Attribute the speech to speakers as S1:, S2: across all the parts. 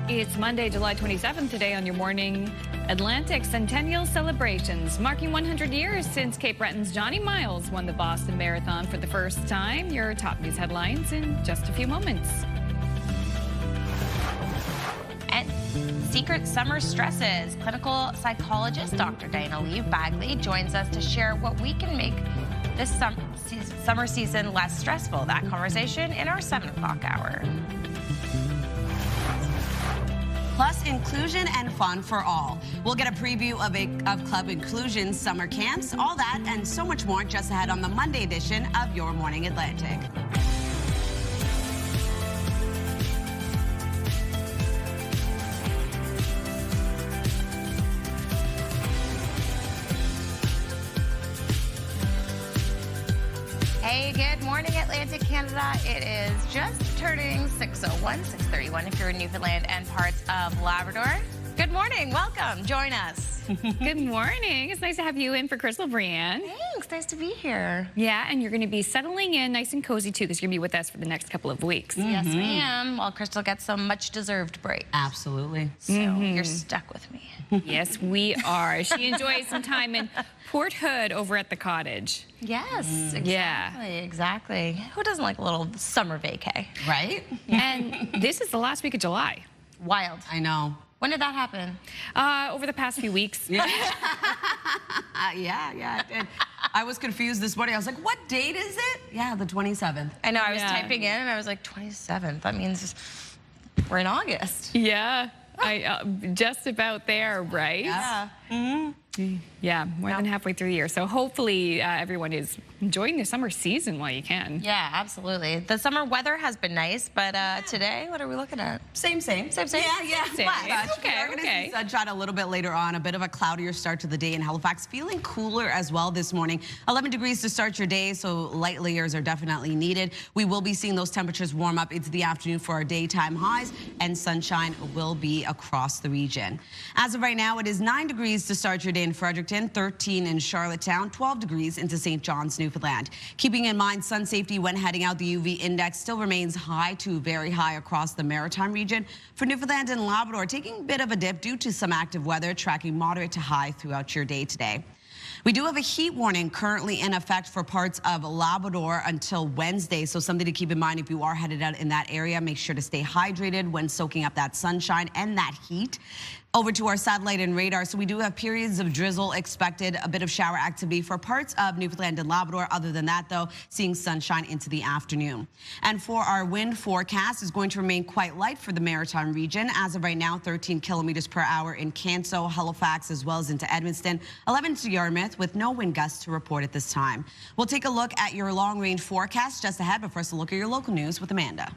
S1: It's Monday, July 27th today on your Morning Atlantic. Centennial celebrations marking 100 years since Cape Breton's Johnny Miles won the Boston Marathon for the first time. Your top news headlines in just a few moments.
S2: And secret summer stresses. Clinical psychologist Dr. Diana Lee Bagley joins us to share what we can make this summer season less stressful. That conversation in our 7 o'clock hour.
S3: Plus, inclusion and fun for all. We'll get a preview of Club Inclusion summer camps, all that and so much more just ahead on the Monday edition of Your Morning Atlantic.
S2: Hey, good morning, Atlantic Canada. It is just turning 6:01, 6:31 if you're in Newfoundland and parts of Labrador. Good morning. Welcome. Join us.
S1: Good morning. It's nice to have you in for Crystal, Brianne.
S2: Thanks. Nice to be here.
S1: Yeah, and you're going to be settling in nice and cozy, too, because you're going to be with us for the next couple of weeks.
S2: Yes, ma'am. While Crystal gets some much-deserved break.
S3: Absolutely.
S2: So you're stuck with me.
S1: Yes, we are. She enjoys some time in Port Hood over at the cottage.
S2: Yes, exactly.
S1: Yeah.
S2: Exactly. Who doesn't like a little summer vacay?
S3: Right?
S1: And this is the last week of July.
S2: Wild.
S3: I know.
S2: When did that happen?
S1: Over the past few weeks.
S3: Yeah, it did. I was confused this morning. I was like, what date is it? Yeah, the 27th.
S2: I know. I was typing in and I was like, 27th. That means we're in August.
S1: Yeah. Just about there, right?
S3: Yeah.
S1: Yeah, more than halfway through the year. So hopefully everyone is enjoying the summer season while you can.
S2: Yeah, absolutely. The summer weather has been nice, but today, what are we looking at?
S3: Same.
S2: Same.
S3: Yeah.
S1: Okay,
S3: We're going to
S1: okay.
S3: see sunshine a little bit later on. A bit of a cloudier start to the day in Halifax. Feeling cooler as well this morning. 11 degrees to start your day, so light layers are definitely needed. We will be seeing those temperatures warm up into the afternoon for our daytime highs, and sunshine will be across the region. As of right now, it is 9 degrees to start your day in Fredericton, 13 in Charlottetown, 12 degrees into St. John's, Newfoundland. Keeping in mind sun safety when heading out, the UV index still remains high to very high across the maritime region. For Newfoundland and Labrador, taking a bit of a dip due to some active weather, tracking moderate to high throughout your day today. We do have a heat warning currently in effect for parts of Labrador until Wednesday, so something to keep in mind if you are headed out in that area. Make sure to stay hydrated when soaking up that sunshine and that heat. Over to our satellite and radar. So we do have periods of drizzle expected, a bit of shower activity for parts of Newfoundland and Labrador. Other than that, though, seeing sunshine into the afternoon. And for our wind forecast, is going to remain quite light for the maritime region. As of right now, 13 kilometers per hour in Canso, Halifax, as well as into Edmundston, 11 to Yarmouth, with no wind gusts to report at this time. We'll take a look at your long-range forecast just ahead, but first a look at your local news with Amanda.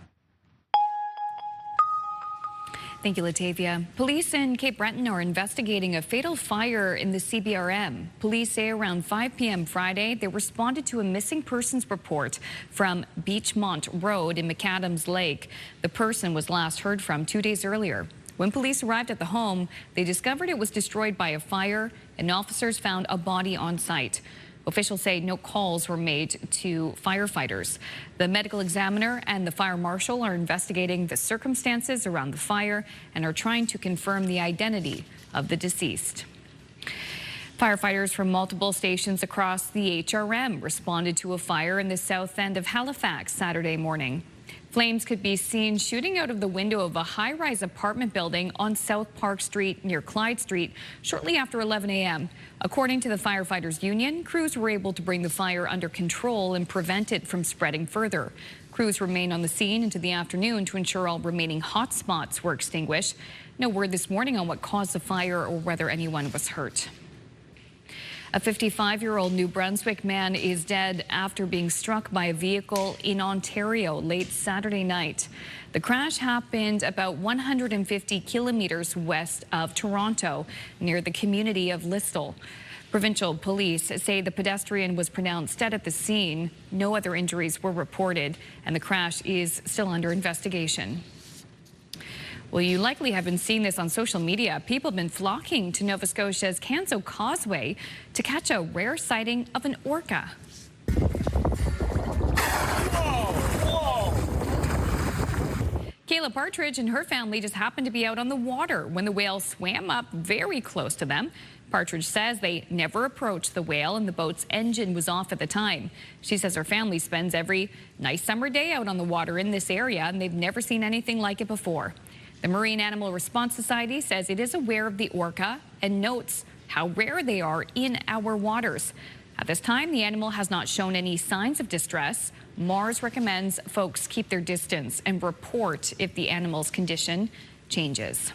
S1: Thank you, Latavia. Police in Cape Breton are investigating a fatal fire in the CBRM. Police say around 5 p.m. Friday, they responded to a missing persons report from Beachmont Road in McAdams Lake. The person was last heard from 2 days earlier. When police arrived at the home, they discovered it was destroyed by a fire, and officers found a body on site. Officials say no calls were made to firefighters. The medical examiner and the fire marshal are investigating the circumstances around the fire and are trying to confirm the identity of the deceased. Firefighters from multiple stations across the HRM responded to a fire in the south end of Halifax Saturday morning. Flames could be seen shooting out of the window of a high-rise apartment building on South Park Street near Clyde Street shortly after 11 a.m. According to the Firefighters Union, crews were able to bring the fire under control and prevent it from spreading further. Crews remained on the scene into the afternoon to ensure all remaining hot spots were extinguished. No word this morning on what caused the fire or whether anyone was hurt. A 55-year-old New Brunswick man is dead after being struck by a vehicle in Ontario late Saturday night. The crash happened about 150 kilometers west of Toronto, near the community of Listowel. Provincial police say the pedestrian was pronounced dead at the scene. No other injuries were reported, and the crash is still under investigation. Well, you likely haven't seen this on social media. People have been flocking to Nova Scotia's Canso Causeway to catch a rare sighting of an orca. Kayla Partridge and her family just happened to be out on the water when the whale swam up very close to them. Partridge says they never approached the whale and the boat's engine was off at the time. She says her family spends every nice summer day out on the water in this area and they've never seen anything like it before. The Marine Animal Response Society says it is aware of the orca and notes how rare they are in our waters. At this time, the animal has not shown any signs of distress. Mars recommends folks keep their distance and report if the animal's condition changes.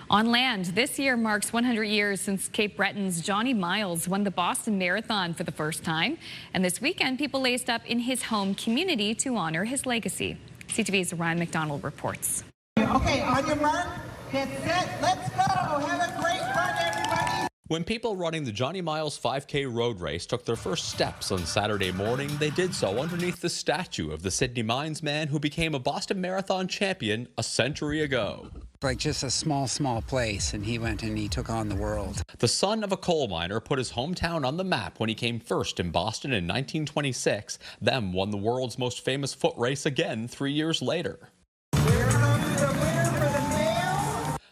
S1: On land, this year marks 100 years since Cape Breton's Johnny Miles won the Boston Marathon for the first time. And this weekend, people laced up in his home community to honor his legacy. CTV's Ryan McDonald reports.
S4: Okay, on your mark, get set, let's go. Have a great run, everybody.
S5: When people running the Johnny Miles 5K road race took their first steps on Saturday morning, they did so underneath the statue of the Sydney Mines man who became a Boston Marathon champion a century ago.
S6: Like just a small place, and he went and he took on the world.
S5: The son of a coal miner put his hometown on the map when he came first in Boston in 1926, then won the world's most famous foot race again 3 years later.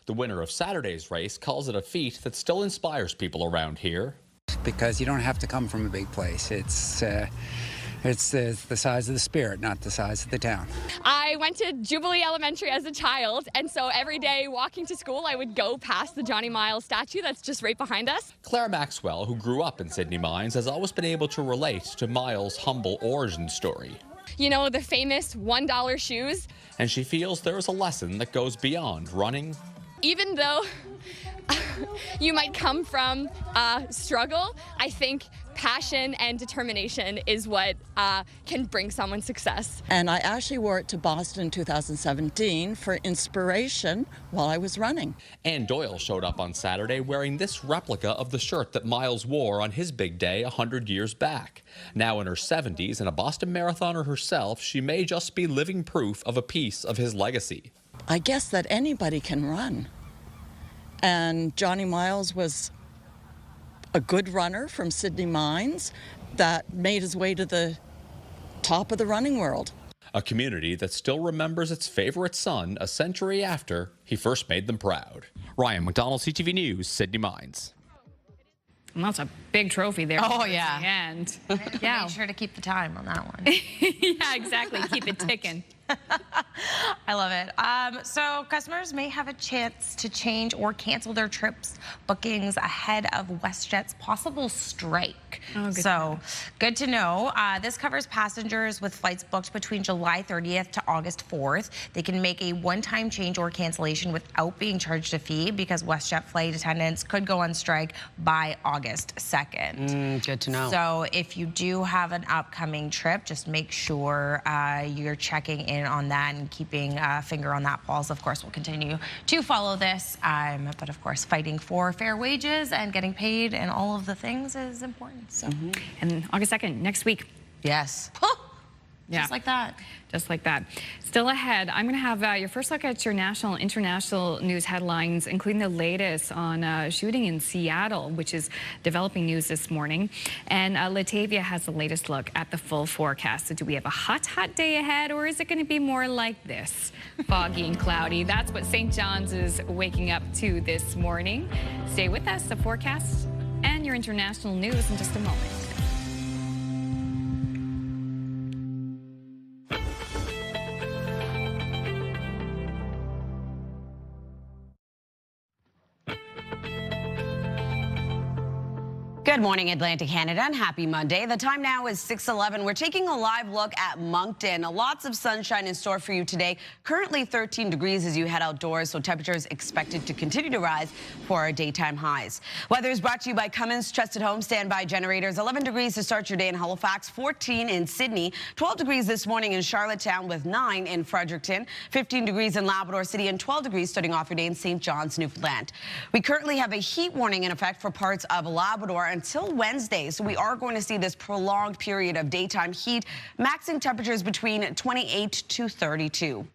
S5: The winner of Saturday's race calls it a feat that still inspires people around here.
S6: Because you don't have to come from a big place. It's the size of the spirit, not the size of the town.
S7: I went to Jubilee Elementary as a child, and so every day walking to school, I would go past the Johnny Miles statue that's just right behind us.
S5: Claire Maxwell, who grew up in Sydney Mines, has always been able to relate to Miles' humble origin story.
S7: You know, the famous $1 shoes.
S5: And she feels there is a lesson that goes beyond running.
S7: Even though you might come from struggle, I think passion and determination is what can bring someone success.
S8: And I actually wore it to Boston in 2017 for inspiration while I was running.
S5: Ann Doyle showed up on Saturday wearing this replica of the shirt that Miles wore on his big day 100 years back. Now in her 70s and a Boston marathoner herself, she may just be living proof of a piece of his legacy.
S8: I guess that anybody can run. And Johnny Miles was a good runner from Sydney Mines that made his way to the top of the running world.
S5: A community that still remembers its favorite son a century after he first made them proud. Ryan McDonald, CTV News, Sydney Mines.
S1: Well, that's a big trophy there.
S3: Oh, yeah.
S1: And
S2: yeah. Make sure to keep the time on that one.
S1: Yeah, exactly. Keep it ticking.
S2: I love it. So customers may have a chance to change or cancel their trips bookings ahead of WestJet's possible strike.
S1: Oh,
S2: good to know. This covers passengers with flights booked between July 30th to August 4th. They can make a one-time change or cancellation without being charged a fee because WestJet flight attendants could go on strike by August 2nd.
S3: Good to know.
S2: So if you do have an upcoming trip, just make sure you're checking in on that and keeping a finger on that pulse. Of course, we'll continue to follow this, but of course, fighting for fair wages and getting paid and all of the things is important. So,
S1: And August 2nd, next week.
S2: yes.
S1: Yeah.
S2: Just like that.
S1: Just like that. Still ahead, I'm going to have your first look at your national and international news headlines, including the latest on a shooting in Seattle, which is developing news this morning. And Latavia has the latest look at the full forecast. So do we have a hot day ahead, or is it going to be more like this? Foggy and cloudy. That's what St. John's is waking up to this morning. Stay with us, the forecast and your international news in just a moment.
S3: Good morning, Atlantic Canada, and happy Monday. The time now is 6:11. We're taking a live look at Moncton. Lots of sunshine in store for you today. Currently 13 degrees as you head outdoors, so temperatures expected to continue to rise for our daytime highs. Weather is brought to you by Cummins Trusted Home Standby Generators. 11 degrees to start your day in Halifax, 14 in Sydney, 12 degrees this morning in Charlottetown with 9 in Fredericton, 15 degrees in Labrador City, and 12 degrees starting off your day in St. John's, Newfoundland. We currently have a heat warning in effect for parts of Labrador and until Wednesday. So we are going to see this prolonged period of daytime heat, maxing temperatures between 28 to 32.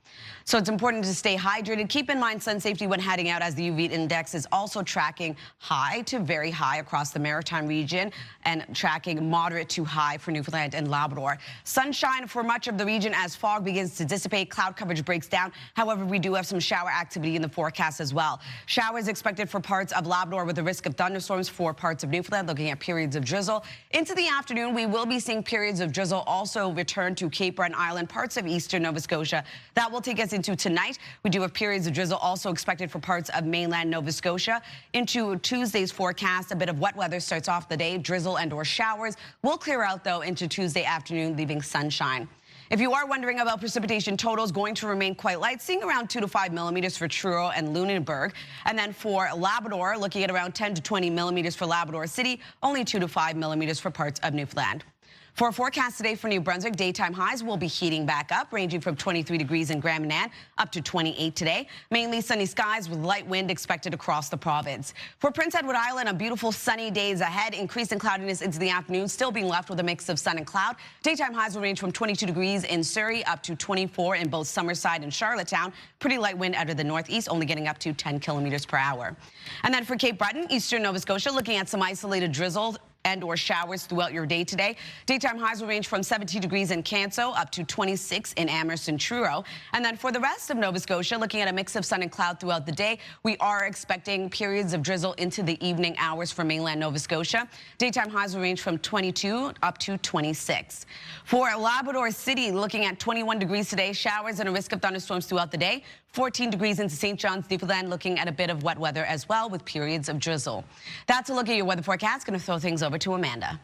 S3: So it's important to stay hydrated. Keep in mind sun safety when heading out, as the UV index is also tracking high to very high across the maritime region and tracking moderate to high for Newfoundland and Labrador. Sunshine for much of the region as fog begins to dissipate. Cloud coverage breaks down. However, we do have some shower activity in the forecast as well. Showers expected for parts of Labrador with a risk of thunderstorms for parts of Newfoundland, looking at periods of drizzle. Into the afternoon, we will be seeing periods of drizzle also return to Cape Breton Island, parts of eastern Nova Scotia. That will take us into tonight. We do have periods of drizzle also expected for parts of mainland Nova Scotia. Into Tuesday's forecast, a bit of wet weather starts off the day. Drizzle and or showers will clear out, though, into Tuesday afternoon, leaving sunshine. If you are wondering about precipitation totals, going to remain quite light, seeing around 2 to 5 millimeters for Truro and Lunenburg. And then for Labrador, looking at around 10 to 20 millimeters for Labrador City, only 2 to 5 millimeters for parts of Newfoundland. For a forecast today for New Brunswick, daytime highs will be heating back up, ranging from 23 degrees in Grand Manan up to 28 today. Mainly sunny skies with light wind expected across the province. For Prince Edward Island, a beautiful sunny days ahead, increasing cloudiness into the afternoon, still being left with a mix of sun and cloud. Daytime highs will range from 22 degrees in Surrey up to 24 in both Summerside and Charlottetown. Pretty light wind out of the northeast, only getting up to 10 kilometers per hour. And then for Cape Breton, eastern Nova Scotia, looking at some isolated drizzle and or showers throughout your day today. Daytime highs will range from 17 degrees in Canso up to 26 in Amherst and Truro. And then for the rest of Nova Scotia, looking at a mix of sun and cloud throughout the day, we are expecting periods of drizzle into the evening hours for mainland Nova Scotia. Daytime highs will range from 22 up to 26. For Labrador City, looking at 21 degrees today, showers and a risk of thunderstorms throughout the day. 14 degrees into St. John's, Newfoundland, looking at a bit of wet weather as well with periods of drizzle. That's a look at your weather forecast. Going to throw things over to Amanda.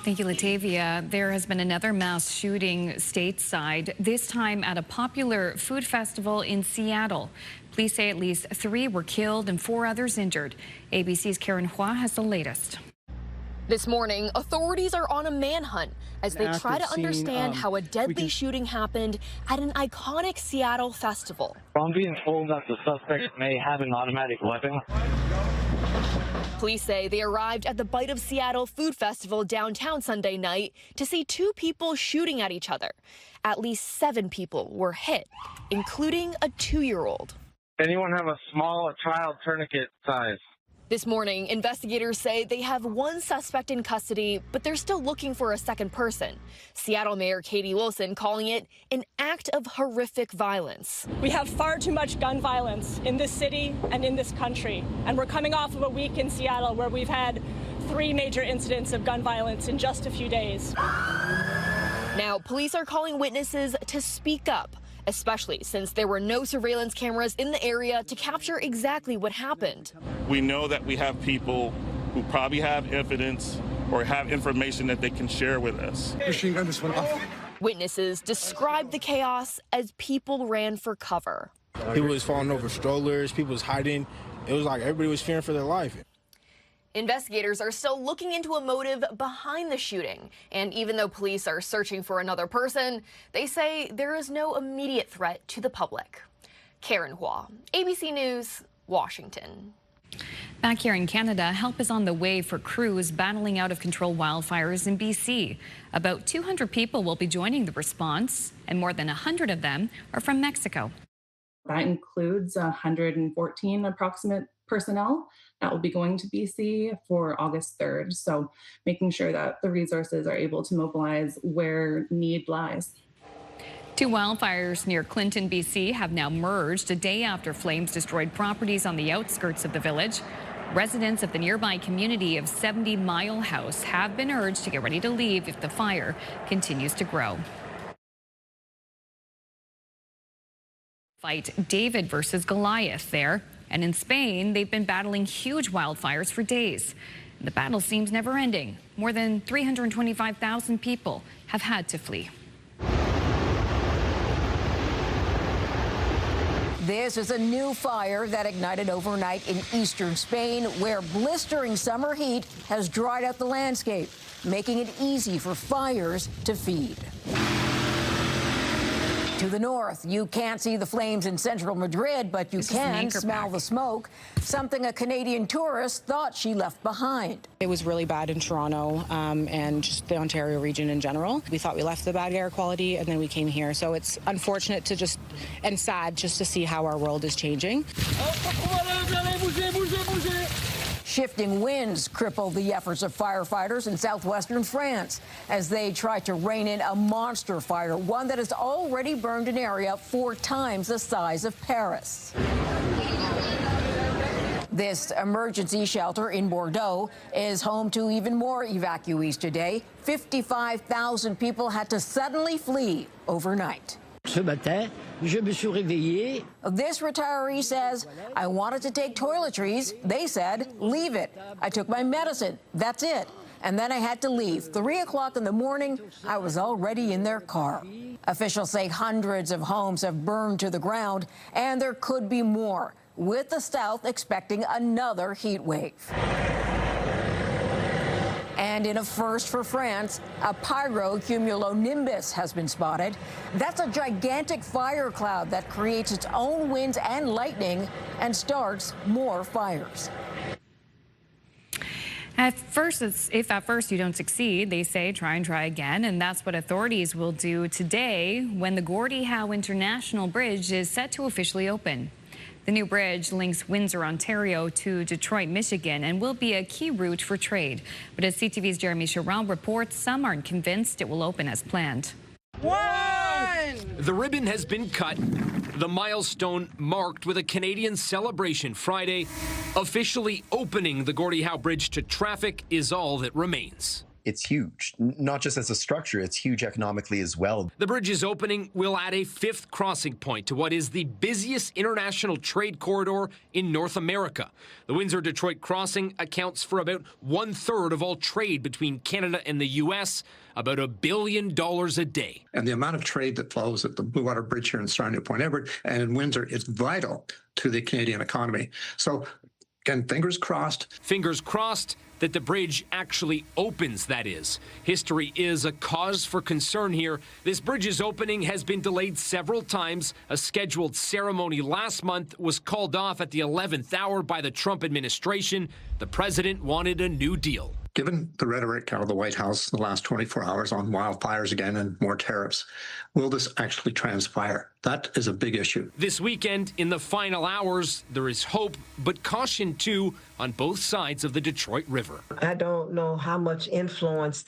S1: Thank you, Latavia. There has been another mass shooting stateside, this time at a popular food festival in Seattle. Police say at least 3 were killed and 4 others injured. ABC's Karen Hua has the latest.
S9: This morning, authorities are on a manhunt as they try to understand how a deadly shooting happened at an iconic Seattle festival.
S10: I'm being told that the suspect may have an automatic weapon.
S9: Police say they arrived at the Bite of Seattle Food Festival downtown Sunday night to see 2 people shooting at each other. At least 7 people were hit, including a 2-year-old.
S10: Anyone have a small child tourniquet size?
S9: This morning, investigators say they have 1 suspect in custody, but they're still looking for a second person. Seattle Mayor Katie Wilson calling it an act of horrific violence.
S11: We have far too much gun violence in this city and in this country. And we're coming off of a week in Seattle where we've had 3 major incidents of gun violence in just a few days.
S9: Now, police are calling witnesses to speak up, especially since there were no surveillance cameras in the area to capture exactly what happened.
S12: We know that we have people who probably have evidence or have information that they can share with us.
S13: Machine gun just went off.
S9: Witnesses described the chaos as people ran for cover.
S13: People was falling over strollers, people was hiding. It was like everybody was fearing for their life.
S9: Investigators are still looking into a motive behind the shooting. And even though police are searching for another person, they say there is no immediate threat to the public. Karen Hua, ABC News, Washington.
S1: Back here in Canada, help is on the way for crews battling out of control wildfires in BC. About 200 people will be joining the response, and more than 100 of them are from Mexico.
S14: That includes 114 approximate personnel that will be going to BC for August 3rd. So making sure that the resources are able to mobilize where need lies.
S1: 2 wildfires near Clinton, BC have now merged a day after flames destroyed properties on the outskirts of the village. Residents of the nearby community of 70 Mile House have been urged to get ready to leave if the fire continues to grow. Fight David versus Goliath there. And in Spain, they've been battling huge wildfires for days. The battle seems never ending. More than 325,000 people have had to flee.
S15: This is a new fire that ignited overnight in eastern Spain, where blistering summer heat has dried out the landscape, making it easy for fires to feed. To the north, you can't see the flames in central Madrid, but you can smell the smoke, something a Canadian tourist thought she left behind.
S16: It was really bad in Toronto and just the Ontario region in general. We thought we left the bad air quality and then we came here. So it's unfortunate and sad just to see how our world is changing.
S15: Shifting winds crippled the efforts of firefighters in southwestern France as they try to rein in a monster fire, one that has already burned an area 4 times the size of Paris. This emergency shelter in Bordeaux is home to even more evacuees today. 55,000 people had to suddenly flee overnight.
S17: Ce matin, je me suis réveillé.
S15: This retiree says, I wanted to take toiletries. They said, leave it. I took my medicine. That's it. And then I had to leave. 3 o'clock in the morning, I was already in their car. Officials say hundreds of homes have burned to the ground, and there could be more, with the south expecting another heat wave. And in a first for France, a pyrocumulonimbus has been spotted. That's a gigantic fire cloud that creates its own winds and lightning and starts more fires.
S1: If at first you don't succeed, they say try and try again, and that's what authorities will do today when the Gordie Howe International Bridge is set to officially open. The new bridge links Windsor, Ontario to Detroit, Michigan, and will be a key route for trade. But as CTV's Jeremy Charron reports, some aren't convinced it will open as planned.
S18: The ribbon has been cut, the milestone marked with a Canadian celebration Friday. Officially opening the Gordie Howe Bridge to traffic is all that remains.
S19: It's huge, not just as a structure, it's huge economically as well.
S18: The bridge's opening will add a 5th crossing point to what is the busiest international trade corridor in North America. The Windsor-Detroit crossing accounts for about 1/3 of all trade between Canada and the U.S., about $1 billion a day.
S20: And the amount of trade that flows at the Blue Water Bridge here in Sarnia Point Edward and in Windsor is vital to the Canadian economy. So, again, fingers crossed.
S18: Fingers crossed that the bridge actually opens, that is. History is a cause for concern here. This bridge's opening has been delayed several times. A scheduled ceremony last month was called off at the 11th hour by the Trump administration. The president wanted a new deal.
S20: Given the rhetoric out of the White House the last 24 hours on wildfires again and more tariffs, will this actually transpire? That is a big issue.
S18: This weekend, in the final hours, there is hope, but caution too on both sides of the Detroit River.
S21: I don't know how much influence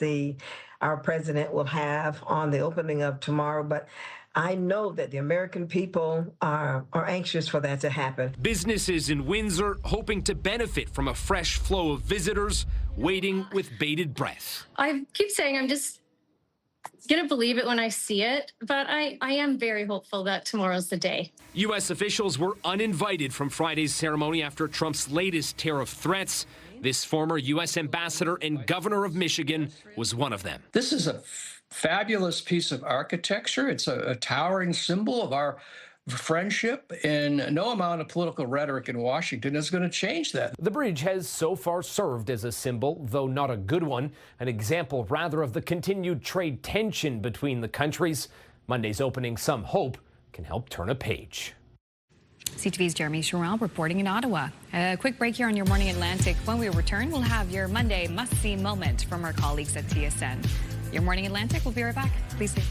S21: our president will have on the opening of tomorrow, but I know that the American people are anxious for that to happen.
S18: Businesses in Windsor hoping to benefit from a fresh flow of visitors, waiting with bated breath.
S22: I keep saying I'm just going to believe it when I see it, but I am very hopeful that tomorrow's the day.
S18: U.S. officials were uninvited from Friday's ceremony after Trump's latest tariff threats. This former U.S. ambassador and governor of Michigan was one of them.
S23: This is a fabulous piece of architecture. It's a towering symbol of our friendship, and no amount of political rhetoric in Washington is going to change that.
S24: The bridge has so far served as a symbol, though not a good one, an example rather of the continued trade tension between the countries. Monday's opening, some hope, can help turn a page.
S1: CTV's Jeremy Charron reporting in Ottawa. A quick break here on Your Morning Atlantic. When we return, we'll have your Monday must-see moment from our colleagues at TSN. Your Morning Atlantic, we'll be right back. Please stay.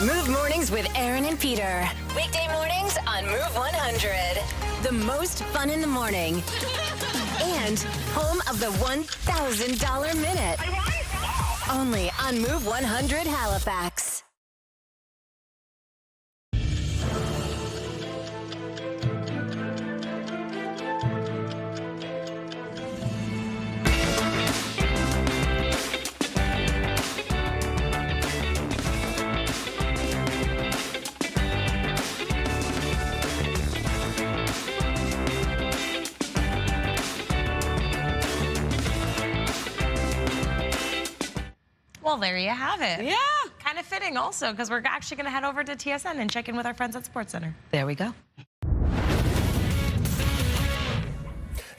S25: Move Mornings with Aaron and Peter. Weekday mornings on Move 100. The most fun in the morning. And home of the $1,000 minute. Only on Move 100 Halifax.
S2: Well, there you have it.
S3: Yeah.
S2: Kind of fitting also, because we're actually going to head over to TSN and check in with our friends at SportsCenter.
S3: There we go.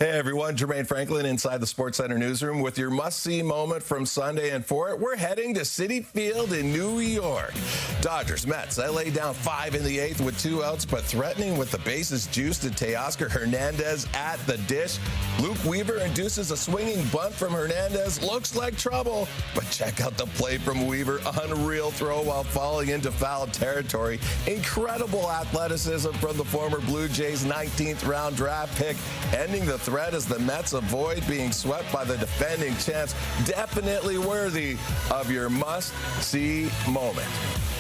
S4: Hey everyone, Jermaine Franklin inside the Sports Center newsroom with your must-see moment from Sunday. And for it, we're heading to Citi Field in New York. Dodgers, Mets, they lay down 5 in the 8th with 2 outs, but threatening with the bases juiced to Teoscar Hernandez at the dish. Luke Weaver induces a swinging bunt from Hernandez. Looks like trouble, but check out the play from Weaver. Unreal throw while falling into foul territory. Incredible athleticism from the former Blue Jays 19th round draft pick, ending the threat as the Mets avoid being swept by the defending champs. Definitely worthy of your must-see moment.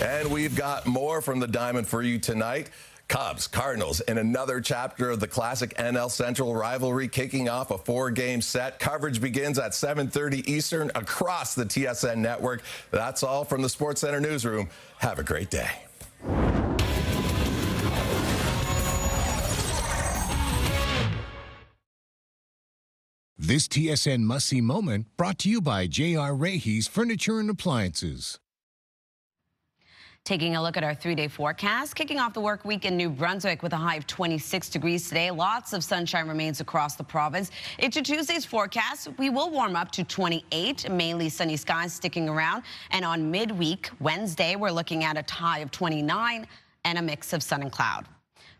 S4: And we've got more from the Diamond for you tonight. Cubs, Cardinals, in another chapter of the classic NL Central rivalry, kicking off a 4-game set. Coverage begins at 7:30 Eastern across the TSN network. That's all from the Sports Center newsroom. Have a great day.
S5: This TSN must-see moment brought to you by J.R. Rahe's Furniture and Appliances.
S3: Taking a look at our 3-day forecast, kicking off the work week in New Brunswick with a high of 26 degrees today. Lots of sunshine remains across the province. Into Tuesday's forecast, we will warm up to 28, mainly sunny skies sticking around. And on midweek, Wednesday, we're looking at a high of 29 and a mix of sun and cloud.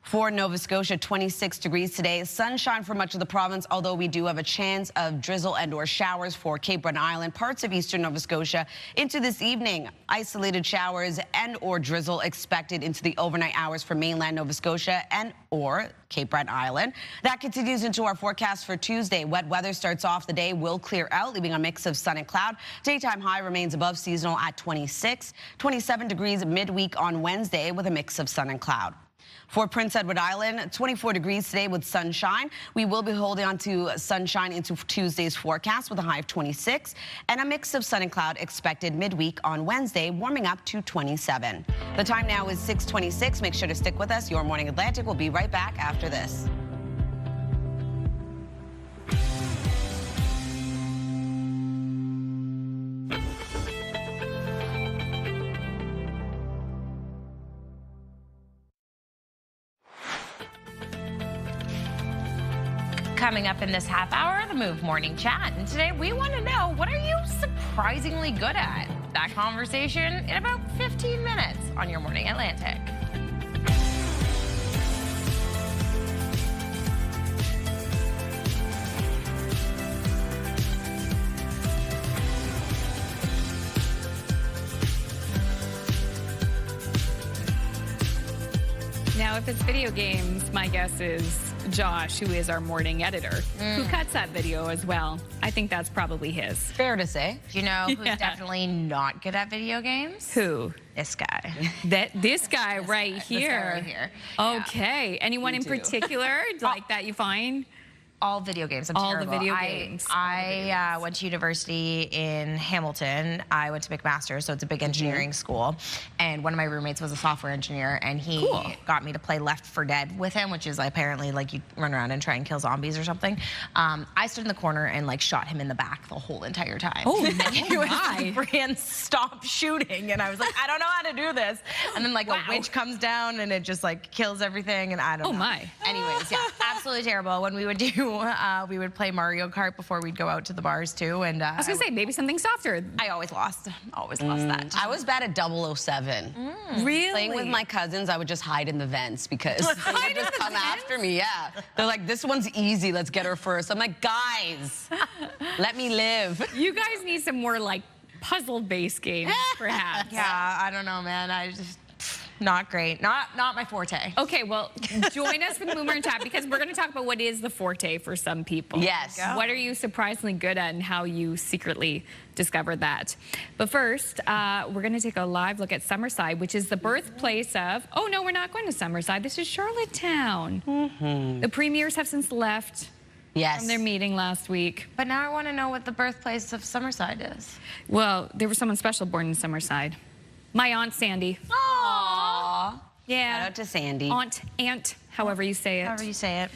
S3: For Nova Scotia, 26 degrees today. Sunshine for much of the province, although we do have a chance of drizzle and or showers for Cape Breton Island, parts of eastern Nova Scotia. Into this evening, isolated showers and or drizzle expected into the overnight hours for mainland Nova Scotia and or Cape Breton Island. That continues into our forecast for Tuesday. Wet weather starts off the day, will clear out, leaving a mix of sun and cloud. Daytime high remains above seasonal at 26. 27 degrees midweek on Wednesday with a mix of sun and cloud. For Prince Edward Island, 24 degrees today with sunshine. We will be holding on to sunshine into Tuesday's forecast with a high of 26 and a mix of sun and cloud expected midweek on Wednesday, warming up to 27. The time now is 6:26. Make sure to stick with us. Your Morning Atlantic will be right back after this.
S2: Coming up in this half hour, the Move Morning Chat. And today we want to know, what are you surprisingly good at? That conversation in about 15 minutes on Your Morning Atlantic.
S1: Now, if it's video games, my guess is Josh, who is our morning editor, who cuts that video as well. I think that's probably his.
S3: Fair to say.
S2: Do you know who's definitely not good at video games?
S1: Who?
S2: This guy.
S1: This guy right here.
S2: This guy right here.
S1: Okay.
S2: Yeah.
S1: Anyone in particular like that you find?
S2: All video games. I'm
S1: all
S2: terrible.
S1: the video games.
S2: I went to university in Hamilton. I went to McMaster, so it's a big engineering school. And one of my roommates was a software engineer, and he got me to play Left 4 Dead with him, which is apparently like you run around and try and kill zombies or something. I stood in the corner and like shot him in the back the whole entire time.
S1: Oh,
S2: and he was like, Brian, stop shooting. And I was like, I don't know how to do this. And then like a witch comes down and it just like kills everything, and I don't know.
S1: Oh my.
S2: Anyways, yeah, absolutely terrible. When we would do we would play Mario Kart before we'd go out to the bars too. And
S1: I was gonna say maybe something softer.
S2: I always lost. Always lost that.
S3: I was bad at 007.
S1: Really?
S3: Playing with my cousins, I would just hide in the vents because they would just come after me. Yeah. They're like, this one's easy. Let's get her first. I'm like, guys, let me live.
S1: You guys need some more like puzzle-based games, perhaps.
S2: Yeah, I don't know, man. I just not great. Not my forte.
S1: Okay, well, join us for the Boomer and Chat because we're going to talk about what is the forte for some people.
S3: Yes.
S1: What are you surprisingly good at and how you secretly discovered that. But first, we're going to take a live look at Summerside, which is the birthplace of, oh no, we're not going to Summerside. This is Charlottetown. The premiers have since left.
S3: Yes.
S1: From their meeting last week.
S2: But now I want to know what the birthplace of Summerside is.
S1: Well, there was someone special born in Summerside. My Aunt Sandy.
S3: Aww.
S1: Yeah.
S3: Shout out to Sandy.
S1: Aunt, however you say it.
S2: However you say it.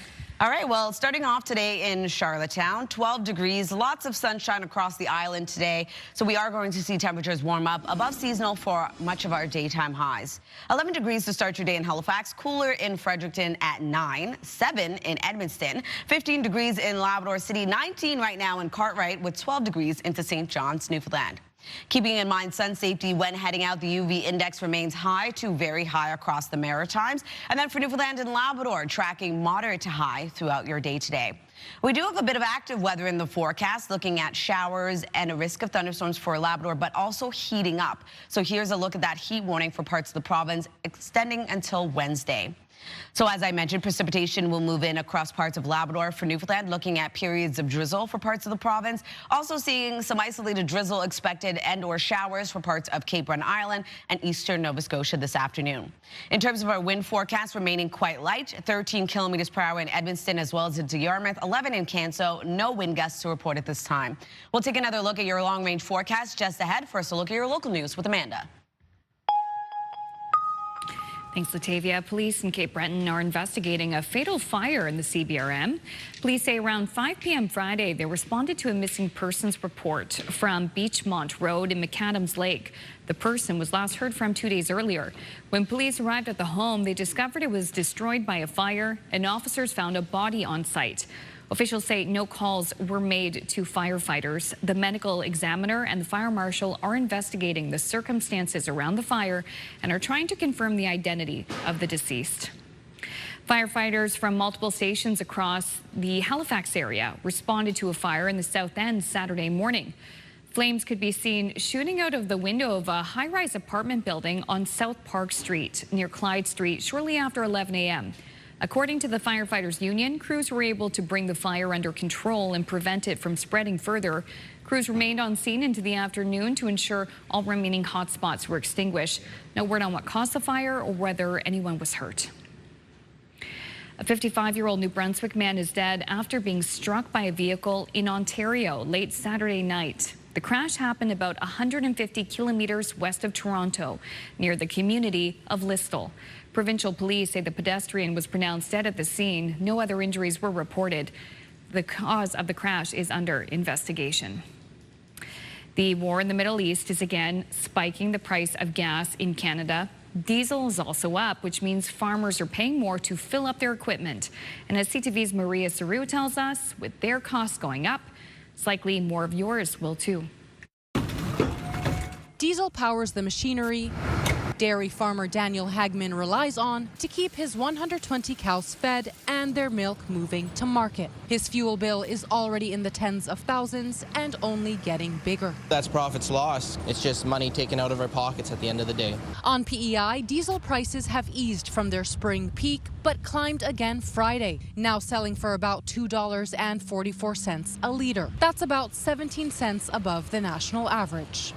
S3: All right, well, starting off today in Charlottetown, 12 degrees, lots of sunshine across the island today. So we are going to see temperatures warm up above seasonal for much of our daytime highs. 11 degrees to start your day in Halifax, cooler in Fredericton at 9, 7 in Edmundston, 15 degrees in Labrador City, 19 right now in Cartwright, with 12 degrees into St. John's, Newfoundland. Keeping in mind sun safety when heading out, the UV index remains high to very high across the Maritimes. And then for Newfoundland and Labrador, tracking moderate to high throughout your day today. We do have a bit of active weather in the forecast, looking at showers and a risk of thunderstorms for Labrador, but also heating up. So here's a look at that heat warning for parts of the province extending until Wednesday. So as I mentioned, precipitation will move in across parts of Labrador. For Newfoundland, looking at periods of drizzle for parts of the province. Also seeing some isolated drizzle expected and/or showers for parts of Cape Breton Island and eastern Nova Scotia this afternoon. In terms of our wind forecast, remaining quite light, 13 kilometers per hour in Edmundston as well as into Yarmouth, 11 in Canso. No wind gusts to report at this time. We'll take another look at your long-range forecast just ahead. First, a look at your local news with Amanda.
S1: Thanks, Latavia. Police in Cape Breton are investigating a fatal fire in the CBRM. Police say around 5 p.m. Friday, they responded to a missing persons report from Beachmont Road in McAdams Lake. The person was last heard from 2 days earlier. When police arrived at the home, they discovered it was destroyed by a fire, and officers found a body on site. Officials say no calls were made to firefighters. The medical examiner and the fire marshal are investigating the circumstances around the fire and are trying to confirm the identity of the deceased. Firefighters from multiple stations across the Halifax area responded to a fire in the South End Saturday morning. Flames could be seen shooting out of the window of a high-rise apartment building on South Park Street near Clyde Street shortly after 11 a.m. According to the Firefighters Union, crews were able to bring the fire under control and prevent it from spreading further. Crews remained on scene into the afternoon to ensure all remaining hotspots were extinguished. No word on what caused the fire or whether anyone was hurt. A 55-year-old New Brunswick man is dead after being struck by a vehicle in Ontario late Saturday night. The crash happened about 150 kilometers west of Toronto, near the community of Listowel. Provincial police say the pedestrian was pronounced dead at the scene. No other injuries were reported. The cause of the crash is under investigation. The war in the Middle East is again spiking the price of gas in Canada. Diesel is also up, which means farmers are paying more to fill up their equipment. And as CTV's Maria Saru tells us, with their costs going up, it's likely more of yours will too.
S6: Diesel powers the machinery dairy farmer Daniel Hagman relies on to keep his 120 cows fed and their milk moving to market. His fuel bill is already in the tens of thousands and only getting bigger.
S7: That's profits lost. It's just money taken out of our pockets at the end of the day.
S6: On PEI, diesel prices have eased from their spring peak, but climbed again Friday, now selling for about $2.44 a liter. That's about 17 cents above the national average.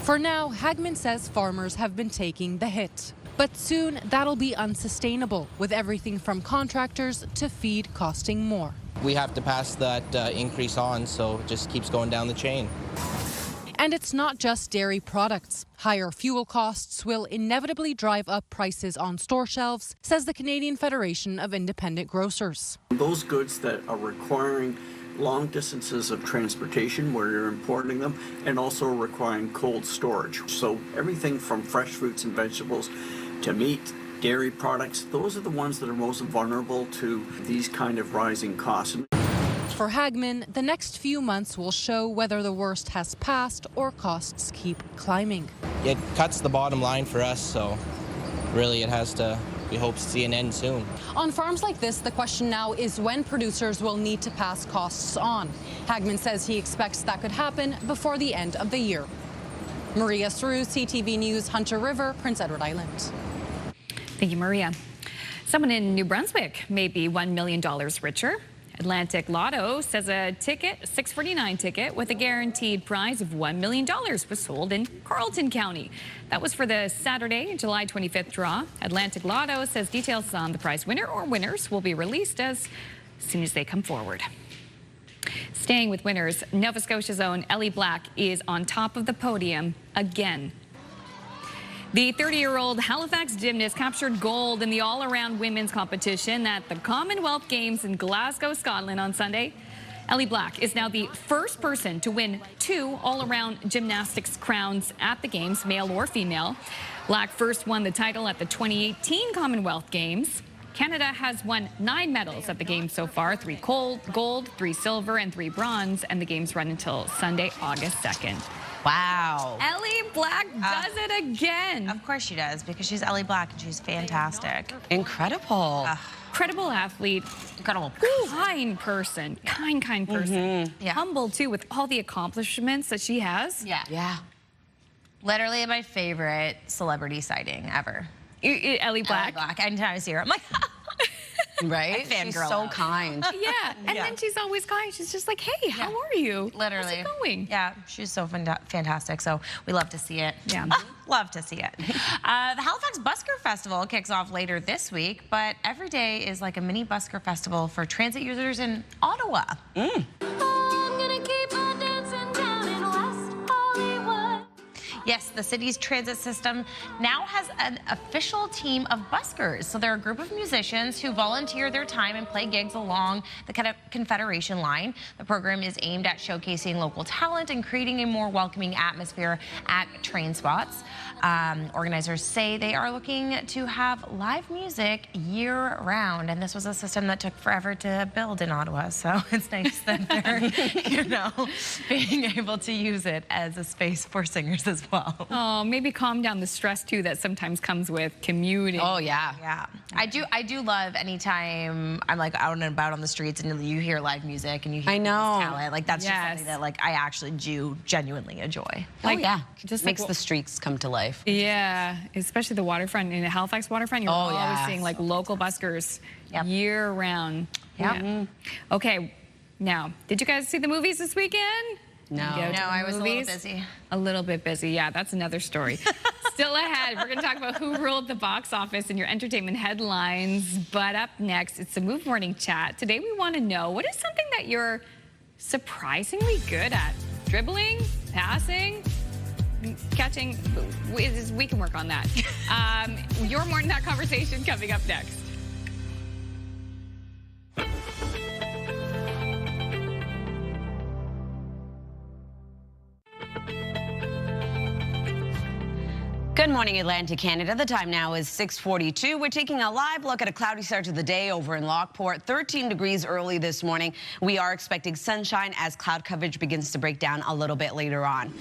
S6: For now, Hagman says farmers have been taking the hit. But soon, that'll be unsustainable, with everything from contractors to feed costing more.
S7: We have to pass that increase on, so it just keeps going down the chain.
S6: And it's not just dairy products. Higher fuel costs will inevitably drive up prices on store shelves, says the Canadian Federation of Independent Grocers.
S8: Those goods that are requiring long distances of transportation where you're importing them and also requiring cold storage. So everything from fresh fruits and vegetables to meat, dairy products, those are the ones that are most vulnerable to these kind of rising costs.
S6: For Hagman, the next few months will show whether the worst has passed or costs keep climbing.
S7: It cuts the bottom line for us, so really we hope to see an end soon.
S6: On farms like this, the question now is when producers will need to pass costs on. Hagman says he expects that could happen before the end of the year. Maria Saru, CTV News, Hunter River, Prince Edward Island.
S1: Thank you, Maria. Someone in New Brunswick may be $1 million richer. Atlantic Lotto says a ticket, a $6.49 ticket with a guaranteed prize of $1 million was sold in Carleton County. That was for the Saturday, July 25th draw. Atlantic Lotto says details on the prize winner or winners will be released as soon as they come forward. Staying with winners, Nova Scotia's own Ellie Black is on top of the podium again. The 30-year-old Halifax gymnast captured gold in the all-around women's competition at the Commonwealth Games in Glasgow, Scotland on Sunday. Ellie Black is now the first person to win 2 all-around gymnastics crowns at the Games, male or female. Black first won the title at the 2018 Commonwealth Games. Canada has won 9 medals at the Games so far, 3 gold, 3 silver, and 3 bronze, and the Games run until Sunday, August 2nd.
S2: Wow.
S1: Ellie Black does it again.
S2: Of course she does, because she's Ellie Black and she's fantastic.
S3: Incredible.
S1: Incredible athlete.
S2: Incredible.
S1: Kind person. Kind person.
S2: Yeah.
S1: Humble, too, with all the accomplishments that she has.
S2: Yeah. Literally my favorite celebrity sighting ever.
S1: Ellie Black.
S2: Anytime I see her, I'm like,
S3: right? She's so kind.
S1: Yeah, and then she's always kind. She's just like, hey, how are you?
S2: Literally.
S1: How's it going?
S2: Yeah, she's so fantastic. So we love to see it.
S1: Yeah.
S2: Love to see it. The Halifax Busker Festival kicks off later this week, but every day is like a mini busker festival for transit users in Ottawa. Yes, the city's transit system now has an official team of buskers. So they're a group of musicians who volunteer their time and play gigs along the Confederation line. The program is aimed at showcasing local talent and creating a more welcoming atmosphere at train spots. Organizers say they are looking to have live music year-round, and this was a system that took forever to build in Ottawa. So it's nice that they're, being able to use it as a space for singers as well.
S1: Oh, maybe calm down the stress too that sometimes comes with commuting.
S3: Oh yeah.
S2: Yeah. I do love anytime I'm like out and about on the streets and you hear live music and you hear talent. Like that's just something that like I actually do genuinely enjoy.
S3: Like, yeah.
S1: Just
S3: makes
S1: like,
S3: the streets come to life.
S1: Yeah, especially the waterfront, in the Halifax waterfront, you're always seeing like local buskers year round.
S2: Yeah.
S1: Okay, now, did you guys see the movies this weekend?
S2: No, I was a little busy.
S1: A little bit busy, yeah, that's another story. Still ahead, we're gonna talk about who ruled the box office in your entertainment headlines. But up next, it's the Move Morning Chat. Today we wanna know, what is something that you're surprisingly good at? Dribbling, passing, catching? We can work on that. Your Morning That conversation coming up next.
S3: Good morning, Atlantic Canada. The time now is 6:42. We're taking a live look at a cloudy start to the day over in Lockport. 13 degrees early this morning. We are expecting sunshine as cloud coverage begins to break down a little bit later on.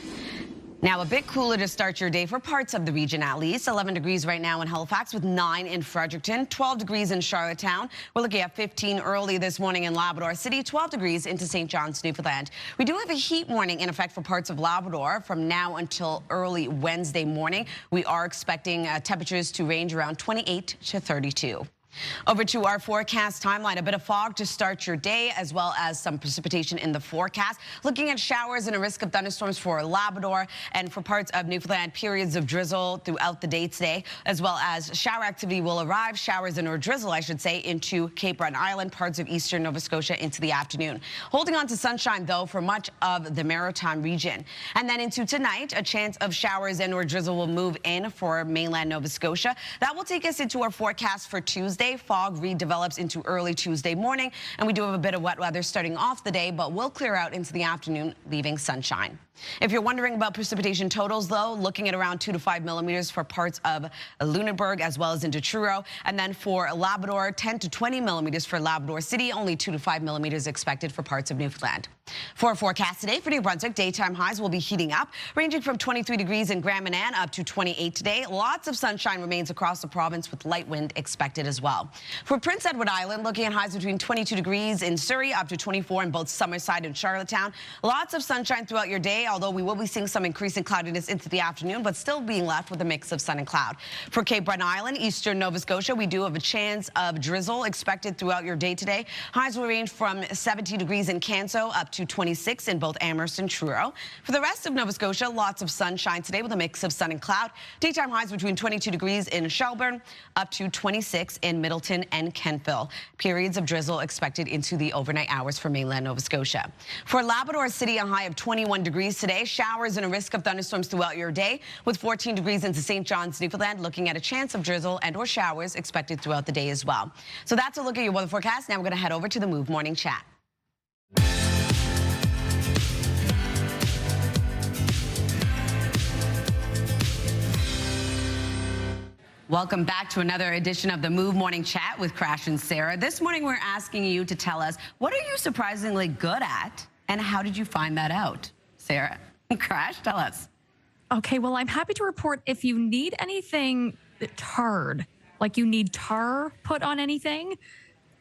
S3: Now, a bit cooler to start your day for parts of the region at least. 11 degrees right now in Halifax with 9 in Fredericton, 12 degrees in Charlottetown. We're looking at 15 early this morning in Labrador City, 12 degrees into St. John's, Newfoundland. We do have a heat warning in effect for parts of Labrador from now until early Wednesday morning. We are expecting temperatures to range around 28 to 32. Over to our forecast timeline. A bit of fog to start your day, as well as some precipitation in the forecast. Looking at showers and a risk of thunderstorms for Labrador and for parts of Newfoundland. Periods of drizzle throughout the day today, as well as shower activity will arrive. Showers and or drizzle, I should say, into Cape Breton Island, parts of eastern Nova Scotia into the afternoon. Holding on to sunshine, though, for much of the Maritime region. And then into tonight, a chance of showers and or drizzle will move in for mainland Nova Scotia. That will take us into our forecast for Tuesday. Fog redevelops into early Tuesday morning, and we do have a bit of wet weather starting off the day, but will clear out into the afternoon, leaving sunshine. If you're wondering about precipitation totals, though, looking at around 2 to 5 millimeters for parts of Lunenburg as well as into Truro, and then for Labrador, 10 to 20 millimeters for Labrador City, only 2 to 5 millimeters expected for parts of Newfoundland. For our forecast today for New Brunswick, daytime highs will be heating up, ranging from 23 degrees in Grand Manan up to 28 today. Lots of sunshine remains across the province with light wind expected as well. For Prince Edward Island, looking at highs between 22 degrees in Surrey up to 24 in both Summerside and Charlottetown. Lots of sunshine throughout your day, although we will be seeing some increasing cloudiness into the afternoon, but still being left with a mix of sun and cloud. For Cape Breton Island, eastern Nova Scotia, we do have a chance of drizzle expected throughout your day today. Highs will range from 17 degrees in Canso up to to 26 in both Amherst and Truro. For the rest of Nova Scotia, lots of sunshine today with a mix of sun and cloud. Daytime highs between 22 degrees in Shelburne, up to 26 in Middleton and Kentville. Periods of drizzle expected into the overnight hours for mainland Nova Scotia. For Labrador City, a high of 21 degrees today. Showers and a risk of thunderstorms throughout your day, with 14 degrees into St. John's, Newfoundland, looking at a chance of drizzle and or showers expected throughout the day as well. So that's a look at your weather forecast. Now we're going to head over to the Move Morning Chat. Welcome back to another edition of the Move Morning Chat with Crash and Sarah. This morning we're asking you to tell us, what are you surprisingly good at and how did you find that out? Sarah and Crash, tell us.
S9: Okay, well, I'm happy to report if you need anything tarred, like you need tar put on anything,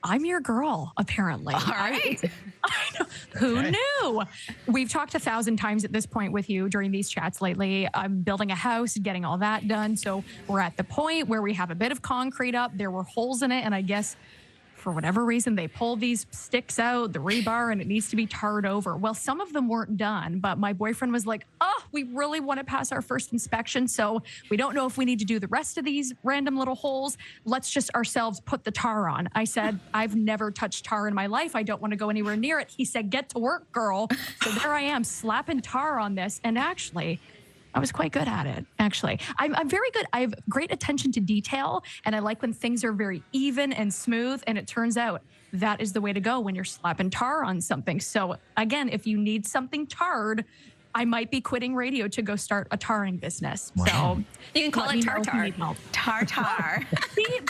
S9: I'm your girl, apparently.
S3: All right.
S9: I know. Who knew? We've talked 1,000 times at this point with you during these chats lately. I'm building a house, getting all that done. So we're at the point where we have a bit of concrete up. There were holes in it. And I guess for whatever reason, they pulled these sticks out, the rebar, and it needs to be tarred over. Well, some of them weren't done, but my boyfriend was like, oh, we really want to pass our first inspection. So we don't know if we need to do the rest of these random little holes. Let's just ourselves put the tar on. I said, I've never touched tar in my life. I don't want to go anywhere near it. He said, get to work, girl. So there I am slapping tar on this. And actually, I was quite good at it, actually. I'm very good. I have great attention to detail, and I like when things are very even and smooth, and it turns out that is the way to go when you're slapping tar on something. So, again, if you need something tarred, I might be quitting radio to go start a tarring business. Wow. So
S1: you can call it tartar.
S3: Tartar.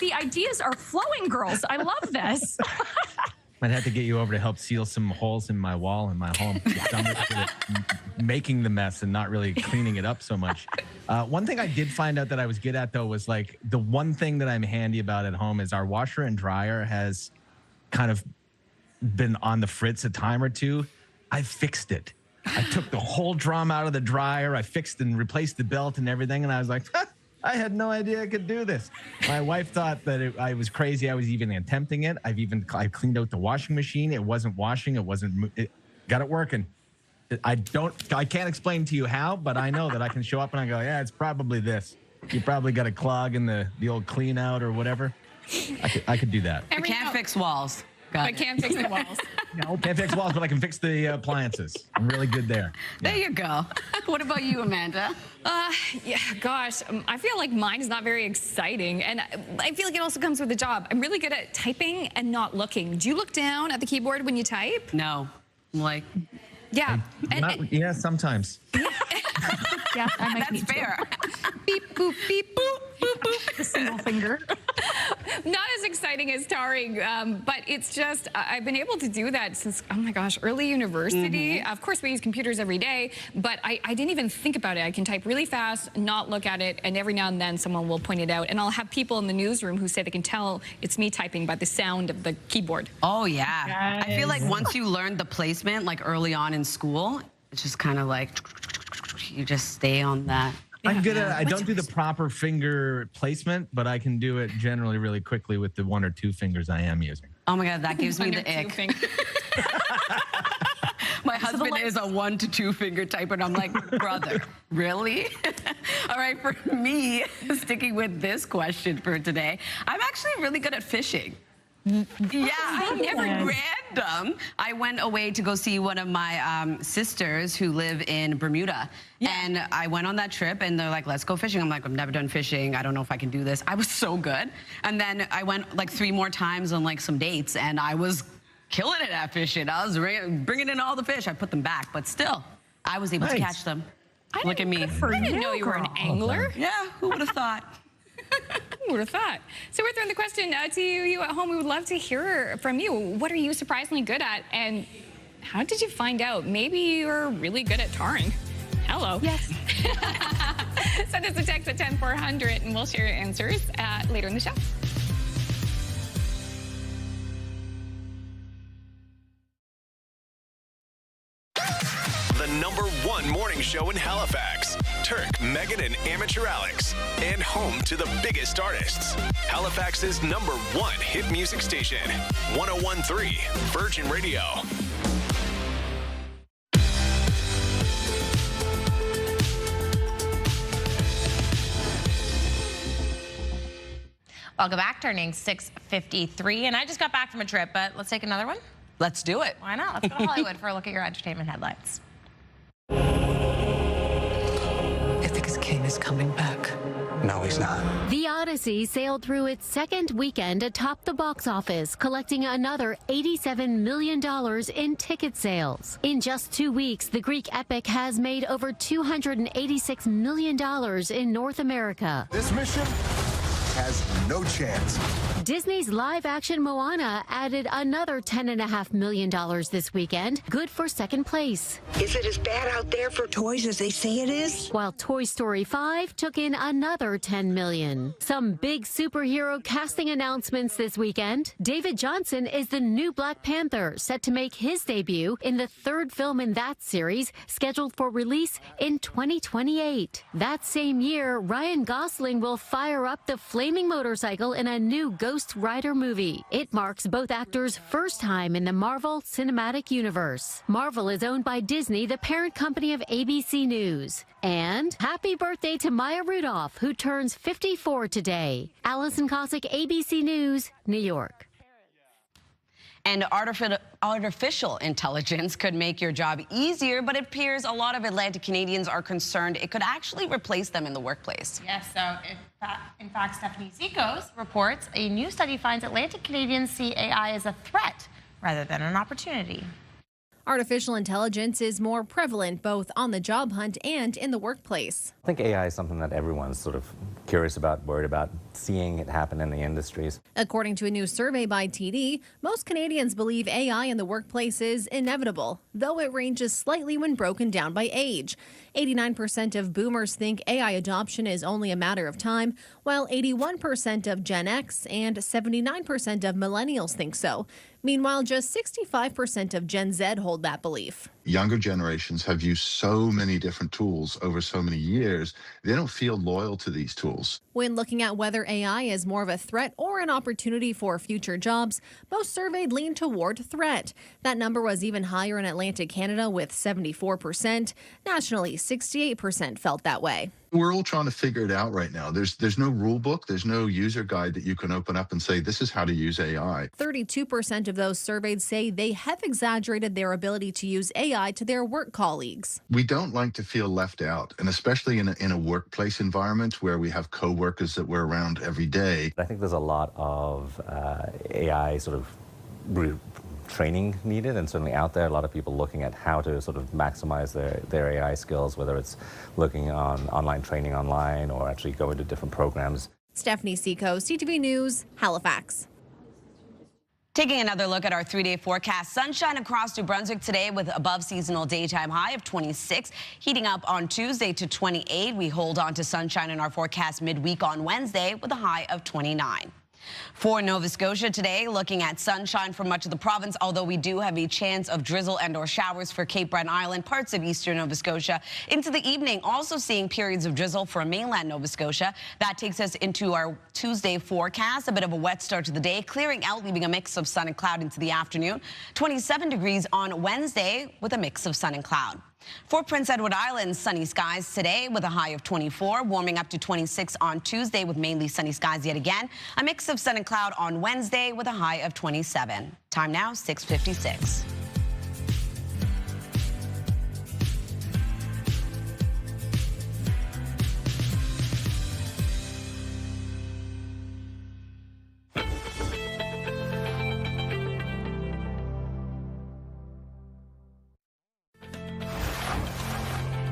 S9: The ideas are flowing, girls. I love this.
S10: Might have to get you over to help seal some holes in my wall in my home. I'm good at making the mess and not really cleaning it up so much. One thing I did find out that I was good at, though, was like the one thing that I'm handy about at home is our washer and dryer has kind of been on the fritz a time or two. I fixed it. I took the whole drum out of the dryer. I fixed and replaced the belt and everything. And I was like, I had no idea I could do this. My wife thought that I was crazy. I was even attempting it. I cleaned out the washing machine. It wasn't washing. It got it working. I can't explain to you how, but I know that I can show up and I go, yeah, it's probably this. You probably got a clog in the old clean out or whatever. I could do that.
S3: I can't fix walls.
S1: But can't fix the walls.
S10: No, can't fix walls, but I can fix the appliances. I'm really good there.
S3: There you go. What about you, Amanda?
S1: Yeah, gosh, I feel like mine is not very exciting, and I feel like it also comes with the job. I'm really good at typing and not looking. Do you look down at the keyboard when you type?
S3: No. Like,
S1: yeah.
S10: Yeah, sometimes.
S9: Yeah, I might
S3: That's fair.
S1: Beep, boop, beep, boop, boop, boop.
S9: The single finger.
S1: Not as exciting as tarring, but it's just, I've been able to do that since, oh my gosh, early university.
S3: Mm-hmm.
S1: Of course, we use computers every day, but I didn't even think about it. I can type really fast, not look at it, and every now and then someone will point it out. And I'll have people in the newsroom who say they can tell it's me typing by the sound of the keyboard.
S3: Oh, yeah.
S9: Yes.
S3: I feel like once you learn the placement, like early on in school, it's just kind of like, you just stay on that.
S10: I'm good at it. I don't do the proper finger placement, but I can do it generally really quickly with the 1 or 2 fingers I am using.
S3: Oh my God, that gives me the ick. My husband is a 1 to 2 finger typer, and I'm like, brother, really? All right, for me, sticking with this question for today, I'm actually really good at fishing. Yeah, never random. I went away to go see one of my sisters who live in Bermuda. Yeah. And I went on that trip and they're like, let's go fishing. I'm like, I've never done fishing. I don't know if I can do this. I was so good. And then I went like 3 more times on like some dates and I was killing it at fishing. I was bringing in all the fish. I put them back, but still, I was able to catch them. Look at me.
S1: I didn't know you were an angler.
S3: Yeah, who would have thought?
S1: Who would have thought? So we're throwing the question to you at home. We would love to hear from you. What are you surprisingly good at? And how did you find out? Maybe you're really good at tarring. Hello.
S9: Yes.
S1: Send us a text at 10400 and we'll share your answers later in the show.
S11: The #1 morning show in Halifax. Turk, Megan, and Amateur Alex. And home to the biggest artists. Halifax's #1 hit music station. 101.3 Virgin Radio.
S2: Welcome back, turning 6:53. And I just got back from a trip, but let's take another one.
S3: Let's do it.
S2: Why not? Let's go to Hollywood for a look at your entertainment headlines.
S12: Ithaca's king is coming back.
S13: No, he's not.
S14: The Odyssey sailed through its second weekend atop the box office, collecting another $87 million in ticket sales. In just 2 weeks, the Greek epic has made over $286 million in North America.
S16: This mission has no chance.
S14: Disney's live-action Moana added another $10.5 million this weekend, good for second place.
S17: Is it as bad out there for toys as they say it is?
S14: While Toy Story 5 took in another $10 million. Some big superhero casting announcements this weekend. David Johnson is the new Black Panther, set to make his debut in the third film in that series, scheduled for release in 2028. That same year, Ryan Gosling will fire up the flaming motorcycle in a new Ghost Rider movie. It marks both actors' first time in the Marvel Cinematic Universe. Marvel is owned by Disney, the parent company of ABC News. And happy birthday to Maya Rudolph, who turns 54 today. Allison Cossack, ABC News, New York.
S3: And artificial intelligence could make your job easier, but it appears a lot of Atlantic Canadians are concerned it could actually replace them in the workplace.
S2: Yes, so in fact, Stephanie Zikos reports a new study finds Atlantic Canadians see AI as a threat rather than an opportunity.
S26: Artificial intelligence is more prevalent both on the job hunt and in the workplace.
S27: I think AI is something that everyone's sort of curious about, worried about, seeing it happen in the industries.
S26: According to a new survey by TD, most Canadians believe AI in the workplace is inevitable, though it ranges slightly when broken down by age. 89% of boomers think AI adoption is only a matter of time, while 81% of Gen X and 79% of millennials think so. Meanwhile, just 65% of Gen Z hold that belief.
S28: Younger generations have used so many different tools over so many years, they don't feel loyal to these tools.
S26: When looking at whether AI is more of a threat or an opportunity for future jobs, most surveyed lean toward threat. That number was even higher in Atlantic Canada with 74%. Nationally, 68% felt that way.
S28: We're all trying to figure it out right now. There's no rule book. There's no user guide that you can open up and say, this is how to use AI.
S26: 32% of those surveyed say they have exaggerated their ability to use AI to their work colleagues.
S28: We don't like to feel left out, and especially in a workplace environment where we have coworkers that we're around every day.
S27: I think there's a lot of AI sort of training needed, and certainly out there a lot of people looking at how to sort of maximize their AI skills, whether it's looking on online training online or actually going to different programs.
S26: Stephanie Zikos, CTV News, Halifax.
S3: Taking another look at our 3-day forecast. Sunshine across New Brunswick today with above seasonal daytime high of 26. Heating up on Tuesday to 28. We hold on to sunshine in our forecast midweek on Wednesday with a high of 29. For Nova Scotia today, looking at sunshine for much of the province, although we do have a chance of drizzle and or showers for Cape Breton Island, parts of eastern Nova Scotia. Into the evening, also seeing periods of drizzle for mainland Nova Scotia. That takes us into our Tuesday forecast. A bit of a wet start to the day, clearing out, leaving a mix of sun and cloud into the afternoon. 27 degrees on Wednesday with a mix of sun and cloud. For Prince Edward Island, sunny skies today with a high of 24, warming up to 26 on Tuesday with mainly sunny skies yet again. A mix of sun and cloud on Wednesday with a high of 27. Time now, 6:56.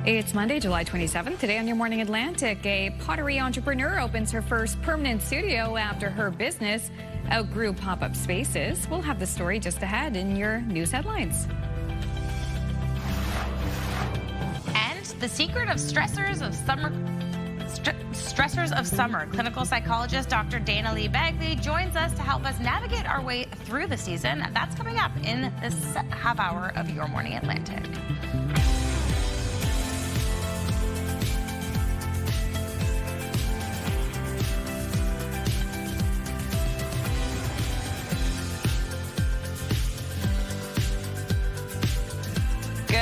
S1: It's Monday, July 27th. Today on Your Morning Atlantic, a pottery entrepreneur opens her first permanent studio after her business outgrew pop-up spaces. We'll have the story just ahead in your news headlines.
S2: And the secret of stressors of summer. Clinical psychologist Dr. Dana Lee Bagley joins us to help us navigate our way through the season. That's coming up in this half hour of Your Morning Atlantic.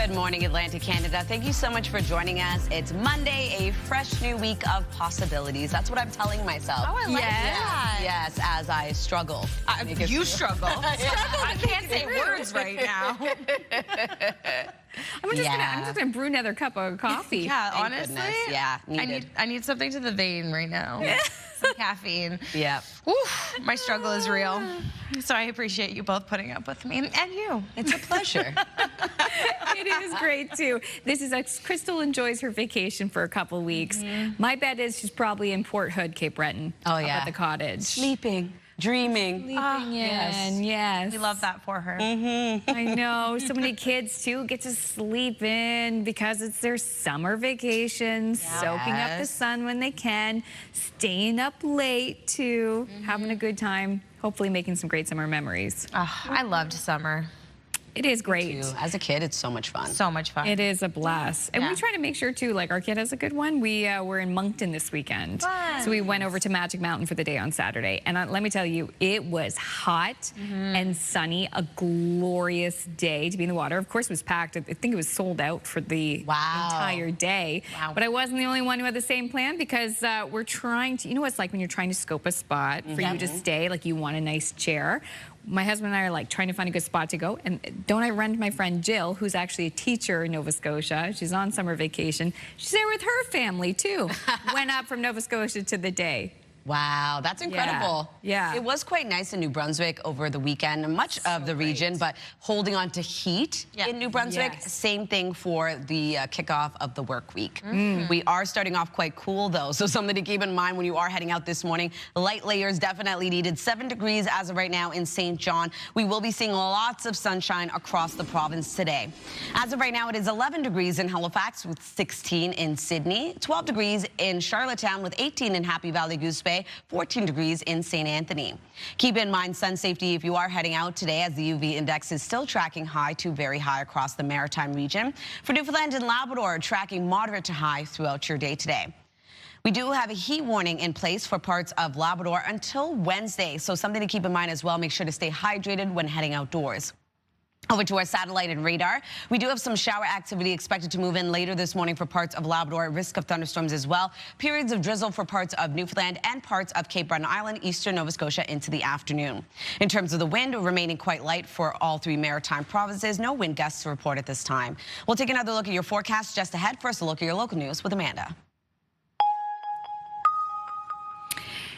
S3: Good morning, Atlantic, Canada. Thank you so much for joining us. It's Monday, a fresh new week of possibilities. That's what I'm telling myself.
S2: Oh, I like that.
S3: Yes, as I struggle.
S2: You struggle. I can't say words right now.
S1: I'm just gonna brew another cup of coffee.
S2: Yeah,
S3: Thank
S2: honestly.
S3: goodness. Yeah, needed.
S2: I need something to the vein right now. Some caffeine.
S3: Yeah.
S2: Oof, my struggle is real. So I appreciate you both putting up with me, and you.
S3: It's a pleasure.
S1: It is great too. This is Crystal enjoys her vacation for a couple weeks. My bet is she's probably in Port Hood, Cape Breton.
S3: Oh yeah.
S1: At the cottage.
S3: Sleeping. Dreaming.
S1: Yes.
S2: We love that for her.
S1: I know. So many kids, too, get to sleep in because it's their summer vacation, soaking up the sun when they can, staying up late, too, having a good time, hopefully making some great summer memories.
S2: I loved summer.
S1: It is great.
S3: As a kid, it's so much fun.
S2: So much fun.
S1: It is a blast. And we try to make sure, too, like our kid has a good one. We were in Moncton this weekend.
S2: Fun.
S1: So we went over to Magic Mountain for the day on Saturday. And let me tell you, it was hot and sunny, a glorious day to be in the water. Of course, it was packed. I think it was sold out for the entire day.
S2: Wow.
S1: But I wasn't the only one who had the same plan because we're trying to, you know what it's like when you're trying to scope a spot for you to stay, like you want a nice chair. My husband and I are like trying to find a good spot to go. And don't I run to my friend Jill, who's actually a teacher in Nova Scotia. She's on summer vacation. She's there with her family, too. Went up from Nova Scotia to the day.
S3: Wow, that's incredible.
S1: Yeah.
S3: It was quite nice in New Brunswick over the weekend, much of the region, but holding on to heat in New Brunswick, same thing for the kickoff of the work week. We are starting off quite cool, though, so something to keep in mind when you are heading out this morning. Light layers definitely needed. 7 degrees as of right now in St. John. We will be seeing lots of sunshine across the province today. As of right now, it is 11 degrees in Halifax with 16 in Sydney, 12 degrees in Charlottetown with 18 in Happy Valley Goose Bay, 14 degrees in St. Anthony. Keep in mind sun safety if you are heading out today, as the UV index is still tracking high to very high across the maritime region. For Newfoundland and Labrador, tracking moderate to high throughout your day today. We do have a heat warning in place for parts of Labrador until Wednesday, so something to keep in mind as well. Make sure to stay hydrated when heading outdoors. Over to our satellite and radar. We do have some shower activity expected to move in later this morning for parts of Labrador. Risk of thunderstorms as well. Periods of drizzle for parts of Newfoundland and parts of Cape Breton Island, eastern Nova Scotia into the afternoon. In terms of the wind, remaining quite light for all 3 maritime provinces. No wind gusts to report at this time. We'll take another look at your forecast just ahead. First, a look at your local news with Amanda.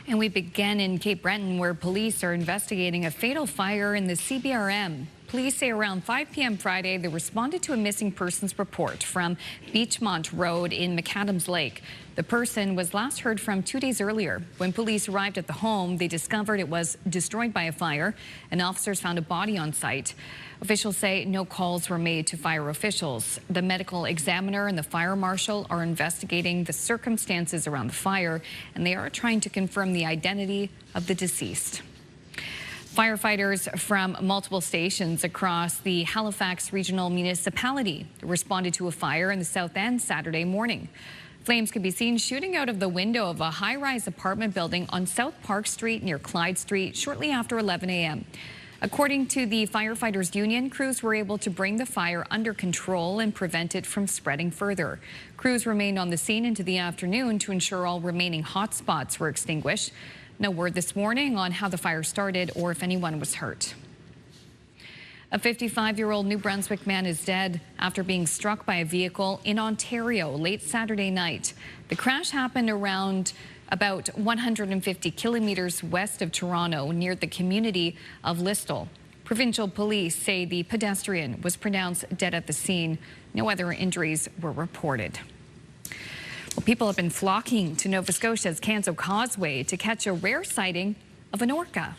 S1: And we begin in Cape Breton, where police are investigating a fatal fire in the CBRM. Police say around 5 p.m. Friday, they responded to a missing persons report from Beachmont Road in McAdams Lake. The person was last heard from 2 days earlier. When police arrived at the home, they discovered it was destroyed by a fire, and officers found a body on site. Officials say no calls were made to fire officials. The medical examiner and the fire marshal are investigating the circumstances around the fire, and they are trying to confirm the identity of the deceased. Firefighters from multiple stations across the Halifax Regional Municipality responded to a fire in the South End Saturday morning. Flames could be seen shooting out of the window of a high-rise apartment building on South Park Street near Clyde Street shortly after 11 a.m. According to the Firefighters Union, crews were able to bring the fire under control and prevent it from spreading further. Crews remained on the scene into the afternoon to ensure all remaining hot spots were extinguished. No word this morning on how the fire started or if anyone was hurt. A 55-year-old New Brunswick man is dead after being struck by a vehicle in Ontario late Saturday night. The crash happened around about 150 kilometers west of Toronto near the community of Listowel. Provincial police say the pedestrian was pronounced dead at the scene. No other injuries were reported. Well, people have been flocking to Nova Scotia's Canso Causeway to catch a rare sighting of an orca.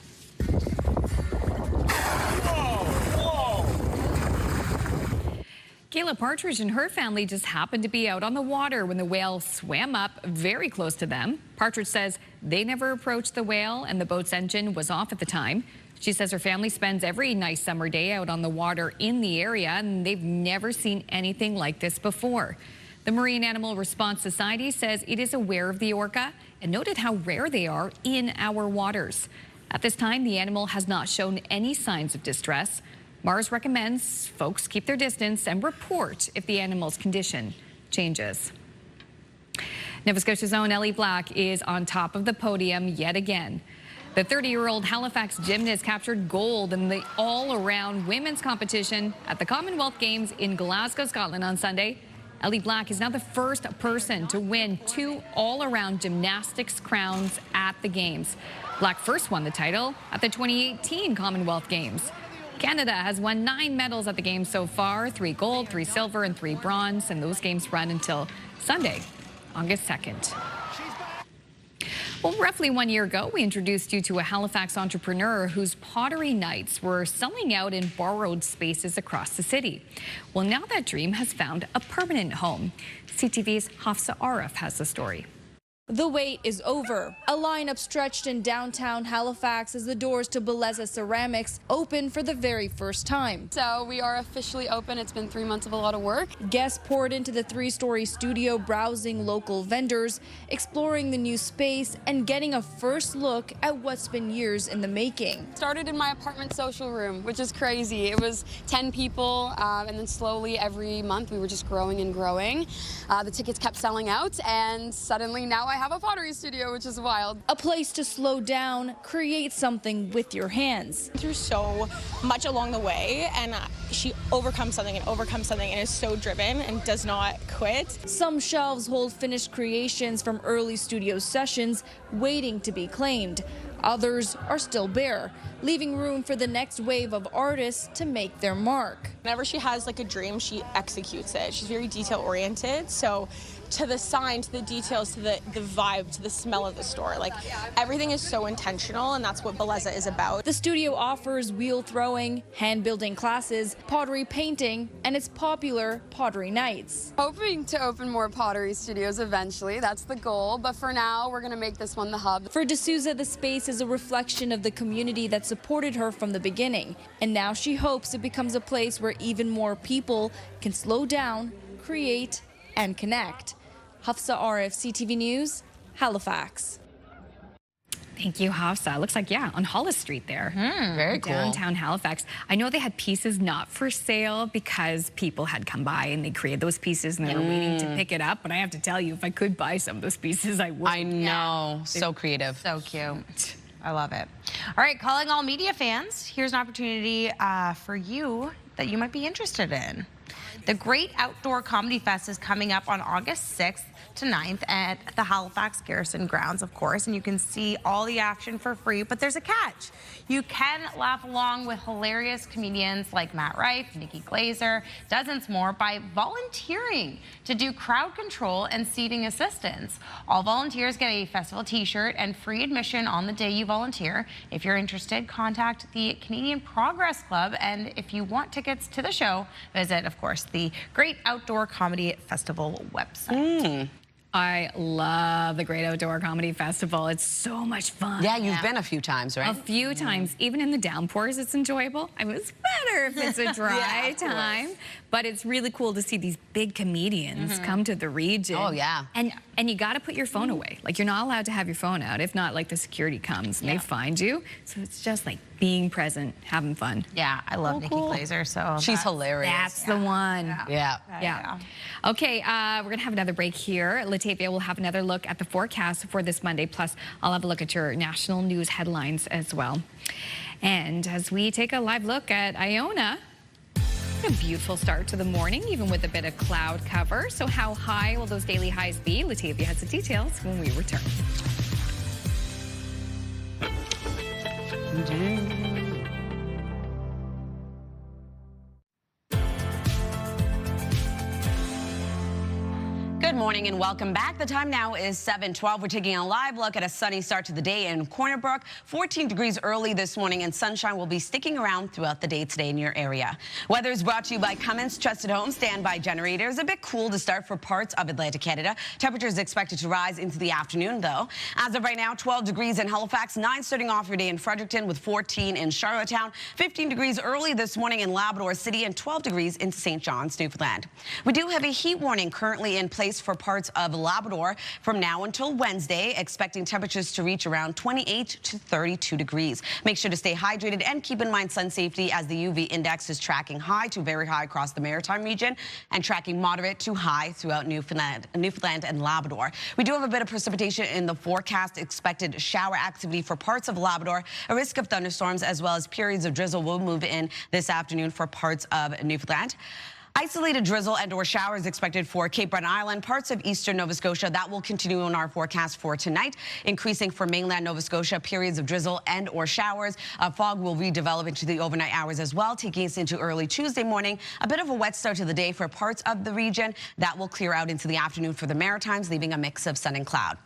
S1: Kayla Partridge and her family just happened to be out on the water when the whale swam up very close to them. Partridge says they never approached the whale and the boat's engine was off at the time. She says her family spends every nice summer day out on the water in the area and they've never seen anything like this before. The Marine Animal Response Society says it is aware of the orca and noted how rare they are in our waters. At this time, the animal has not shown any signs of distress. Mars recommends folks keep their distance and report if the animal's condition changes. Nova Scotia's own Ellie Black is on top of the podium yet again. The 30-year-old Halifax gymnast captured gold in the all-around women's competition at the Commonwealth Games in Glasgow, Scotland on Sunday. Ellie Black is now the first person to win 2 all-around gymnastics crowns at the Games. Black first won the title at the 2018 Commonwealth Games. Canada has won 9 medals at the Games so far, 3 gold, 3 silver, and 3 bronze, and those games run until Sunday, August 2nd. Well, roughly 1 year ago, we introduced you to a Halifax entrepreneur whose pottery nights were selling out in borrowed spaces across the city. Well, now that dream has found a permanent home. CTV's Hafsa Arif has the story.
S13: The wait is over. A lineup stretched in downtown Halifax as the doors to Beleza Ceramics open for the very first time.
S15: So we are officially open. It's been 3 months of a lot of work.
S13: Guests poured into the 3-story studio, browsing local vendors, exploring the new space, and getting a first look at what's been years in the making.
S15: Started in my apartment social room, which is crazy. It was 10 people, and then slowly every month we were just growing and growing. The tickets kept selling out, and suddenly now I have a pottery studio, which is wild.
S13: A place to slow down, create something with your hands.
S18: Through so much along the way, and she overcomes something and is so driven and does not quit.
S13: Some shelves hold finished creations from early studio sessions waiting to be claimed. Others are still bare, leaving room for the next wave of artists to make their mark.
S18: Whenever she has like a dream, she executes it. She's very detail oriented, so to the sign, to the details, to the vibe, to the smell of the store. Like, everything is so intentional, and that's what Beleza is about.
S13: The studio offers wheel throwing, hand building classes, pottery painting, and its popular pottery nights.
S15: Hoping to open more pottery studios eventually. That's the goal. But for now, we're going to make this one the hub.
S13: For D'Souza, the space is a reflection of the community that supported her from the beginning. And now she hopes it becomes a place where even more people can slow down, create, and connect. Hafsa Arif, CTV News, Halifax.
S1: Thank you, Hafsa. Looks like, yeah, on Hollis Street there.
S3: Very cool.
S1: Downtown Halifax. I know they had pieces not for sale because people had come by and they created those pieces and they were waiting to pick it up. But I have to tell you, if I could buy some of those pieces, I would.
S3: I know. So creative.
S2: So cute. I love it. All right, calling all media fans. Here's an opportunity for you that you might be interested in. The Great Outdoor Comedy Fest is coming up on August 6th to 9th at the Halifax Garrison Grounds, of course, and you can see all the action for free, but there's a catch. You can laugh along with hilarious comedians like Matt Rife, Nikki Glazer, dozens more by volunteering to do crowd control and seating assistance. All volunteers get a festival t-shirt and free admission on the day you volunteer. If you're interested, contact the Canadian Progress Club, and if you want tickets to the show, visit, of course, the Great Outdoor Comedy Festival website.
S1: I love the Great Outdoor Comedy Festival. It's so much fun.
S3: Yeah, you've been a few times, right?
S1: A few times. Even in the downpours, it's enjoyable. I mean, it's better if it's a dry time. But it's really cool to see these big comedians come to the region.
S3: Oh, yeah.
S1: And you got to put your phone away. Like, you're not allowed to have your phone out. If not, like, the security comes and they find you. So it's just like being present, having fun.
S2: Yeah, I love Nikki Glazer. So
S3: she's hilarious.
S1: That's the one.
S3: Yeah.
S1: Okay, we're going to have another break here. Latavia will have another look at the forecast for this Monday. Plus, I'll have a look at your national news headlines as well. And as we take a live look at Iona, a beautiful start to the morning, even with a bit of cloud cover. So how high will those daily highs be? Latavia has the details when we return.
S3: Good morning and welcome back. The time now is 7:12. We're taking a live look at a sunny start to the day in Corner Brook. 14 degrees early this morning, and sunshine will be sticking around throughout the day today in your area. Weather is brought to you by Cummins Trusted Home Standby Generators. A bit cool to start for parts of Atlantic Canada. Temperatures expected to rise into the afternoon, though. As of right now, 12 degrees in Halifax, 9 starting off your day in Fredericton with 14 in Charlottetown, 15 degrees early this morning in Labrador City, and 12 degrees in St. John's, Newfoundland. We do have a heat warning currently in place for parts of Labrador from now until Wednesday, expecting temperatures to reach around 28 to 32 degrees. Make sure to stay hydrated and keep in mind sun safety as the UV index is tracking high to very high across the Maritime region and tracking moderate to high throughout Newfoundland and Labrador. We do have a bit of precipitation in the forecast. Expected shower activity for parts of Labrador. A risk of thunderstorms as well as periods of drizzle will move in this afternoon for parts of Newfoundland. Isolated drizzle and or showers expected for Cape Breton Island, parts of eastern Nova Scotia. That will continue in our forecast for tonight, increasing for mainland Nova Scotia. Periods of drizzle and or showers. Fog will redevelop into the overnight hours as well, taking us into early Tuesday morning. A bit of a wet start to the day for parts of the region. That will clear out into the afternoon for the Maritimes, leaving a mix of sun and cloud.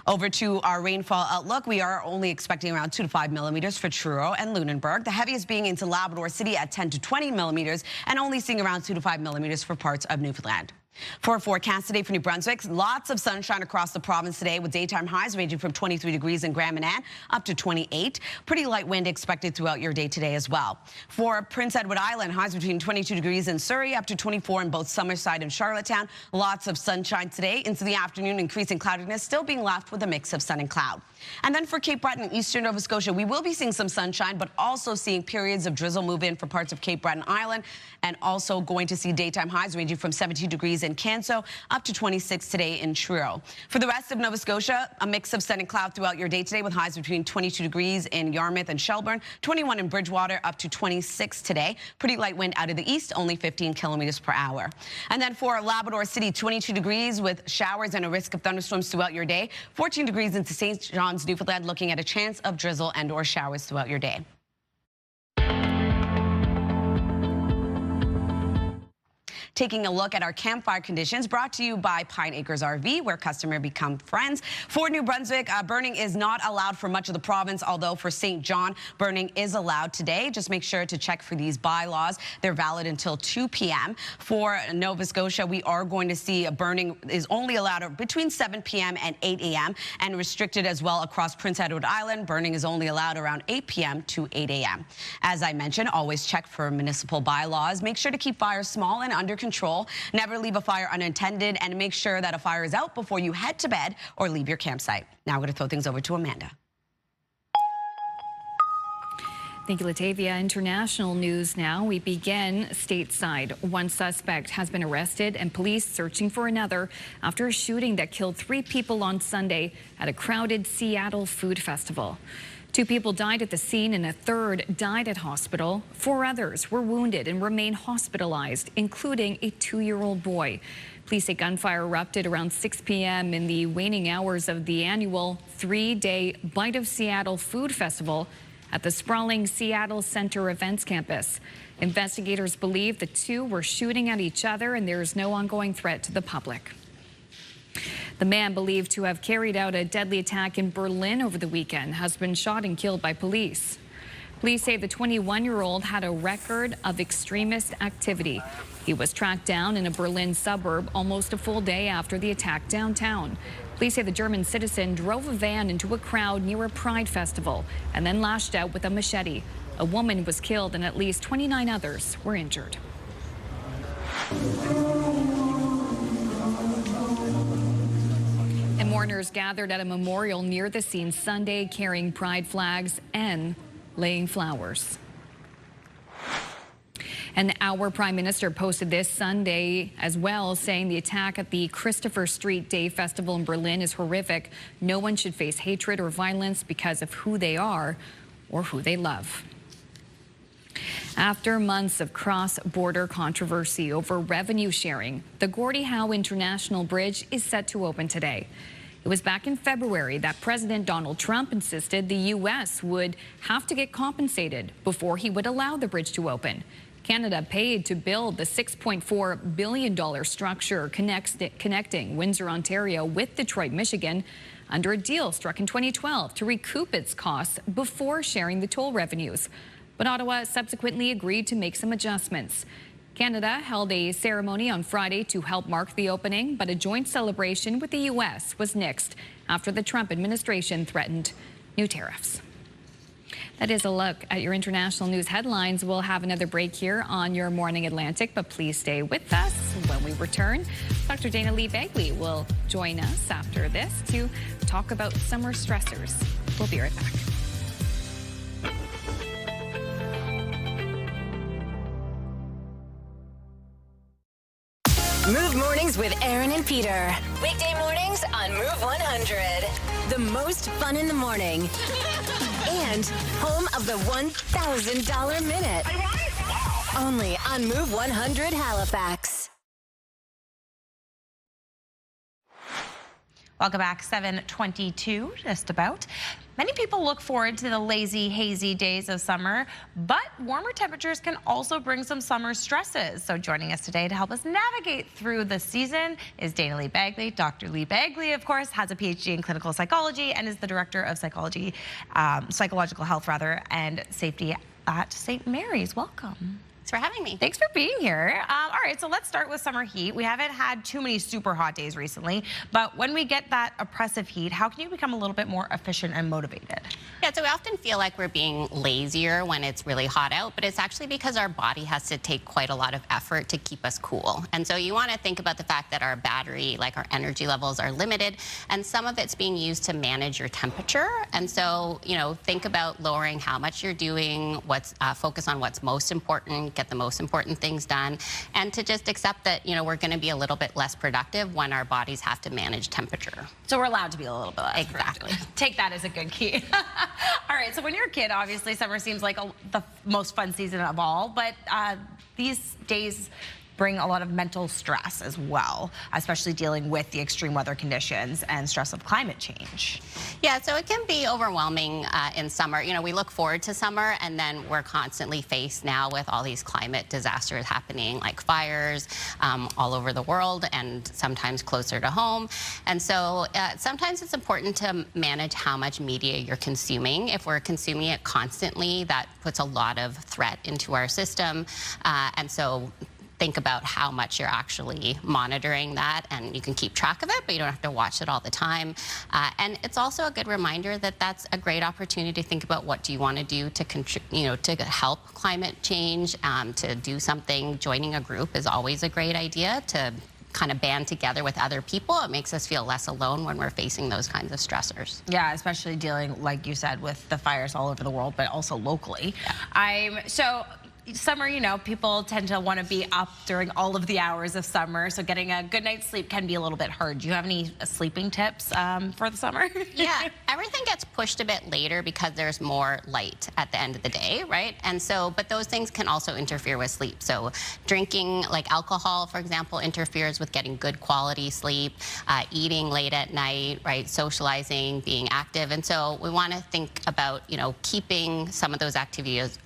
S3: Over to our rainfall outlook. We are only expecting around 2 to 5 millimeters for Truro and Lunenburg. The heaviest being into Labrador City at 10 to 20 millimeters and only seeing around 2 to 5 millimeters for parts of Newfoundland. For a forecast today for New Brunswick, lots of sunshine across the province today with daytime highs ranging from 23 degrees in Grand Manan up to 28. Pretty light wind expected throughout your day today as well. For Prince Edward Island, highs between 22 degrees in Surrey up to 24 in both Summerside and Charlottetown. Lots of sunshine today into the afternoon, increasing cloudiness, still being left with a mix of sun and cloud. And then for Cape Breton, eastern Nova Scotia, we will be seeing some sunshine, but also seeing periods of drizzle move in for parts of Cape Breton Island, and also going to see daytime highs ranging from 17 degrees in Canso up to 26 today in Truro. For the rest of Nova Scotia, a mix of sun and cloud throughout your day today with highs between 22 degrees in Yarmouth and Shelburne, 21 in Bridgewater, up to 26 today. Pretty light wind out of the east, only 15 kilometers per hour. And then for Labrador City, 22 degrees with showers and a risk of thunderstorms throughout your day. 14 degrees into St. John's, Newfoundland, looking at a chance of drizzle and or showers throughout your day. Taking a look at our campfire conditions, brought to you by Pine Acres RV, where customers become friends. For New Brunswick, burning is not allowed for much of the province, although for St. John, burning is allowed today. Just make sure to check for these bylaws. They're valid until 2 p.m. For Nova Scotia, we are going to see a burning is only allowed between 7 p.m. and 8 a.m. and restricted as well across Prince Edward Island. Burning is only allowed around 8 p.m. to 8 a.m. As I mentioned, always check for municipal bylaws. Make sure to keep fires small and under control. Never leave a fire unattended, and make sure that a fire is out before you head to bed or leave your campsite. Now I'm going to throw things over to Amanda.
S1: Thank you, Latavia. International news now. We begin stateside. One suspect has been arrested and police searching for another after a shooting that killed 3 people on Sunday at a crowded Seattle food festival. 2 people died at the scene and a third died at hospital. 4 others were wounded and remain hospitalized, including a 2-year-old boy. Police say gunfire erupted around 6 p.m. in the waning hours of the annual 3-day Bite of Seattle food festival at the sprawling Seattle Center Events Campus. Investigators believe the 2 were shooting at each other and there is no ongoing threat to the public. The man believed to have carried out a deadly attack in Berlin over the weekend has been shot and killed by police. Police say the 21-year-old had a record of extremist activity. He was tracked down in a Berlin suburb almost a full day after the attack downtown. Police say the German citizen drove a van into a crowd near a pride festival and then lashed out with a machete. A woman was killed and at least 29 others were injured. And mourners gathered at a memorial near the scene Sunday carrying pride flags and laying flowers. And our prime minister posted this Sunday as well, saying the attack at the Christopher Street Day Festival in Berlin is horrific. No one should face hatred or violence because of who they are or who they love. After months of cross-border controversy over revenue sharing, the Gordie Howe International Bridge is set to open today. It was back in February that President Donald Trump insisted the U.S. would have to get compensated before he would allow the bridge to open. Canada paid to build the $6.4 billion structure connecting Windsor, Ontario with Detroit, Michigan, under a deal struck in 2012 to recoup its costs before sharing the toll revenues. But Ottawa subsequently agreed to make some adjustments. Canada held a ceremony on Friday to help mark the opening, but a joint celebration with the U.S. was nixed after the Trump administration threatened new tariffs. That is a look at your international news headlines. We'll have another break here on Your Morning Atlantic, but please stay with us. When we return, Dr. Dana Lee Bagley will join us after this to talk about summer stressors. We'll be right back.
S4: Move Mornings with Aaron and Peter. Weekday mornings on Move 100. The most fun in the morning. And home of the $1,000 minute. Only on Move 100 Halifax.
S2: Welcome back, 7:22, just about. Many people look forward to the lazy, hazy days of summer, but warmer temperatures can also bring some summer stresses. So joining us today to help us navigate through the season is Dana Lee Bagley. Dr. Lee Bagley, of course, has a PhD in clinical psychology and is the director of psychological health and safety at St. Mary's. Welcome.
S19: Thanks for having me.
S2: Thanks for being here. All right, so let's start with summer heat. We haven't had too many super hot days recently, but when we get that oppressive heat, how can you become a little bit more efficient and motivated?
S19: Yeah, so we often feel like we're being lazier when it's really hot out, but it's actually because our body has to take quite a lot of effort to keep us cool. And so you want to think about the fact that our battery, like our energy levels, are limited, and some of it's being used to manage your temperature. And so, you know, think about lowering how much you're doing, focus on what's most important, get the most important things done, and to just accept that, you know, we're going to be a little bit less productive when our bodies have to manage temperature.
S2: So we're allowed to be a little bit less productive. Take that as a good key. All right, so when you're a kid, obviously summer seems like the most fun season of all, but these days bring a lot of mental stress as well, especially dealing with the extreme weather conditions and stress of climate change.
S19: Yeah, so it can be overwhelming in summer. You know, we look forward to summer, and then we're constantly faced now with all these climate disasters happening, like fires all over the world and sometimes closer to home. And so sometimes it's important to manage how much media you're consuming. If we're consuming it constantly, that puts a lot of threat into our system. And so think about how much you're actually monitoring that, and you can keep track of it, but you don't have to watch it all the time. And it's also a good reminder that that's a great opportunity to think about what do you want to do to to help climate change, to do something. Joining a group is always a great idea to kind of band together with other people. It makes us feel less alone when we're facing those kinds of stressors.
S2: Yeah, especially dealing, like you said, with the fires all over the world, but also locally. Yeah. Summer, you know, people tend to want to be up during all of the hours of summer, so getting a good night's sleep can be a little bit hard. Do you have any sleeping tips for the summer?
S19: Yeah, everything gets pushed a bit later because there's more light at the end of the day, right? And so, but those things can also interfere with sleep. So drinking, like alcohol, for example, interferes with getting good quality sleep, eating late at night, right? Socializing, being active. And so we want to think about, you know, keeping some of those activities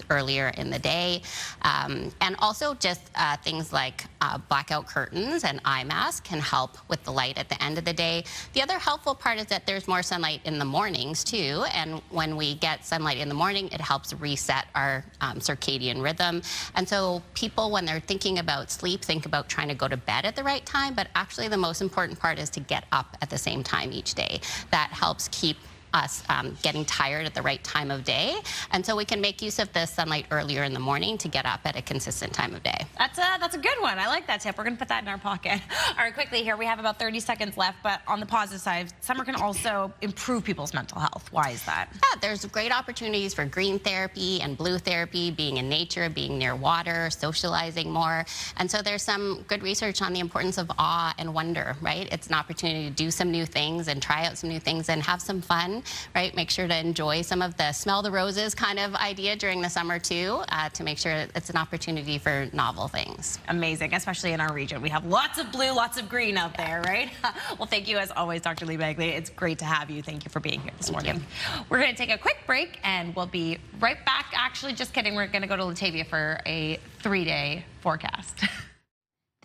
S19: earlier in the day. And also just things like blackout curtains and eye masks can help with the light at the end of the day. The other helpful part is that there's more sunlight in the mornings too. And when we get sunlight in the morning, it helps reset our circadian rhythm. And so people, when they're thinking about sleep, think about trying to go to bed at the right time. But actually the most important part is to get up at the same time each day. That helps keep us getting tired at the right time of day. And so we can make use of the sunlight earlier in the morning to get up at a consistent time of day.
S2: That's a good one. I like that tip. We're going to put that in our pocket. All right, quickly here, we have about 30 seconds left, but on the positive side, summer can also improve people's mental health. Why is that?
S19: Yeah, there's great opportunities for green therapy and blue therapy, being in nature, being near water, socializing more. And so there's some good research on the importance of awe and wonder, right? It's an opportunity to do some new things and try out some new things and have some fun, right? Make sure to enjoy some of the smell the roses kind of idea during the summer too, to make sure it's an opportunity for novel things.
S2: Amazing, especially in our region. We have lots of blue, lots of green out there, right? Well, thank you as always, Dr. Lee Bagley. It's great to have you. Thank you for being here this morning. We're going to take a quick break and we'll be right back. Actually, just kidding. We're going to go to Latavia for a 3-day forecast.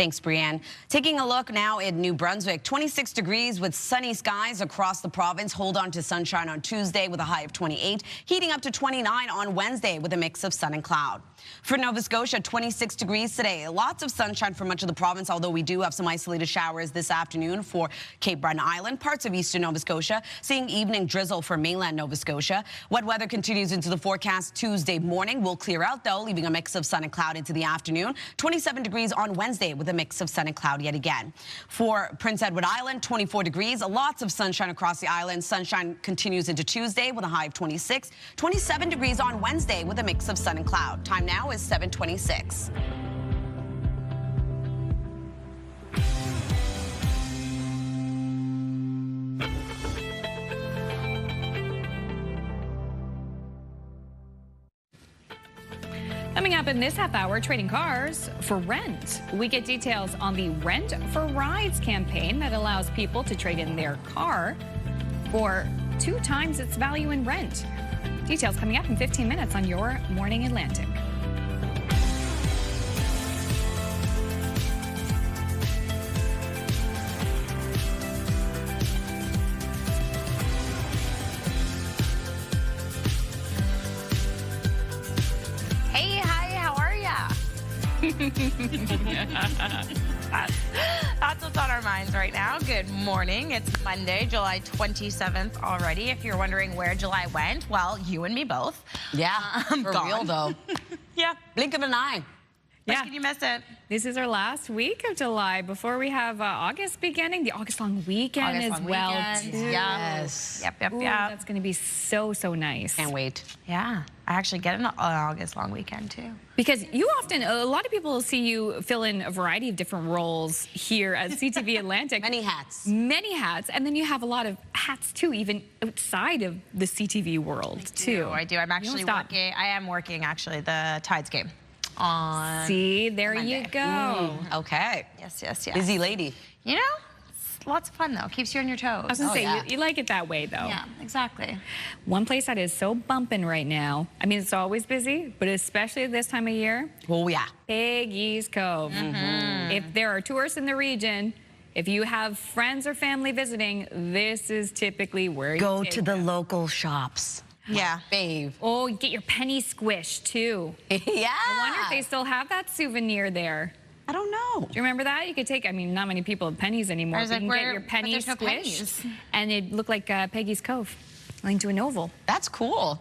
S3: Thanks, Brianne. Taking a look now in New Brunswick, 26 degrees with sunny skies across the province. Hold on to sunshine on Tuesday with a high of 28, heating up to 29 on Wednesday with a mix of sun and cloud. For Nova Scotia, 26 degrees today. Lots of sunshine for much of the province, although we do have some isolated showers this afternoon for Cape Breton Island, parts of eastern Nova Scotia, seeing evening drizzle for mainland Nova Scotia. Wet weather continues into the forecast Tuesday morning. Will clear out, though, leaving a mix of sun and cloud into the afternoon. 27 degrees on Wednesday with a mix of sun and cloud yet again. For Prince Edward Island, 24 degrees. Lots of sunshine across the island. Sunshine continues into Tuesday with a high of 26. 27 degrees on Wednesday with a mix of sun and cloud. Time now is 7:26.
S1: Coming up in this half hour, trading cars for rent. We get details on the Rent for Rides campaign that allows people to trade in their car for 2 times its value in rent. Details coming up in 15 minutes on Your Morning Atlantic.
S2: That's what's on our minds right now. Good morning. It's Monday, July 27th already. If you're wondering where July went, well, you and me both.
S3: Yeah, for real though.
S2: Yeah.
S3: Blink of an eye.
S2: Yeah. Can you miss it?
S1: This is our last week of July before we have August beginning, the August long weekend as well. Too.
S2: Yes. Yep.
S1: Ooh, that's going to be so nice.
S3: Can't wait.
S2: Yeah. I actually get an August long weekend too.
S1: Because you often, a lot of people see you fill in a variety of different roles here at CTV Atlantic.
S3: Many hats.
S1: Many hats. And then you have a lot of hats too, even outside of the CTV world too.
S2: I do. I'm actually working. I am working actually the Tides game. On
S1: See, there
S2: Monday.
S1: you go.
S3: Okay.
S2: Yes.
S3: Busy lady.
S2: You know, it's lots of fun though. Keeps you on your toes.
S1: I was gonna say, you like it that way though.
S2: Yeah, exactly.
S1: One place that is so bumping right now, I mean, it's always busy, but especially this time of year.
S3: Oh yeah.
S1: Peggy's Cove. If there are tourists in the region, if you have friends or family visiting, this is typically where you
S3: go
S1: take
S3: to the
S1: them.
S3: local shops.
S2: Yeah.
S3: Fave.
S1: Oh, you get your penny squish too.
S3: Yeah.
S1: I wonder if they still have that souvenir there.
S3: I don't know.
S1: Do you remember that? You could take, I mean, not many people have pennies anymore.
S2: I was
S1: but
S2: like,
S1: you can get your penny
S2: there's no
S1: squish,
S2: pennies.
S1: and it looked like Peggy's Cove, linked to an oval.
S3: That's cool.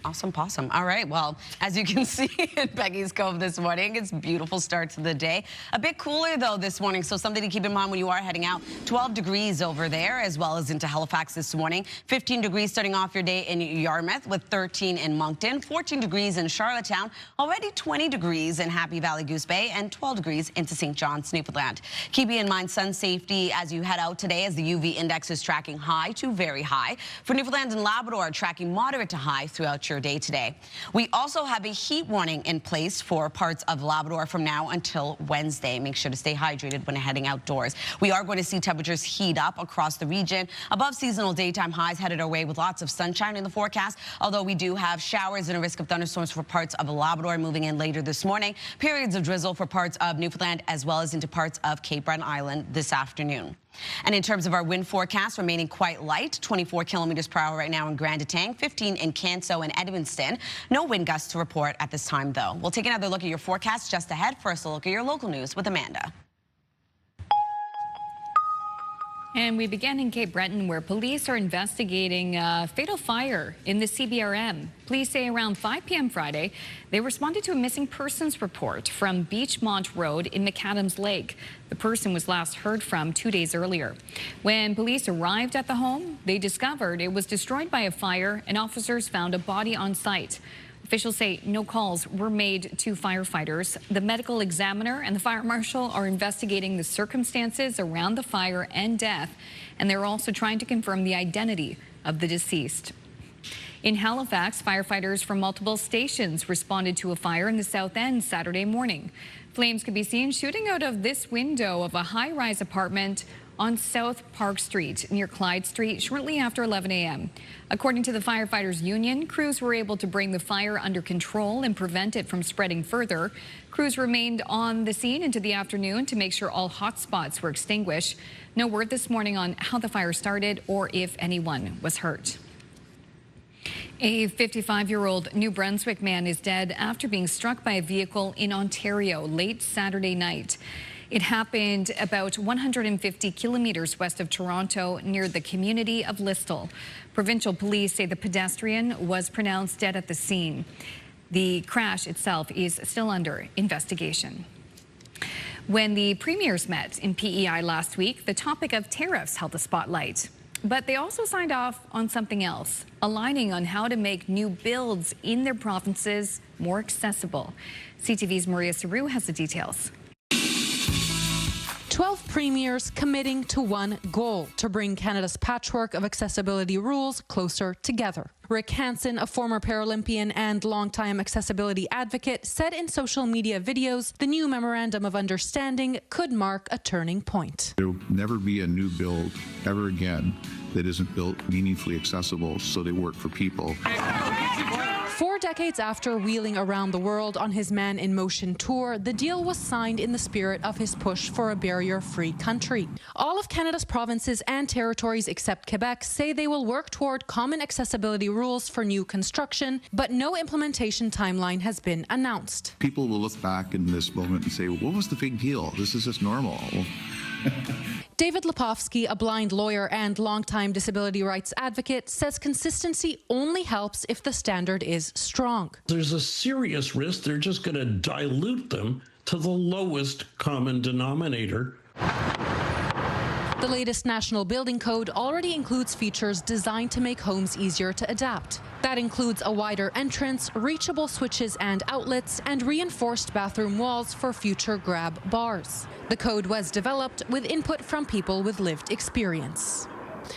S3: Awesome possum. All right, well, as you can see in Peggy's Cove this morning, it's a beautiful start to the day. A bit cooler, though, this morning, so something to keep in mind when you are heading out. 12 degrees over there, as well as into Halifax this morning. 15 degrees starting off your day in Yarmouth, with 13 in Moncton, 14 degrees in Charlottetown, already 20 degrees in Happy Valley Goose Bay, and 12 degrees into St. John's, Newfoundland. Keeping in mind sun safety as you head out today, as the UV index is tracking high to very high. For Newfoundland and Labrador, tracking moderate to high throughout your day today. We also have a heat warning in place for parts of Labrador from now until Wednesday. Make sure to stay hydrated when heading outdoors. We are going to see temperatures heat up across the region. Above seasonal daytime highs headed our way with lots of sunshine in the forecast, although we do have showers and a risk of thunderstorms for parts of Labrador moving in later this morning. Periods of drizzle for parts of Newfoundland as well as into parts of Cape Breton Island this afternoon. And in terms of our wind forecast, remaining quite light, 24 kilometers per hour right now in Grand Etang, 15 in Canso and Edmundston. No wind gusts to report at this time, though. We'll take another look at your forecast just ahead. First, a look at your local news with Amanda.
S1: And we begin in Cape Breton, where police are investigating a fatal fire in the CBRM. Police say around 5 p.m. Friday, they responded to a missing persons report from Beachmont Road in McAdams Lake. The person was last heard from 2 days earlier. When police arrived at the home, they discovered it was destroyed by a fire, and officers found a body on site. Officials say no calls were made to firefighters. The medical examiner and the fire marshal are investigating the circumstances around the fire and death, and they're also trying to confirm the identity of the deceased. In Halifax, firefighters from multiple stations responded to a fire in the South End Saturday morning. Flames could be seen shooting out of this window of a high-rise apartment on South Park Street near Clyde Street shortly after 11 a.m. According to the firefighters union, crews were able to bring the fire under control and prevent it from spreading further. Crews remained on the scene into the afternoon to make sure all hot spots were extinguished. No word this morning on how the fire started or if anyone was hurt. A 55-year-old New Brunswick man is dead after being struck by a vehicle in Ontario late Saturday night. It happened about 150 kilometers west of Toronto near the community of Listowel. Provincial police say the pedestrian was pronounced dead at the scene. The crash itself is still under investigation. When the premiers met in PEI last week, the topic of tariffs held the spotlight. But they also signed off on something else, aligning on how to make new builds in their provinces more accessible. CTV's Maria Saru has the details.
S6: 12 premiers committing to one goal, to bring Canada's patchwork of accessibility rules closer together. Rick Hansen, a former Paralympian and longtime accessibility advocate, said in social media videos the new Memorandum of Understanding could mark a turning point.
S5: There will never be a new build ever again that isn't built meaningfully accessible so they work for people.
S6: 4 decades after wheeling around the world on his Man in Motion tour, the deal was signed in the spirit of his push for a barrier-free country. All of Canada's provinces and territories except Quebec say they will work toward common accessibility rules for new construction, but no implementation timeline has been announced.
S5: People will look back in this moment and say, well, what was the big deal? This is just normal.
S6: David Lepofsky, a blind lawyer and longtime disability rights advocate, says consistency only helps if the standard is strong.
S8: There's a serious risk they're just going to dilute them to the lowest common denominator.
S6: The latest National Building Code already includes features designed to make homes easier to adapt. That includes a wider entrance, reachable switches and outlets, and reinforced bathroom walls for future grab bars. The code was developed with input from people with lived experience.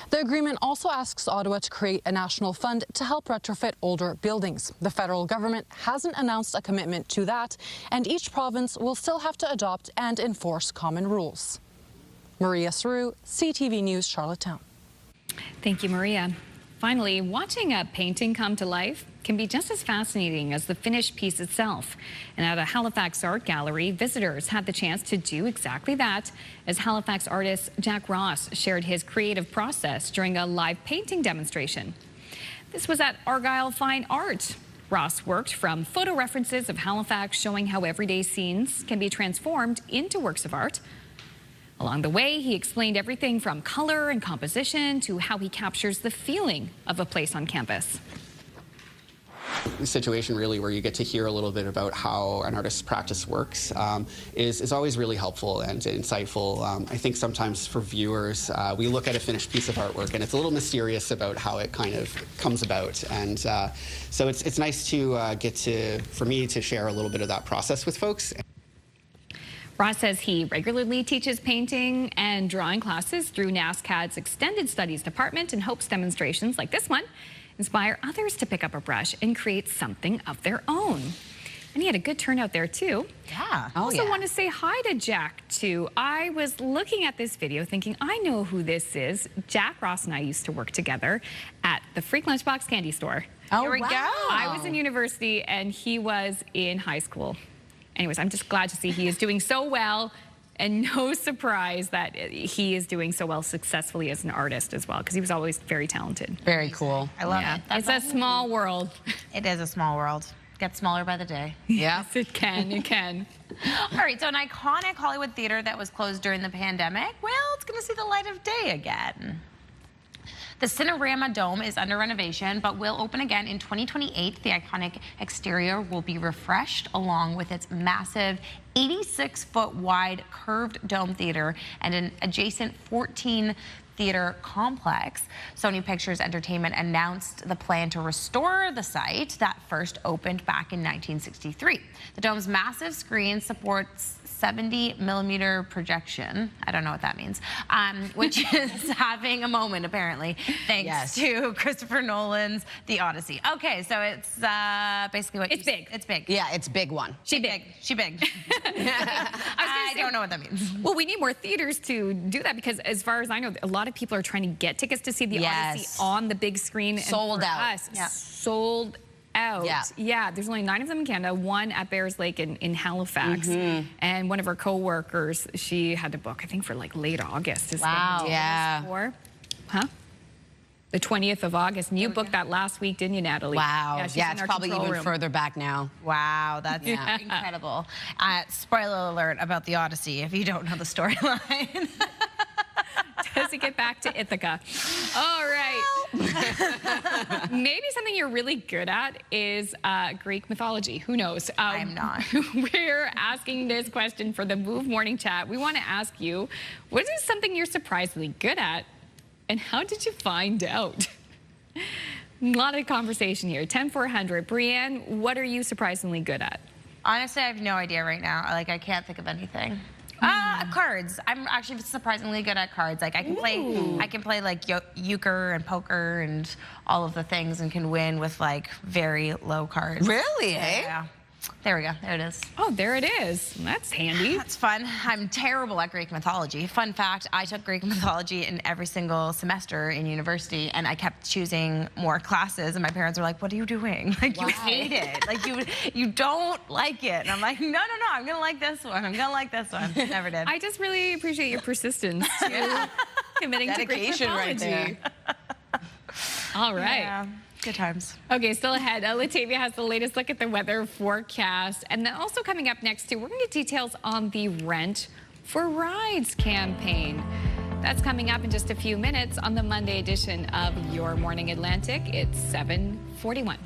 S6: The agreement also asks Ottawa to create a national fund to help retrofit older buildings. The federal government hasn't announced a commitment to that, and each province will still have to adopt and enforce common rules. Maria Saru, CTV News, Charlottetown.
S1: Thank you, Maria. Finally, watching a painting come to life can be just as fascinating as the finished piece itself. And at a Halifax art gallery, visitors had the chance to do exactly that, as Halifax artist Jack Ross shared his creative process during a live painting demonstration. This was at Argyle Fine Art. Ross worked from photo references of Halifax, showing how everyday scenes can be transformed into works of art. Along the way, he explained everything from color and composition to how he captures the feeling of a place on campus.
S20: The situation really where you get to hear a little bit about how an artist's practice works is always really helpful and insightful. I think sometimes for viewers, we look at a finished piece of artwork and it's a little mysterious about how it kind of comes about. And so it's nice to for me to share a little bit of that process with folks.
S1: Ross says he regularly teaches painting and drawing classes through NASCAD's Extended Studies Department and hopes demonstrations like this one inspire others to pick up a brush and create something of their own. And he had a good turnout there, too.
S3: Yeah.
S1: I also want to say hi to Jack, too. I was looking at this video thinking, I know who this is. Jack Ross and I used to work together at the Freak Lunchbox candy store.
S3: Oh,
S1: Here we
S3: wow.
S1: go. I was in university and he was in high school. Anyways, I'm just glad to see he is doing so well, and no surprise that he is doing so well successfully as an artist as well, because he was always very talented.
S2: Very cool. I love it.
S1: It's a small world.
S2: It is a small world. Gets smaller by the day.
S1: Yes, it can. It can.
S2: All right, so an iconic Hollywood theater that was closed during the pandemic, well, it's going to see the light of day again. The Cinerama Dome is under renovation, but will open again in 2028. The iconic exterior will be refreshed along with its massive 86-foot wide curved dome theater and an adjacent 14 theater complex. Sony Pictures Entertainment announced the plan to restore the site that first opened back in 1963. The dome's massive screen supports 70mm projection. I don't know what that means, which is having a moment apparently, thanks to Christopher Nolan's The Odyssey. Okay, so it's basically what
S1: it's big.
S2: It's big.
S3: Yeah, it's big one.
S2: She big.
S1: I was going to
S2: I don't know what that means.
S1: Well, we need more theaters to do that because as far as I know, a lot of people are trying to get tickets to see the Odyssey on the big screen.
S3: Sold out.
S1: Sold out. Yeah, there's only 9 of them in Canada, 1 at Bears Lake in Halifax. And one of our co-workers, she had to book, I think, for like late August.
S3: Wow.
S1: Huh? The 20th of August. And you booked that last week, didn't you, Natalie?
S3: Wow.
S1: Yeah,
S3: It's probably even further back now.
S2: Wow, that's incredible. Spoiler alert about the Odyssey, if you don't know the storyline.
S1: Does it get back to Ithaca? All right. Maybe something you're really good at is Greek mythology. Who knows?
S2: I'm not.
S1: We're asking this question for the Move Morning Chat. We want to ask you, what is something you're surprisingly good at? And how did you find out? A lot of conversation here. 10-400. Brianne, what are you surprisingly good at?
S2: Honestly, I have no idea right now. Like, I can't think of anything. Cards. I'm actually surprisingly good at cards. Like, I can play like euchre and poker and all of the things and can win with like very low cards.
S3: Really, eh?
S2: Yeah. There we go. There it is.
S1: Oh, there it is. That's handy.
S2: That's fun. I'm terrible at Greek mythology. Fun fact, I took Greek mythology in every single semester in university, and I kept choosing more classes, and my parents were like, what are you doing? Like, you hate it. Like, you don't like it. And I'm like, no, I'm going to like this one. I'm going to like this one. Never did.
S1: I just really appreciate your persistence to committing to Greek mythology.
S3: Right there.
S1: All right.
S2: Yeah. Good times.
S1: Okay, still ahead. Latavia has the latest look at the weather forecast. And then also coming up next, too, we're going to get details on the Rent for Rides campaign. That's coming up in just a few minutes on the Monday edition of Your Morning Atlantic. It's 7:41.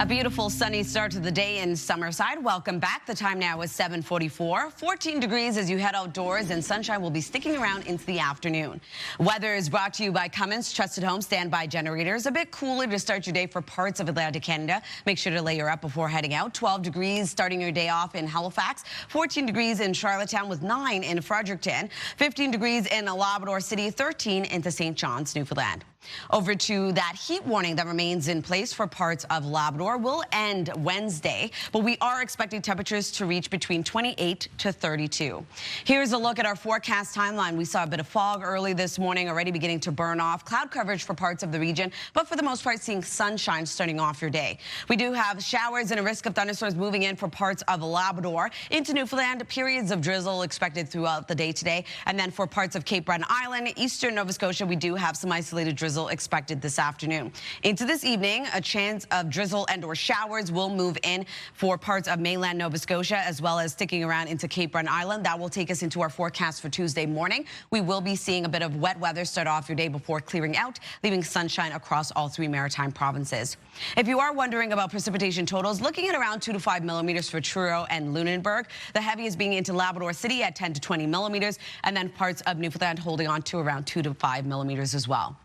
S3: A beautiful sunny start to the day in Summerside. Welcome back. The time now is 7:44. 14 degrees as you head outdoors, and sunshine will be sticking around into the afternoon. Weather is brought to you by Cummins Trusted Home Standby Generators. A bit cooler to start your day for parts of Atlantic Canada. Make sure to layer up before heading out. 12 degrees starting your day off in Halifax. 14 degrees in Charlottetown with 9 in Fredericton. 15 degrees in Labrador City. 13 into St. John's, Newfoundland. Over to that heat warning that remains in place for parts of Labrador will end Wednesday, but we are expecting temperatures to reach between 28 to 32. Here's a look at our forecast timeline. We saw a bit of fog early this morning, already beginning to burn off. Cloud coverage for parts of the region, but for the most part, seeing sunshine starting off your day. We do have showers and a risk of thunderstorms moving in for parts of Labrador. Into Newfoundland, periods of drizzle expected throughout the day today. And then for parts of Cape Breton Island, eastern Nova Scotia, we do have some isolated drizzle expected this afternoon. Into this evening, a chance of drizzle and or showers will move in for parts of mainland Nova Scotia, as well as sticking around into Cape Breton Island. That will take us into our forecast for Tuesday morning. We will be seeing a bit of wet weather start off your day before clearing out, leaving sunshine across all 3 maritime provinces. If you are wondering about precipitation totals, looking at around 2 to 5 millimeters for Truro and Lunenburg. The heaviest being into Labrador City at 10 to 20 millimeters, and then parts of Newfoundland holding on to around 2 to 5 millimeters as well.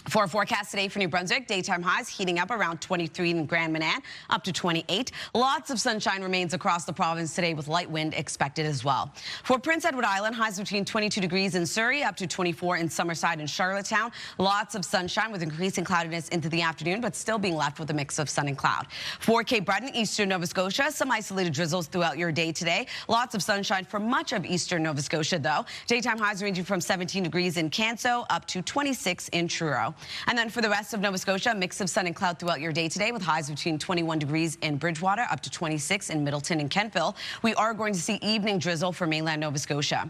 S3: For our forecast today for New Brunswick, daytime highs heating up around 23 in Grand Manan, up to 28. Lots of sunshine remains across the province today with light wind expected as well. For Prince Edward Island, highs between 22 degrees in Surrey, up to 24 in Summerside and Charlottetown. Lots of sunshine with increasing cloudiness into the afternoon, but still being left with a mix of sun and cloud. For Cape Breton, eastern Nova Scotia, some isolated drizzles throughout your day today. Lots of sunshine for much of eastern Nova Scotia, though. Daytime highs ranging from 17 degrees in Canso up to 26 in Truro. And then for the rest of Nova Scotia, a mix of sun and cloud throughout your day today with highs between 21 degrees in Bridgewater up to 26 in Middleton and Kentville. We are going to see evening drizzle for mainland Nova Scotia.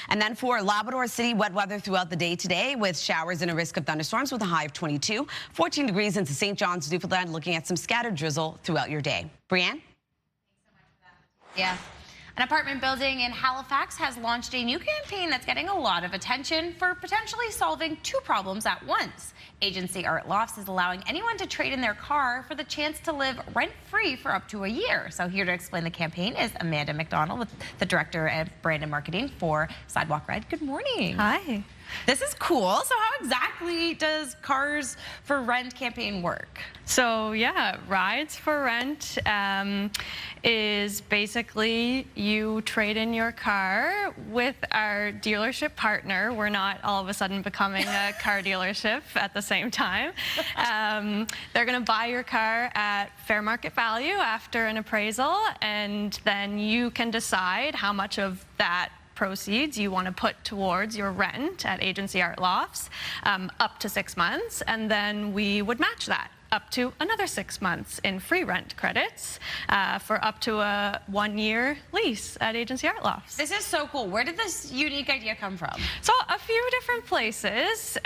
S3: And then for Labrador City, wet weather throughout the day today with showers and a risk of thunderstorms with a high of 22. 14 degrees into St. John's, Newfoundland, looking at some scattered drizzle throughout your day. Brianne?
S2: Yeah. An apartment building in Halifax has launched a new campaign that's getting a lot of attention for potentially solving 2 problems at once. Agency Art Lofts is allowing anyone to trade in their car for the chance to live rent-free for up to a year. So here to explain the campaign is Amanda McDonald, the Director of Brand and Marketing for Sidewalk Red. Good morning.
S7: Hi.
S2: This is cool. So how exactly does Cars for Rent campaign work?
S7: So yeah, Rides for Rent is basically you trade in your car with our dealership partner. We're not all of a sudden becoming a car dealership at the same time. They're going to buy your car at fair market value after an appraisal, and then you can decide how much of that proceeds you want to put towards your rent at Agency Art Lofts up to 6 months, and then we would match that up to another 6 months in free rent credits for up to a 1-year lease at Agency Art Lofts.
S2: This is so cool. Where did this unique idea come from?
S7: So a few different places.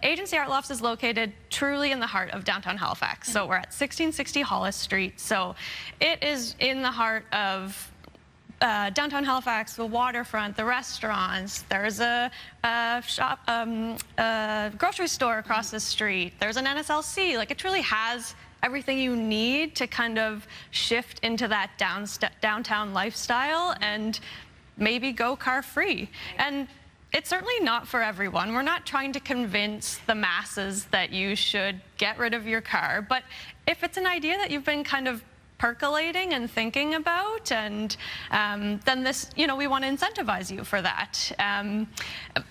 S7: Agency Art Lofts is located truly in the heart of downtown Halifax. So we're at 1660 Hollis Street. So it is in the heart of downtown Halifax, the waterfront, the restaurants. There's a grocery store across the street. There's an NSLC. Like, it truly has everything you need to kind of shift into that downtown lifestyle and maybe go car free. And it's certainly not for everyone. We're not trying to convince the masses that you should get rid of your car. But if it's an idea that you've been kind of percolating and thinking about, and then this, we want to incentivize you for that.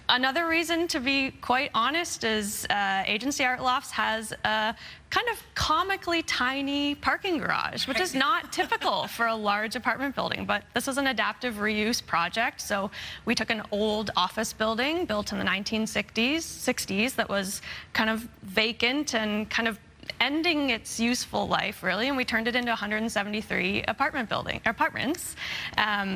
S7: Another reason, to be quite honest, is Agency Art Lofts has a kind of comically tiny parking garage, which is not typical for a large apartment building, but this is an adaptive reuse project. So we took an old office building built in the 1960s that was kind of vacant and kind of ending its useful life, really, and we turned it into 173 apartments.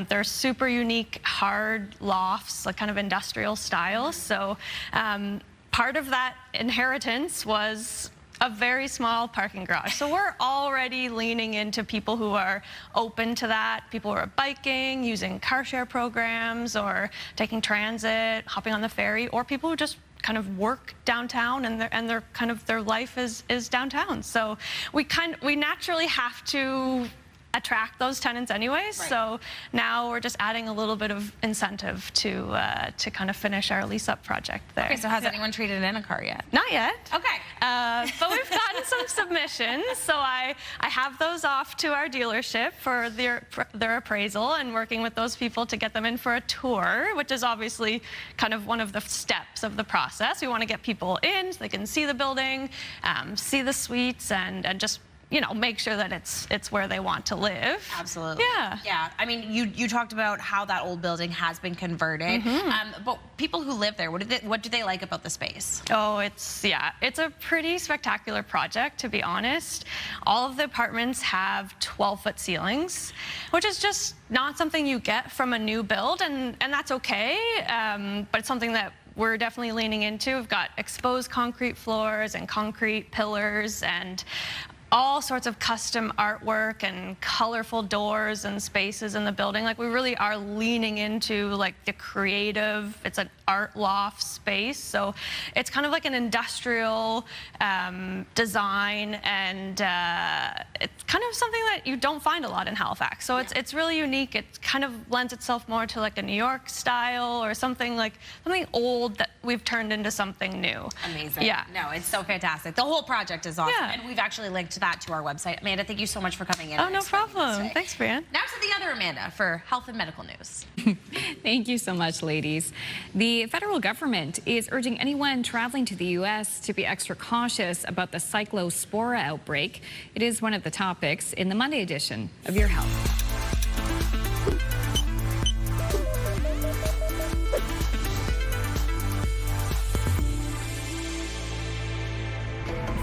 S7: They're super unique, hard lofts, like kind of industrial style. So part of that inheritance was a very small parking garage. So we're already leaning into people who are open to that, people who are biking, using car share programs, or taking transit, hopping on the ferry, or people who just kind of work downtown and their life is downtown. So we naturally have to attract those tenants anyways. Right. So now we're just adding a little bit of incentive to kind of finish our lease up project there.
S2: Okay, so has anyone traded in a car yet?
S7: Not yet.
S2: Okay.
S7: But we've gotten some submissions, so I have those off to our dealership for their appraisal, and working with those people to get them in for a tour, which is obviously kind of one of the steps of the process. We want to get people in so they can see the building, see the suites, and just make sure that it's where they want to live.
S2: Absolutely.
S7: Yeah.
S2: Yeah. I mean, you talked about how that old building has been converted, but people who live there, what do they like about the space?
S7: Oh, it's a pretty spectacular project, to be honest. All of the apartments have 12-foot ceilings, which is just not something you get from a new build, and that's okay. But it's something that we're definitely leaning into. We've got exposed concrete floors and concrete pillars, and all sorts of custom artwork and colorful doors and spaces in the building. Like, we really are leaning into like the creative. It's an art loft space, so it's kind of like an industrial design, and it's kind of something that you don't find a lot in Halifax. So it's really unique. It kind of lends itself more to like a New York style, or something old that we've turned into something new.
S2: Amazing.
S7: Yeah.
S2: No, it's so fantastic. The whole project is awesome,
S7: Yeah.
S2: and we've actually linked that to our website. Amanda, thank you so much for coming in.
S7: Oh, no problem. Thanks, Brian.
S2: Now to the other Amanda for health and medical news.
S1: Thank you so much, ladies. The federal government is urging anyone traveling to the U.S. to be extra cautious about the cyclospora outbreak. It is one of the topics in the Monday edition of Your Health.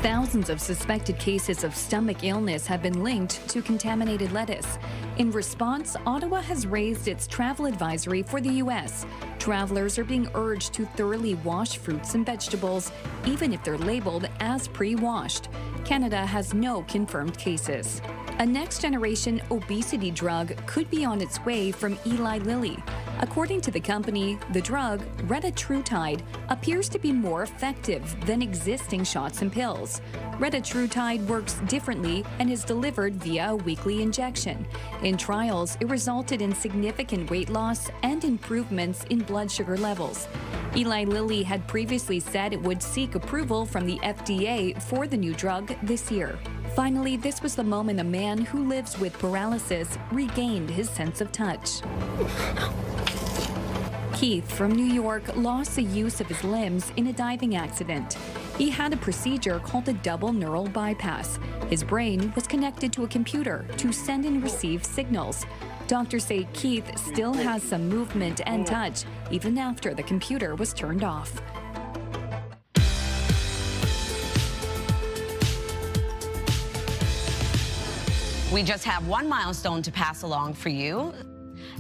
S1: Thousands of suspected cases of stomach illness have been linked to contaminated lettuce. In response, Ottawa has raised its travel advisory for the U.S. Travelers are being urged to thoroughly wash fruits and vegetables, even if they're labeled as pre-washed. Canada has no confirmed cases. A next-generation obesity drug could be on its way from Eli Lilly. According to the company, the drug, retatrutide, appears to be more effective than existing shots and pills. Retatrutide works differently and is delivered via a weekly injection. In trials, it resulted in significant weight loss and improvements in blood sugar levels. Eli Lilly had previously said it would seek approval from the FDA for the new drug this year. Finally, this was the moment a man who lives with paralysis regained his sense of touch. Keith from New York lost the use of his limbs in a diving accident. He had a procedure called a double neural bypass. His brain was connected to a computer to send and receive signals. Doctors say Keith still has some movement and touch, even after the computer was turned off.
S3: We just have one milestone to pass along for you.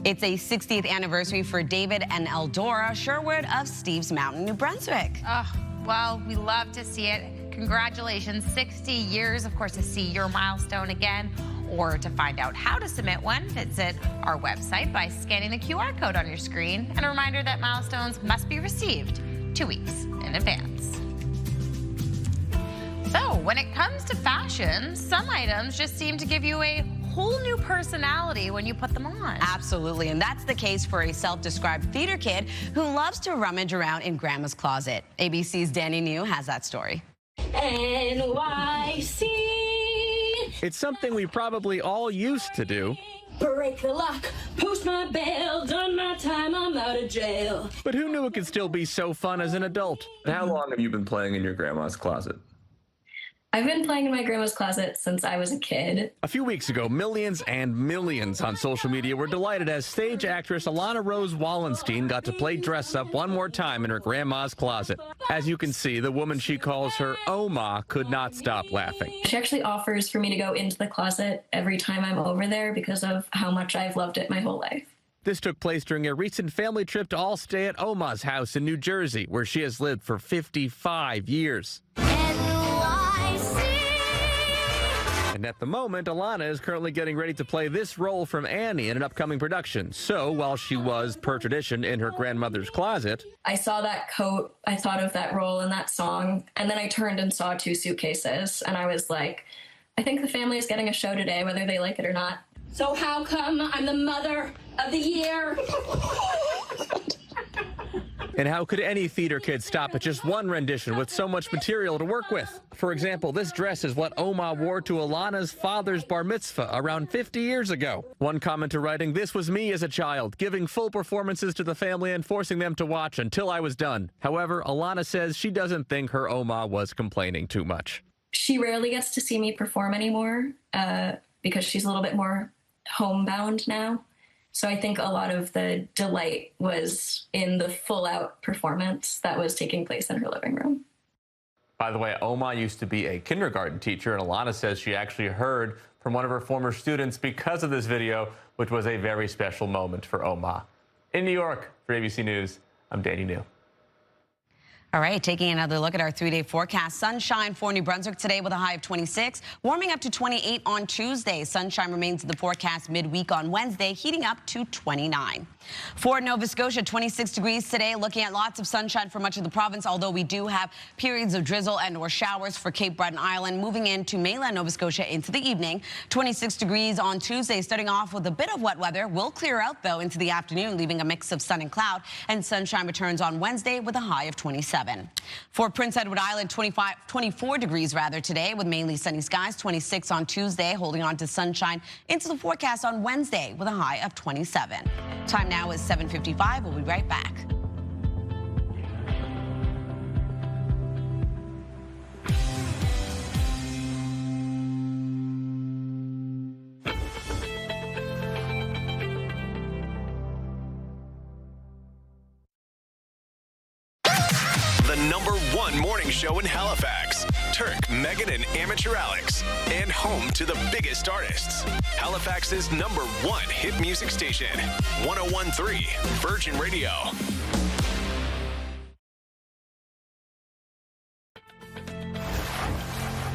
S3: It's a 60th anniversary for David and Eldora Sherwood of Steve's Mountain, New Brunswick.
S2: Oh, well, we love to see it. Congratulations, 60 years. Of course, to see your milestone again or to find out how to submit one, visit our website by scanning the QR code on your screen. And a reminder that milestones must be received 2 weeks in advance. So when it comes to fashion, some items just seem to give you a whole new personality when you put them on.
S3: Absolutely, and that's the case for a self-described theater kid who loves to rummage around in Grandma's closet. ABC's Danny New has that story.
S9: NYC.
S10: It's something we probably all used to do.
S9: Break the lock, post my bail, done my time, I'm out of jail.
S10: But who knew it could still be so fun as an adult?
S11: How long have you been playing in your grandma's closet?
S9: I've been playing in my grandma's closet since I was a kid.
S10: A few weeks ago, millions and millions on social media were delighted as stage actress Alana Rose Wallenstein got to play dress up one more time in her grandma's closet. As you can see, the woman she calls her Oma could not stop laughing.
S9: She actually offers for me to go into the closet every time I'm over there because of how much I've loved it my whole life.
S10: This took place during a recent family trip to all stay at Oma's house in New Jersey, where she has lived for 55 years. And at the moment, Alana is currently getting ready to play this role from Annie in an upcoming production. So while she was, per tradition, in her grandmother's closet,
S9: I saw that coat, I thought of that role and that song, and then I turned and saw 2 suitcases, and I was like, I think the family is getting a show today, whether they like it or not. So how come I'm the mother of the year?
S10: And how could any theater kid stop at just one rendition with so much material to work with? For example, this dress is what Oma wore to Alana's father's bar mitzvah around 50 years ago. One commenter writing, "This was me as a child, giving full performances to the family and forcing them to watch until I was done." However, Alana says she doesn't think her Oma was complaining too much.
S9: She rarely gets to see me perform anymore because she's a little bit more homebound now. So I think a lot of the delight was in the full-out performance that was taking place in her living room.
S11: By the way, Oma used to be a kindergarten teacher, and Alana says she actually heard from one of her former students because of this video, which was a very special moment for Oma. In New York, for ABC News, I'm Danny New.
S3: All right, taking another look at our 3-day forecast. Sunshine for New Brunswick today with a high of 26, warming up to 28 on Tuesday. Sunshine remains in the forecast midweek on Wednesday, heating up to 29. For Nova Scotia, 26 degrees today, looking at lots of sunshine for much of the province, although we do have periods of drizzle and or showers for Cape Breton Island, moving into mainland Nova Scotia into the evening. 26 degrees on Tuesday, starting off with a bit of wet weather. Will clear out, though, into the afternoon, leaving a mix of sun and cloud, and sunshine returns on Wednesday with a high of 27. For Prince Edward Island, 24 degrees rather today with mainly sunny skies. 26 on Tuesday, holding on to sunshine into the forecast on Wednesday with a high of 27. Time now is 7:55. We'll be right back.
S21: The #1 morning show in Halifax. Turk, Megan, and Amateur Alex. And home to the biggest artists. Halifax's #1 hit music station. 101.3 Virgin Radio.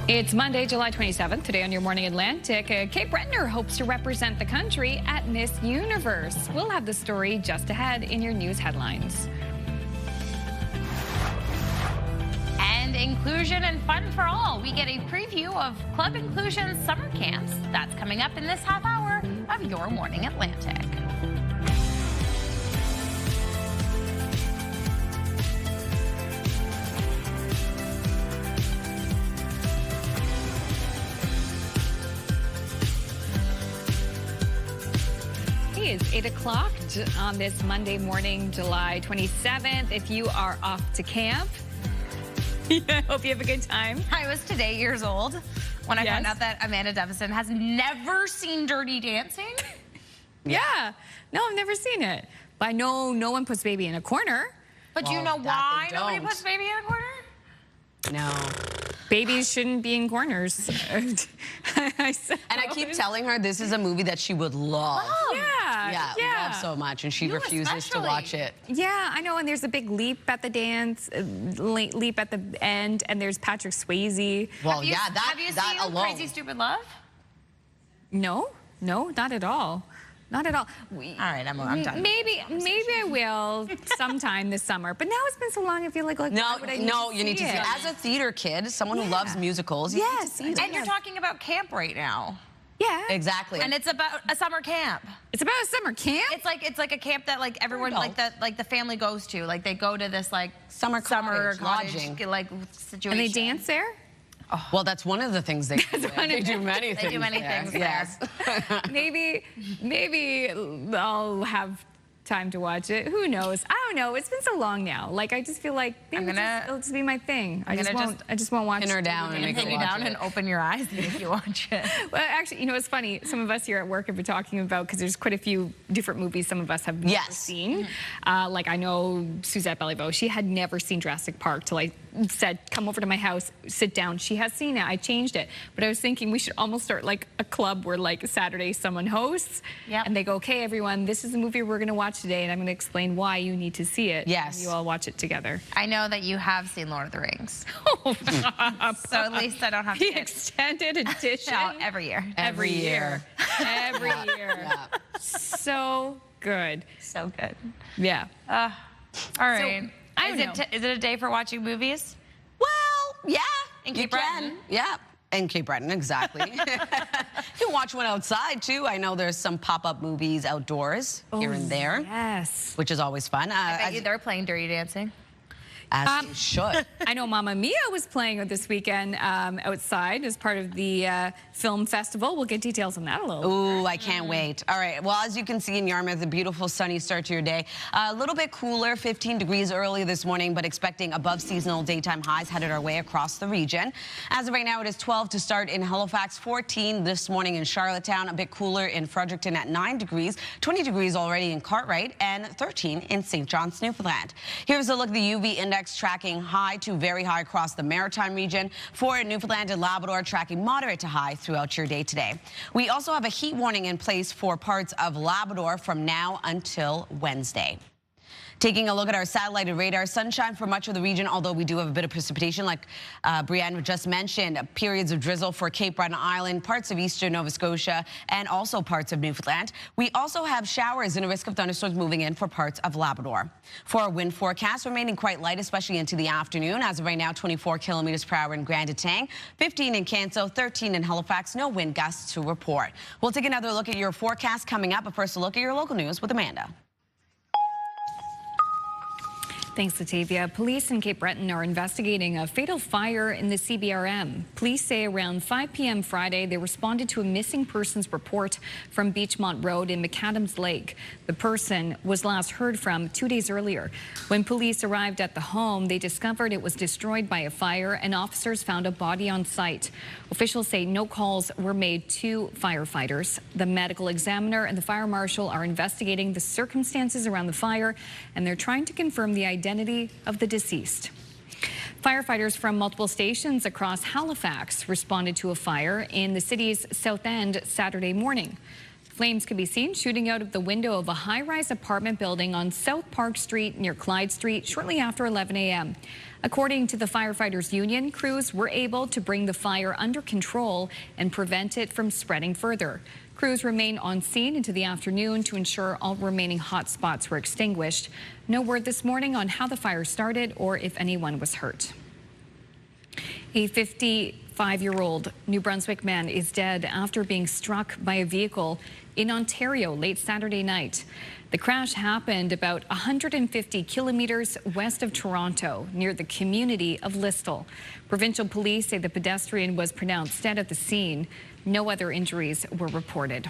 S1: It's Monday, July 27th. Today on Your Morning Atlantic, Cape Breton hopes to represent the country at Miss Universe. We'll have the story just ahead in your news headlines.
S2: And inclusion and fun for all. We get a preview of Club Inclusion summer camps. That's coming up in this half hour of Your Morning Atlantic.
S1: 8 o'clock on this Monday morning, July 27th. If you are off to camp, I hope you have a good time.
S2: I was today 8 years old when I found out that Amanda Devison has never seen Dirty Dancing.
S1: Yeah. No, I've never seen it. But I know no one puts baby in a corner.
S2: But you know why nobody puts baby in a corner?
S3: No.
S1: Babies shouldn't be in corners.
S3: And I keep telling her this is a movie that she would love.
S1: Yeah.
S3: Love so much, and she refuses to watch it.
S1: Yeah, I know, and there's a big leap at the dance, leap at the end, and there's Patrick Swayze.
S3: Well,
S2: have you seen
S3: alone.
S2: Crazy Stupid Love?
S1: No, not at all. Not at all.
S2: All right, I'm done.
S1: Maybe I will sometime this summer. But now it's been so long, I feel like
S3: no, you need to see it. As a theater kid, someone who loves musicals, you need to see it.
S2: And you're talking about camp right now.
S1: Yeah.
S3: Exactly.
S2: And it's about a summer camp.
S1: It's about a summer camp?
S2: It's like a camp that like everyone like the family goes to. Like they go to this like
S3: summer cottage lodging
S2: like situation.
S1: And they dance there?
S3: Oh. Well, that's one of the things they do. They do many things.
S2: They do many things.
S3: Yes.
S1: maybe I'll have time to watch it. Who knows? I don't know. It's been so long now. Like I just feel like maybe it'll just be my thing. I just won't watch.
S3: Pin her down and make her watch it.
S2: And open your eyes and make you watch it.
S1: Well, actually, you know, it's funny. Some of us here at work have been talking about, because there's quite a few different movies some of us have never seen. Like I know Suzette Beliveau. She had never seen Jurassic Park till I said, come over to my house, sit down. She has seen it. I changed it. But I was thinking we should almost start like a club where like Saturday someone hosts and they go, okay, everyone, this is the movie we're going to watch today, and I'm going to explain why you need to see it.
S3: Yes.
S1: And you all watch it together.
S2: I know that you have seen Lord of the Rings.
S1: So
S2: at least I don't have to
S1: the extended edition.
S2: Every year.
S1: Every year. So good.
S2: So good.
S1: Yeah.
S2: All right.
S1: So, I don't know.
S2: Is it a day for watching movies?
S3: Well, yeah.
S2: In Cape Breton?
S3: Yeah. In Cape Breton, exactly. You can watch one outside, too. I know there's some pop-up movies outdoors here and there.
S1: Yes.
S3: Which is always fun.
S2: I bet you they're playing Dirty Dancing.
S3: As you should.
S1: I know Mamma Mia was playing this weekend outside as part of the film festival. We'll get details on that a little.
S3: Ooh, I can't wait. All right. Well, as you can see in Yarmouth, a beautiful sunny start to your day. A little bit cooler, 15 degrees early this morning, but expecting above seasonal daytime highs headed our way across the region. As of right now, it is 12 to start in Halifax, 14 this morning in Charlottetown, a bit cooler in Fredericton at 9 degrees, 20 degrees already in Cartwright, and 13 in St. John's, Newfoundland. Here's a look at the UV index tracking high to very high across the maritime region. For Newfoundland and Labrador, tracking moderate to high throughout your day today. We also have a heat warning in place for parts of Labrador from now until Wednesday. Taking a look at our satellite radar, sunshine for much of the region, although we do have a bit of precipitation, like Brianne just mentioned. Periods of drizzle for Cape Breton Island, parts of eastern Nova Scotia, and also parts of Newfoundland. We also have showers and a risk of thunderstorms moving in for parts of Labrador. For our wind forecast, remaining quite light, especially into the afternoon. As of right now, 24 kilometers per hour in Grand Etang, 15 in Canso, 13 in Halifax. No wind gusts to report. We'll take another look at your forecast coming up. But first, a look at your local news with Amanda.
S1: Thanks, Latavia. Police in Cape Breton are investigating a fatal fire in the CBRM. Police say around 5 p.m. Friday, they responded to a missing persons report from Beachmont Road in McAdams Lake. The person was last heard from 2 days earlier. When police arrived at the home, they discovered it was destroyed by a fire, and officers found a body on site. Officials say no calls were made to firefighters. The medical examiner and the fire marshal are investigating the circumstances around the fire, and they're trying to confirm the identity of the deceased. Firefighters from multiple stations across Halifax responded to a fire in the city's south end Saturday morning. Flames could be seen shooting out of the window of a high-rise apartment building on South Park Street near Clyde Street shortly after 11 a.m. According to the Firefighters Union, crews were able to bring the fire under control and prevent it from spreading further. Crews remain on scene into the afternoon to ensure all remaining hot spots were extinguished. No word this morning on how the fire started or if anyone was hurt. A 55-year-old New Brunswick man is dead after being struck by a vehicle in Ontario late Saturday night. The crash happened about 150 kilometers west of Toronto, near the community of Listowel. Provincial police say the pedestrian was pronounced dead at the scene. No other injuries were reported.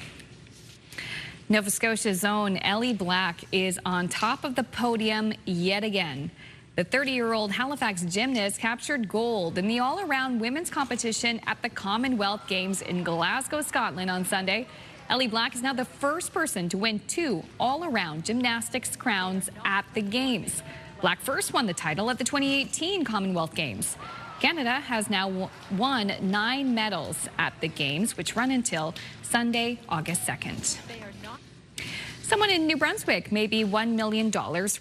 S1: Nova Scotia's own Ellie Black is on top of the podium yet again. The 30-year-old Halifax gymnast captured gold in the all-around women's competition at the Commonwealth Games in Glasgow, Scotland on Sunday. Ellie Black is now the first person to win 2 all-around gymnastics crowns at the Games. Black first won the title at the 2018 Commonwealth Games. Canada has now won 9 medals at the Games, which run until Sunday, August 2nd. Someone in New Brunswick may be $1 million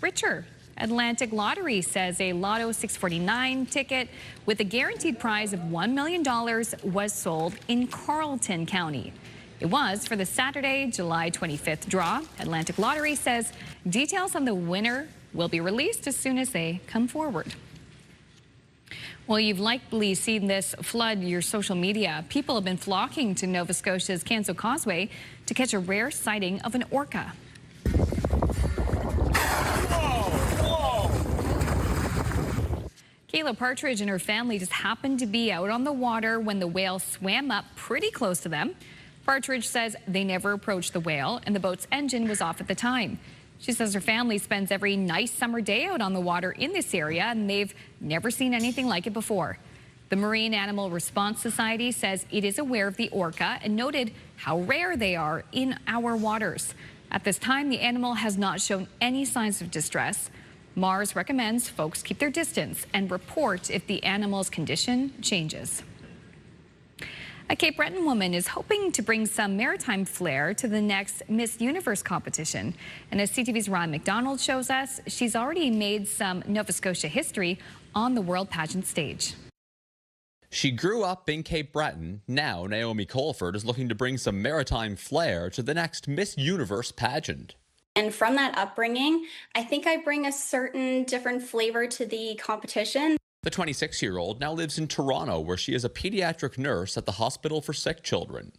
S1: richer. Atlantic Lottery says a Lotto 649 ticket with a guaranteed prize of $1 million was sold in Carleton County. It was for the Saturday, July 25th draw. Atlantic Lottery says details on the winner will be released as soon as they come forward. Well, you've likely seen this flood your social media. People have been flocking to Nova Scotia's Canso Causeway to catch a rare sighting of an orca. Kayla Partridge and her family just happened to be out on the water when the whale swam up pretty close to them. Partridge says they never approached the whale and the boat's engine was off at the time. She says her family spends every nice summer day out on the water in this area and they've never seen anything like it before. The Marine Animal Response Society says it is aware of the orca and noted how rare they are in our waters. At this time, the animal has not shown any signs of distress. Mars recommends folks keep their distance and report if the animal's condition changes. A Cape Breton woman is hoping to bring some maritime flair to the next Miss Universe competition. And as CTV's Ron McDonald shows us, she's already made some Nova Scotia history on the world pageant stage.
S12: She grew up in Cape Breton. Now Naomi Colford is looking to bring some maritime flair to the next Miss Universe pageant.
S14: And from that upbringing, I think I bring a certain different flavor to the competition.
S12: The 26-year-old now lives in Toronto, where she is a pediatric nurse at the Hospital for Sick Children.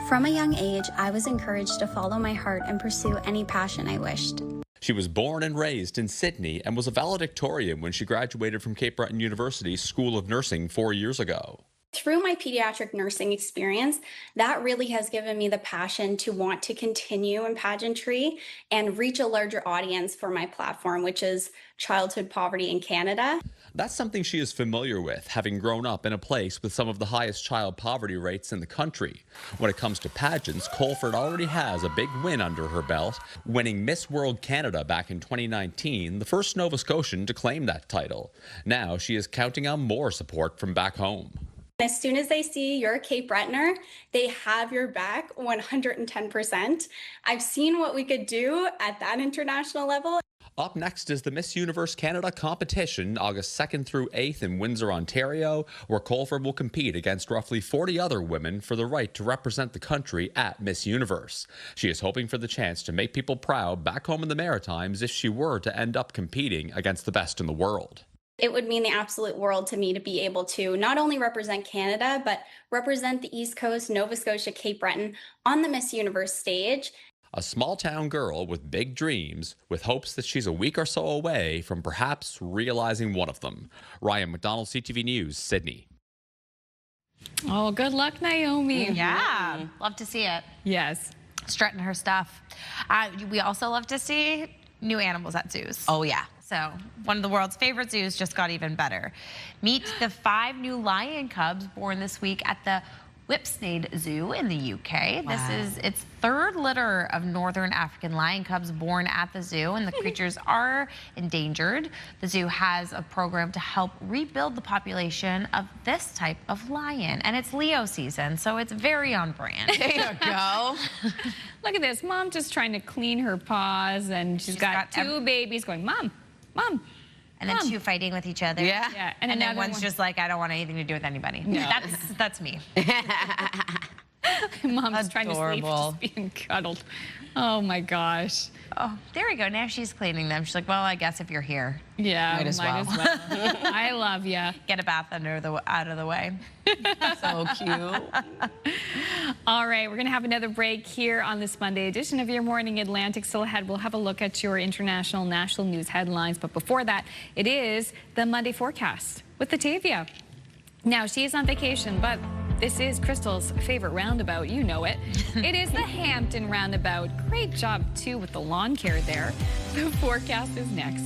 S16: From a young age, I was encouraged to follow my heart and pursue any passion I wished.
S12: She was born and raised in Sydney and was a valedictorian when she graduated from Cape Breton University's School of Nursing 4 years ago.
S14: Through my pediatric nursing experience, that really has given me the passion to want to continue in pageantry and reach a larger audience for my platform, which is childhood poverty in Canada.
S12: That's something she is familiar with, having grown up in a place with some of the highest child poverty rates in the country. When it comes to pageants, Colford already has a big win under her belt, winning Miss World Canada back in 2019, the first Nova Scotian to claim that title. Now she is counting on more support from back home.
S14: As soon as they see you're a Cape Bretoner, they have your back 110%. I've seen what we could do at that international level.
S12: Up next is the Miss Universe Canada competition, August 2nd through 8th in Windsor, Ontario, where Colford will compete against roughly 40 other women for the right to represent the country at Miss Universe. She is hoping for the chance to make people proud back home in the Maritimes if she were to end up competing against the best in the world.
S14: It would mean the absolute world to me to be able to not only represent Canada, but represent the East Coast, Nova Scotia, Cape Breton on the Miss Universe stage.
S12: A small town girl with big dreams, with hopes that she's a week or so away from perhaps realizing one of them. Ryan McDonald, CTV News, Sydney.
S1: Oh, good luck, Naomi.
S2: Yeah, love to see it.
S1: Yes.
S2: Strutting her stuff. We also love to see new animals at zoos.
S3: Oh, yeah.
S2: So one of the world's favorite zoos just got even better. Meet the 5 new lion cubs born this week at the Whipsnade Zoo in the UK.
S3: Wow.
S2: This is its 3rd litter of northern African lion cubs born at the zoo, and the creatures are endangered. The zoo has a program to help rebuild the population of this type of lion, and it's Leo season, so it's very on brand.
S3: There you go.
S1: Look at this. Mom just trying to clean her paws, and she's got 2 babies going, Mom, Mom.
S2: And then 2 fighting with each other.
S1: Yeah.
S2: And then one's just like, I don't want anything to do with anybody.
S1: No.
S2: That's me.
S1: Mom's trying to sleep, just being cuddled. Oh my gosh.
S2: Oh, there we go. Now she's cleaning them. She's like, well, I guess if you're here.
S1: Yeah,
S3: might as well.
S1: I love you.
S2: Get a bath out of the way.
S3: So cute.
S1: All right, we're going to have another break here on this Monday edition of Your Morning Atlantic. Still ahead, we'll have a look at your international national news headlines. But before that, it is the Monday forecast with Latavia. Now, she is on vacation, but This is Crystal's favorite roundabout. You know it. It is the Hampton Roundabout. Great job, too, with the lawn care there. The forecast is next.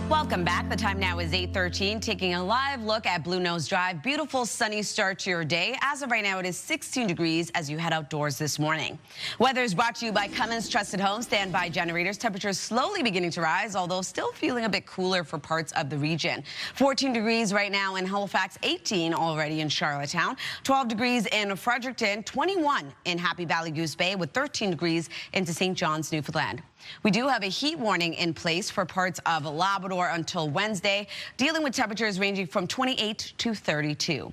S3: Welcome back. The time now is 8:13. Taking a live look at Blue Nose Drive. Beautiful sunny start to your day. As of right now, it is 16 degrees as you head outdoors this morning. Weather is brought to you by Cummins Trusted Home Standby Generators. Temperatures slowly beginning to rise, although still feeling a bit cooler for parts of the region. 14 degrees right now in Halifax, 18 already in Charlottetown, 12 degrees in Fredericton, 21 in Happy Valley Goose Bay, with 13 degrees into St. John's, Newfoundland. We do have a heat warning in place for parts of Labrador until Wednesday, dealing with temperatures ranging from 28 to 32.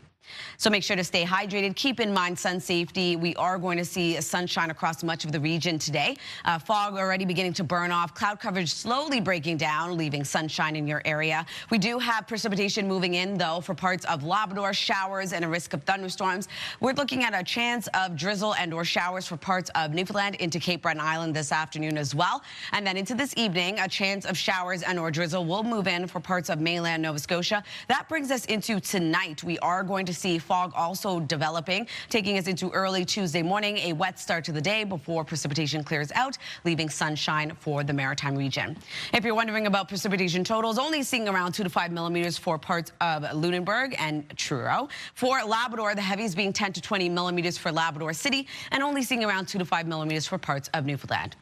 S3: So make sure to stay hydrated. Keep in mind sun safety. We are going to see sunshine across much of the region today. Fog already beginning to burn off. Cloud coverage slowly breaking down, leaving sunshine in your area. We do have precipitation moving in, though, for parts of Labrador, showers and a risk of thunderstorms. We're looking at a chance of drizzle and or showers for parts of Newfoundland into Cape Breton Island this afternoon as well. And then into this evening, a chance of showers and or drizzle will move in for parts of mainland Nova Scotia. That brings us into tonight. We are going to see fog also developing, taking us into early Tuesday morning. A wet start to the day before precipitation clears out, leaving sunshine for the Maritime region. If you're wondering about precipitation totals, only seeing around 2 to 5 millimeters for parts of Lunenburg and Truro. For Labrador, the heavies being 10 to 20 millimeters for Labrador City, and only seeing around 2 to 5 millimeters for parts of Newfoundland.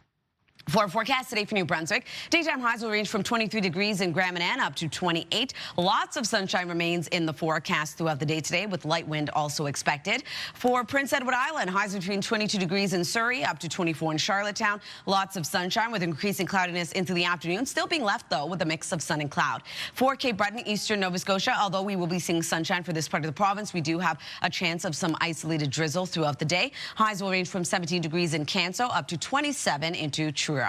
S3: For our forecast today for New Brunswick, daytime highs will range from 23 degrees in Grand Manan up to 28. Lots of sunshine remains in the forecast throughout the day today, with light wind also expected. For Prince Edward Island, highs between 22 degrees in Surrey up to 24 in Charlottetown. Lots of sunshine with increasing cloudiness into the afternoon, still being left, though, with a mix of sun and cloud. For Cape Breton, eastern Nova Scotia, although we will be seeing sunshine for this part of the province, we do have a chance of some isolated drizzle throughout the day. Highs will range from 17 degrees in Canso up to 27 into Truro.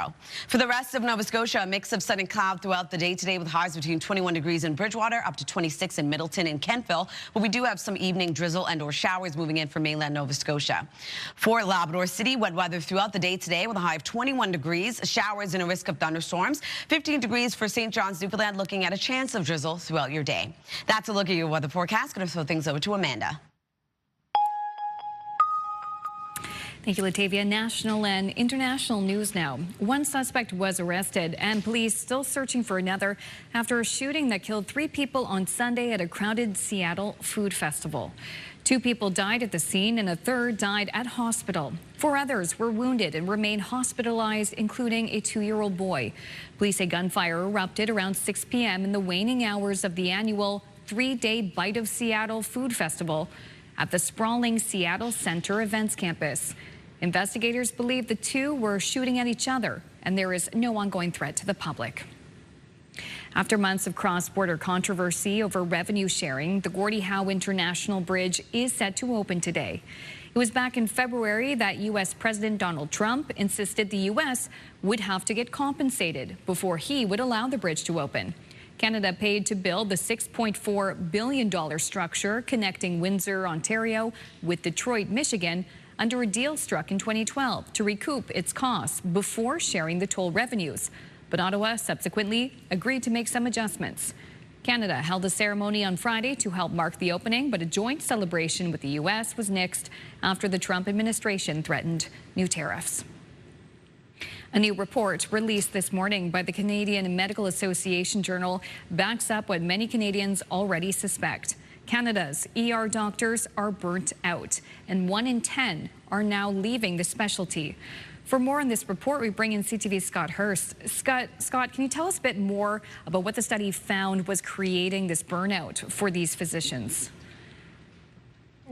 S3: For the rest of Nova Scotia, a mix of sun and cloud throughout the day today, with highs between 21 degrees in Bridgewater up to 26 in Middleton and Kentville. But we do have some evening drizzle and or showers moving in from mainland Nova Scotia. For Labrador City, wet weather throughout the day today with a high of 21 degrees, showers and a risk of thunderstorms. 15 degrees for St. John's, Newfoundland, looking at a chance of drizzle throughout your day. That's a look at your weather forecast. Going to throw things over to Amanda.
S1: Thank you, Latavia. National and international news now. One suspect was arrested and police still searching for another after a shooting that killed 3 people on Sunday at a crowded Seattle food festival. 2 people died at the scene and a third died at hospital. 4 others were wounded and remain hospitalized, including a 2-year-old boy. Police say gunfire erupted around 6 p.m. in the waning hours of the annual 3-day Bite of Seattle food festival at the sprawling Seattle Center Events Campus. Investigators believe the 2 were shooting at each other, and there is no ongoing threat to the public. After months of cross-border controversy over revenue sharing, the Gordie Howe International Bridge is set to open today. It was back in February that U.S. President Donald Trump insisted the U.S. would have to get compensated before he would allow the bridge to open. Canada paid to build the $6.4 billion structure connecting Windsor, Ontario with Detroit, Michigan, under a deal struck in 2012 to recoup its costs before sharing the toll revenues. But Ottawa subsequently agreed to make some adjustments. Canada held a ceremony on Friday to help mark the opening, but a joint celebration with the U.S. was nixed after the Trump administration threatened new tariffs. A new report released this morning by the Canadian Medical Association Journal backs up what many Canadians already suspect. Canada's ER doctors are burnt out, and 1 in 10 are now leaving the specialty. For more on this report, we bring in CTV's Scott Hurst. Scott, can you tell us a bit more about what the study found was creating this burnout for these physicians?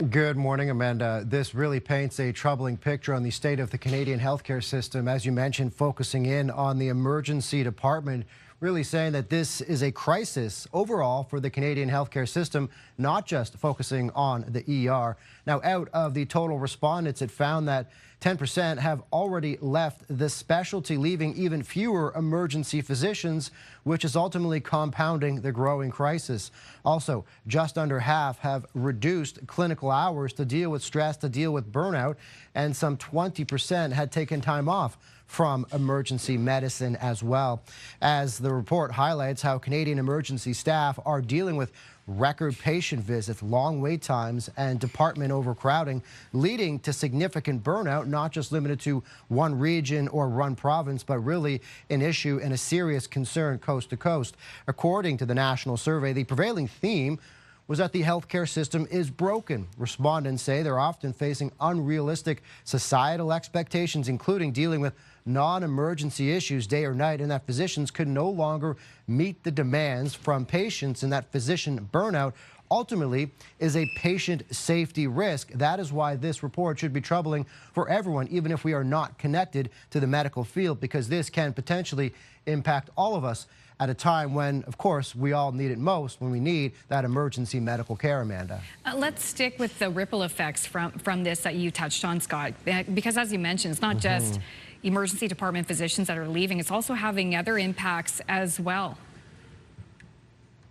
S17: Good morning, Amanda. This really paints a troubling picture on the state of the Canadian healthcare system. As you mentioned, focusing in on the emergency department, really saying that this is a crisis overall for the Canadian healthcare system, not just focusing on the ER. Now, out of the total respondents, it found that 10% have already left the specialty, leaving even fewer emergency physicians, which is ultimately compounding the growing crisis. Also, just under half have reduced clinical hours to deal with stress, to deal with burnout, and some 20% had taken time off from emergency medicine as well. As the report highlights how Canadian emergency staff are dealing with record patient visits, long wait times, and department overcrowding, leading to significant burnout, not just limited to one region or one province, but really an issue and a serious concern coast to coast. According to the national survey, the prevailing theme was that the healthcare system is broken. Respondents say they're often facing unrealistic societal expectations, including dealing with non-emergency issues day or night, and that physicians could no longer meet the demands from patients, and that physician burnout ultimately is a patient safety risk. That is why this report should be troubling for everyone, even if we are not connected to the medical field, because this can potentially impact all of us at a time when, of course, we all need it most, when we need that emergency medical care, Amanda.
S1: Let's stick with the ripple effects from this that you touched on, Scott, because as you mentioned, it's not just emergency department physicians that are leaving, it's also having other impacts as well.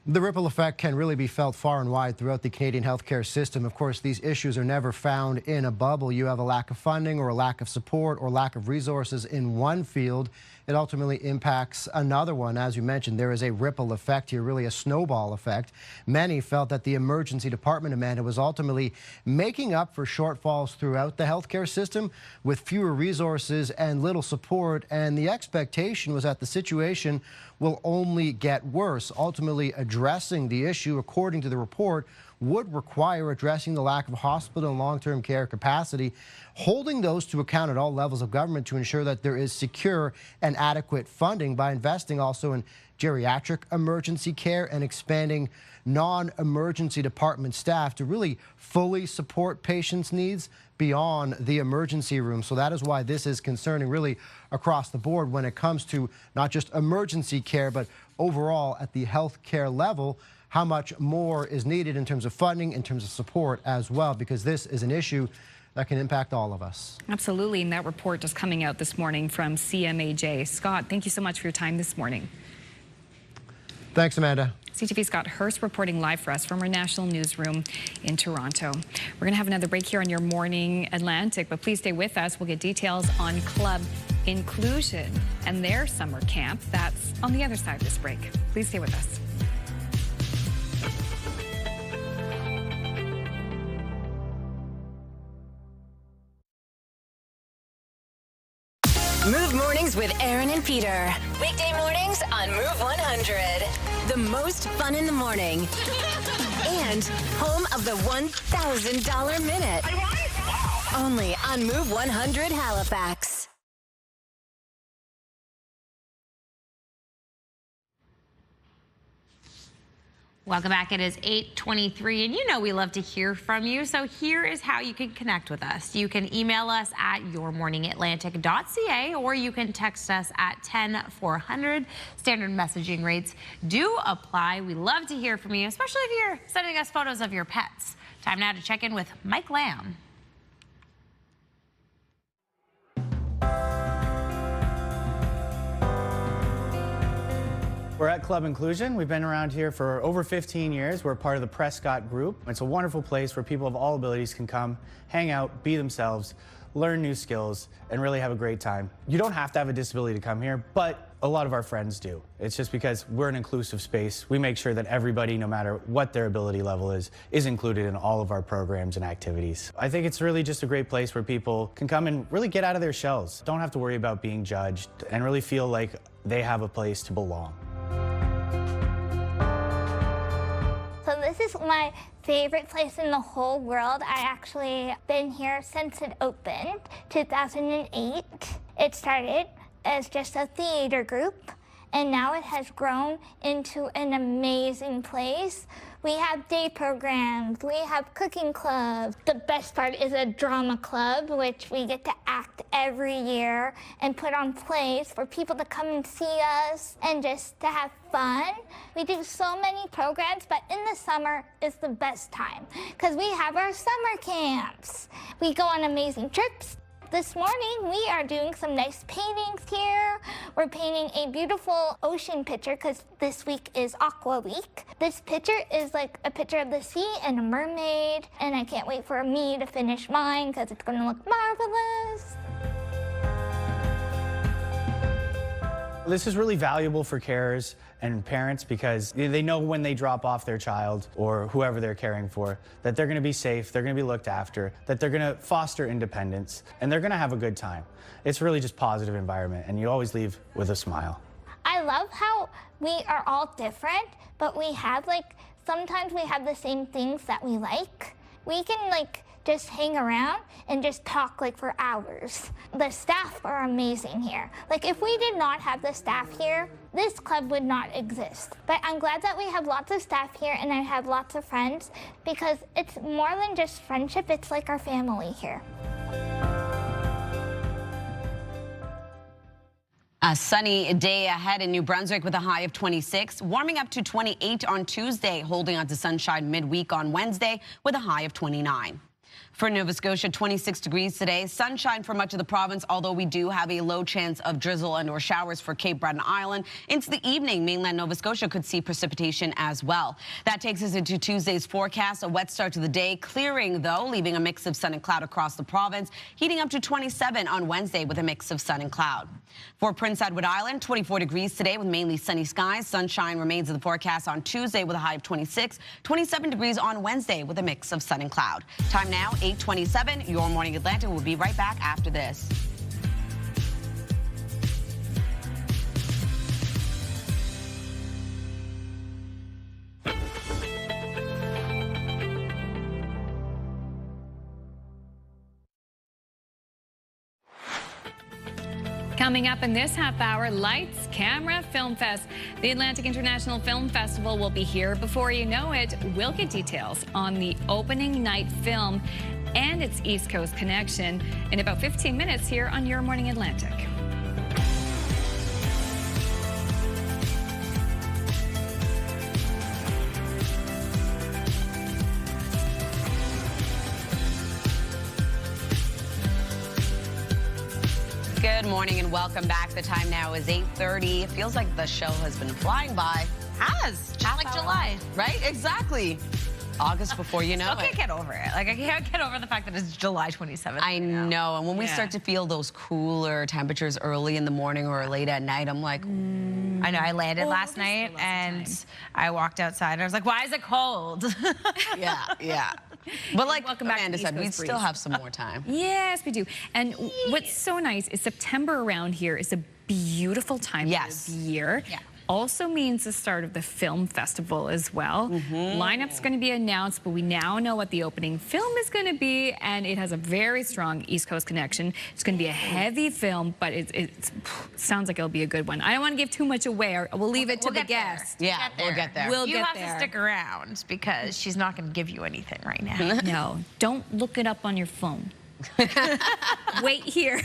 S17: The ripple effect can really be felt far and wide throughout the Canadian healthcare system. Of course, these issues are never found in a bubble. You have a lack of funding or a lack of support or lack of resources in one field, it ultimately impacts another one. As you mentioned, there is a ripple effect here, really a snowball effect. Many felt that the emergency department, Amanda, was ultimately making up for shortfalls throughout the healthcare system with fewer resources and little support, and the expectation was that the situation will only get worse. Ultimately, addressing the issue, according to the report, would require addressing the lack of hospital and long-term care capacity, holding those to account at all levels of government to ensure that there is secure and adequate funding by investing also in geriatric emergency care and expanding non-emergency department staff to really fully support patients' needs beyond the emergency room. So that is why this is concerning really across the board when it comes to not just emergency care, but overall at the healthcare level, how much more is needed in terms of funding, in terms of support as well, because this is an issue that can impact all of us.
S1: Absolutely, and that report just coming out this morning from CMAJ. Scott, thank you so much for your time this morning.
S17: Thanks, Amanda.
S1: CTV's Scott Hurst reporting live for us from our national newsroom in Toronto. We're going to have another break here on Your Morning Atlantic, but please stay with us. We'll get details on Club Inclusion and their summer camp. That's on the other side of this break. Please stay with us.
S4: Move Mornings with Aaron and Peter. Weekday mornings on Move 100. The most fun in the morning. And home of the $1,000 minute. Only on Move 100 Halifax.
S2: Welcome back. It is 8:23, and you know we love to hear from you. So here is how you can connect with us. You can email us at yourmorningatlantic.ca, or you can text us at 10400. Standard messaging rates do apply. We love to hear from you, especially if you're sending us photos of your pets. Time now to check in with Mike Lamb.
S18: We're at Club Inclusion. We've been around here for over 15 years. We're part of the Prescott Group. It's a wonderful place where people of all abilities can come, hang out, be themselves, learn new skills, and really have a great time. You don't have to have a disability to come here, but a lot of our friends do. It's just because we're an inclusive space. We make sure that everybody, no matter what their ability level is included in all of our programs and activities. I think it's really just a great place where people can come and really get out of their shells. Don't have to worry about being judged and really feel like they have a place to belong.
S22: So this is my favorite place in the whole world. I actually been here since it opened, 2008. It started as just a theater group, and now it has grown into an amazing place. We have day programs, we have cooking clubs. The best part is a drama club, which we get to act every year and put on plays for people to come and see us and just to have fun. We do so many programs, but in the summer is the best time because we have our summer camps. We go on amazing trips. This morning, we are doing some nice paintings here. We're painting a beautiful ocean picture because this week is Aqua Week. This picture is like a picture of the sea and a mermaid, and I can't wait for me to finish mine because it's going to look marvelous.
S18: This is really valuable for carers and parents because they know when they drop off their child or whoever they're caring for that they're going to be safe, they're going to be looked after, that they're going to foster independence, and they're going to have a good time. It's really just positive environment, and you always leave with a smile.
S22: I love how we are all different, but we have sometimes we have the same things that we like. We can just hang around and just talk for hours. The staff are amazing here. If we did not have the staff here, this club would not exist. But I'm glad that we have lots of staff here and I have lots of friends because it's more than just friendship, it's like our family here.
S3: A sunny day ahead in New Brunswick with a high of 26, warming up to 28 on Tuesday, holding on to sunshine midweek on Wednesday with a high of 29. For Nova Scotia, 26 degrees today. Sunshine for much of the province, although we do have a low chance of drizzle and or showers for Cape Breton Island. Into the evening, mainland Nova Scotia could see precipitation as well. That takes us into Tuesday's forecast. A wet start to the day, clearing though, leaving a mix of sun and cloud across the province. Heating up to 27 on Wednesday with a mix of sun and cloud. For Prince Edward Island, 24 degrees today with mainly sunny skies. Sunshine remains in the forecast on Tuesday with a high of 26. 27 degrees on Wednesday with a mix of sun and cloud. Time now, 8:27. Your Morning Atlantic will be right back after this.
S1: Coming up in this half hour, Lights, Camera, Film Fest. The Atlantic International Film Festival will be here before you know it. We'll get details on the opening night film and its East Coast connection in about 15 minutes here on Your Morning Atlantic.
S3: Good morning and welcome back. The time now is 8:30. It feels like the show has been flying by.
S2: Just like July.
S3: Right? Exactly. August before you know
S2: I can't get over it. I can't get over the fact that it's July 27th.
S3: I know. And when we start to feel those cooler temperatures early in the morning or late at night, I'm like,
S2: I know. I landed last night and I walked outside and I was like, why is it cold?
S3: Yeah. But like
S1: Welcome back
S3: Amanda
S1: to
S3: said, we
S1: East Coast
S3: still
S1: breeze.
S3: have some more time.
S1: Yes, we do. And what's so nice is September around here is a beautiful time of the year. Yeah. Also means the start of the film festival as well. Lineup's going to be announced, but we now know what the opening film is going to be, and it has a very strong East Coast connection. It's going to be a heavy film, but it sounds like it'll be a good one. I don't want to give too much away. We'll leave it to the guests.
S3: Yeah, we'll get there.
S2: You have to stick around because she's not going to give you anything right now.
S1: No, don't look it up on your phone. Wait here.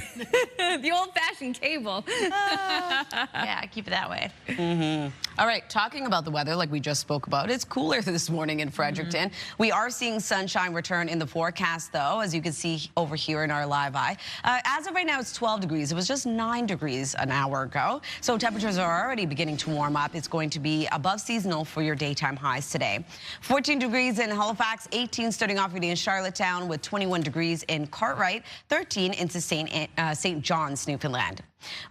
S1: The old-fashioned cable.
S2: Yeah, keep it that way.
S3: All right, talking about the weather like we just spoke about, it's cooler this morning in Fredericton. We are seeing sunshine return in the forecast, though, as you can see over here in our live eye. As of right now, it's 12 degrees. It was just 9 degrees an hour ago. So temperatures are already beginning to warm up. It's going to be above seasonal for your daytime highs today. 14 degrees in Halifax, 18 starting off in Charlottetown with 21 degrees in Cartwright, 13 into St. John's, Newfoundland.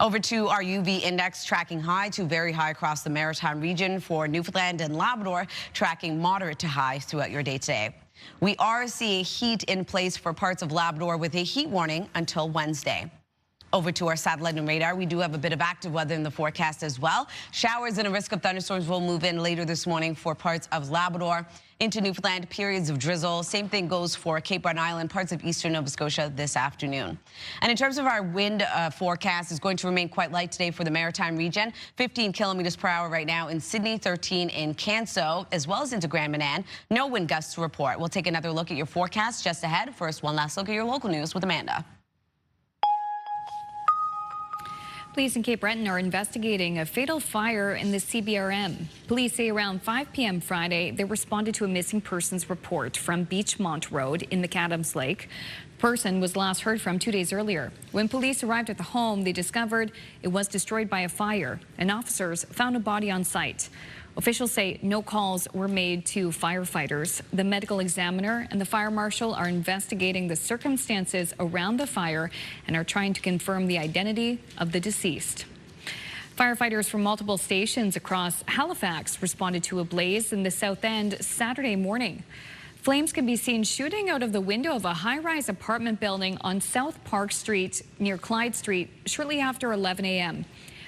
S3: Over to our UV index, tracking high to very high across the maritime region for Newfoundland and Labrador, tracking moderate to high throughout your day today. We are seeing heat in place for parts of Labrador with a heat warning until Wednesday. over to our satellite and radar. We do have a bit of active weather in the forecast as well. Showers and a risk of thunderstorms will move in later this morning for parts of Labrador into Newfoundland, periods of drizzle. Same thing goes for Cape Breton Island, parts of eastern Nova Scotia this afternoon. And in terms of our wind forecast, is going to remain quite light today for the Maritime region. 15 kilometers per hour right now in Sydney, 13 in Canso, as well as into Grand Manan. No wind gusts to report. We'll take another look at your forecast just ahead. First, one last look at your local news with Amanda.
S1: Police in Cape Breton are investigating a fatal fire in the CBRM. Police say around 5 p.m. Friday, they responded to a missing persons report from Beachmont Road in McAdams Lake. The person was last heard from 2 days earlier. When police arrived at the home, they discovered it was destroyed by a fire, and officers found a body on site. Officials say no calls were made to firefighters. The medical examiner and the fire marshal are investigating the circumstances around the fire and are trying to confirm the identity of the deceased. Firefighters from multiple stations across Halifax responded to a blaze in the South End Saturday morning. Flames can be seen shooting out of the window of a high-rise apartment building on South Park Street near Clyde Street shortly after 11 a.m.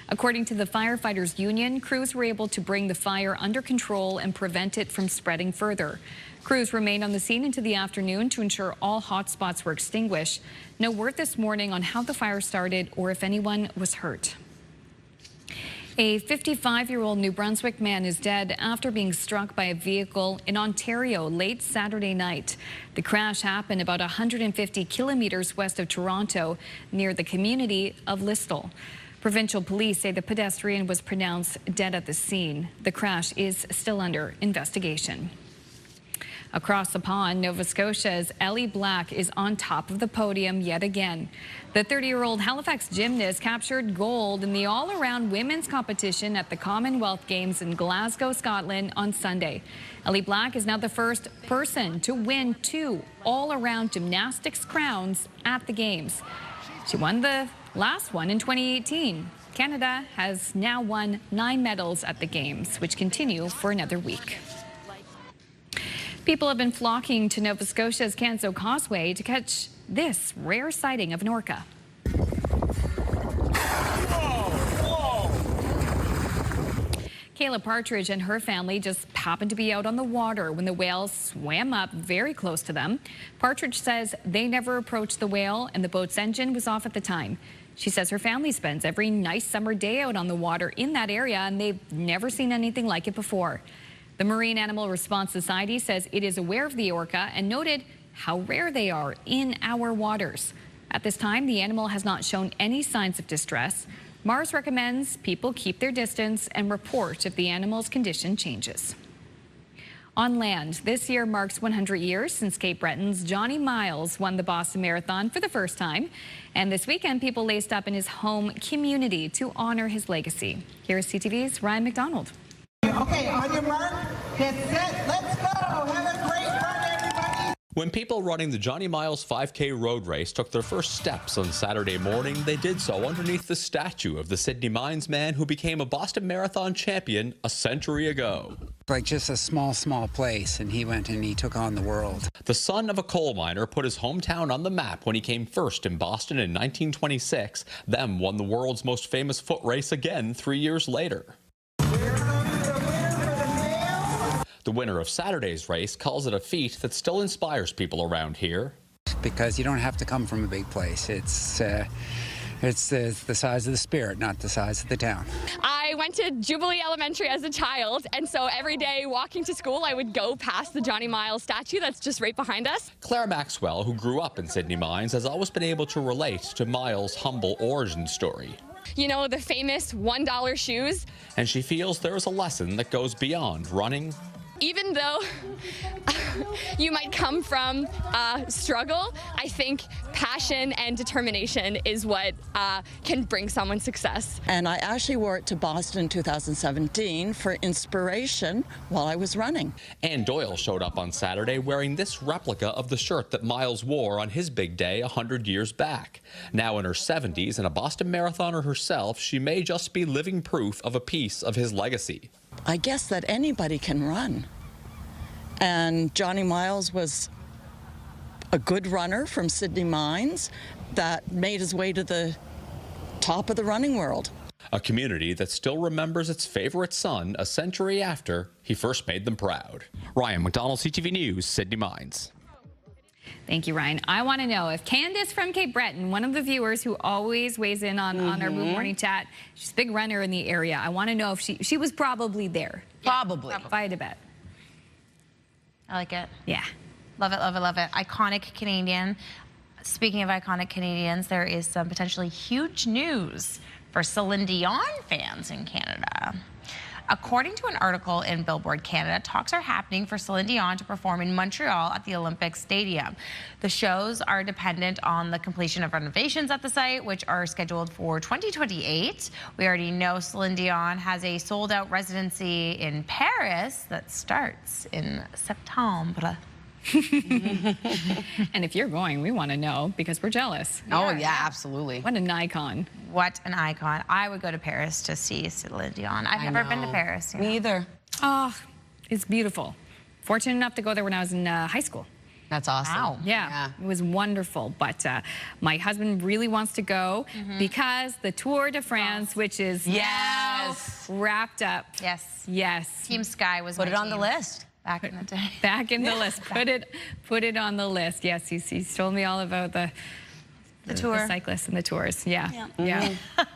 S1: According to the Firefighters Union, crews were able to bring the fire under control and prevent it from spreading further. Crews remained on the scene into the afternoon to ensure all hotspots were extinguished. No word this morning on how the fire started or if anyone was hurt. A 55-year-old New Brunswick man is dead after being struck by a vehicle in Ontario late Saturday night. The crash happened about 150 kilometers west of Toronto near the community of Listowel. Provincial police say the pedestrian was pronounced dead at the scene. The crash is still under investigation. Across the pond, Nova Scotia's Ellie Black is on top of the podium yet again. The 30-year-old Halifax gymnast captured gold in the all-around women's competition at the Commonwealth Games in Glasgow, Scotland on Sunday. Ellie Black is now the first person to win 2 all-around gymnastics crowns at the Games. She won the last one in 2018. Canada has now won 9 medals at the Games, which continue for another week. People have been flocking to Nova Scotia's Canso Causeway to catch this rare sighting of an orca. Kayla Partridge and her family just happened to be out on the water when the whale swam up very close to them. Partridge says they never approached the whale and the boat's engine was off at the time. She says her family spends every nice summer day out on the water in that area and they've never seen anything like it before. The Marine Animal Response Society says it is aware of the orca and noted how rare they are in our waters. At this time, the animal has not shown any signs of distress. Mars recommends people keep their distance and report if the animal's condition changes. On land, this year marks 100 years since Cape Breton's Johnny Miles won the Boston Marathon for the first time. And this weekend, people laced up in his home community to honor his legacy. Here's CTV's Ryan McDonald.
S13: Okay, on your mark, get set, let's go. Have a great run, everybody.
S12: When people running the Johnny Miles 5K road race took their first steps on Saturday morning, they did so underneath the statue of the Sydney Mines man who became a Boston Marathon champion a century ago.
S15: Like just a small place, and he went and he took on the world.
S12: The son of a coal miner put his hometown on the map when he came first in Boston in 1926, then won the world's most famous foot race again 3 years later. The winner of Saturday's race calls it a feat that still inspires people around here.
S15: Because you don't have to come from a big place. It's the size of the spirit, not the size of the town.
S23: I went to Jubilee Elementary as a child, and so every day walking to school, I would go past the Johnny Miles statue that's just right behind us.
S12: Claire Maxwell, who grew up in Sydney Mines, has always been able to relate to Miles' humble origin story.
S23: You know, the famous $1 shoes.
S12: And she feels there is a lesson that goes beyond running.
S23: Even though you might come from struggle, I think passion and determination is what can bring someone success.
S24: And I actually wore it to Boston in 2017 for inspiration while I was running.
S12: Ann Doyle showed up on Saturday wearing this replica of the shirt that Miles wore on his big day 100 years back. Now in her 70s and a Boston marathoner herself, she may just be living proof of a piece of his legacy.
S24: I guess that anybody can run. And Johnny Miles was a good runner from Sydney Mines that made his way to the top of the running world.
S12: A community that still remembers its favorite son a century after he first made them proud. Ryan McDonald, CTV News, Sydney Mines.
S1: Thank you, Ryan. I want to know if Candace from Cape Breton, one of the viewers who always weighs in on our Move Morning Chat, she's a big runner in the area. I want to know if she was probably there.
S3: Probably.
S1: If I had to bet.
S2: I like it.
S1: Yeah.
S2: Love it, love it, love it. Iconic Canadian. Speaking of iconic Canadians, there is some potentially huge news for Celine Dion fans in Canada. According to an article in Billboard Canada, talks are happening for Celine Dion to perform in Montreal at the Olympic Stadium. The shows are dependent on the completion of renovations at the site, which are scheduled for 2028. We already know Celine Dion has a sold-out residency in Paris that starts in September.
S1: And if you're going, we want to know because we're jealous.
S3: Oh, yeah, absolutely.
S1: What an icon.
S2: What an icon. I would go to Paris to see Celine Dion. I've never been to Paris.
S3: Me either.
S1: Oh, it's beautiful. Fortunate enough to go there when I was in high school.
S3: That's awesome.
S1: Wow. Yeah, it was wonderful. But my husband really wants to go because the Tour de France, which is now wrapped up.
S2: Yes. Team Sky was
S3: Put it on the list.
S2: Back in the day.
S1: Back in the list. Put it on the list. Yes, he's told me all about the tour, the cyclists and the tours. Yeah.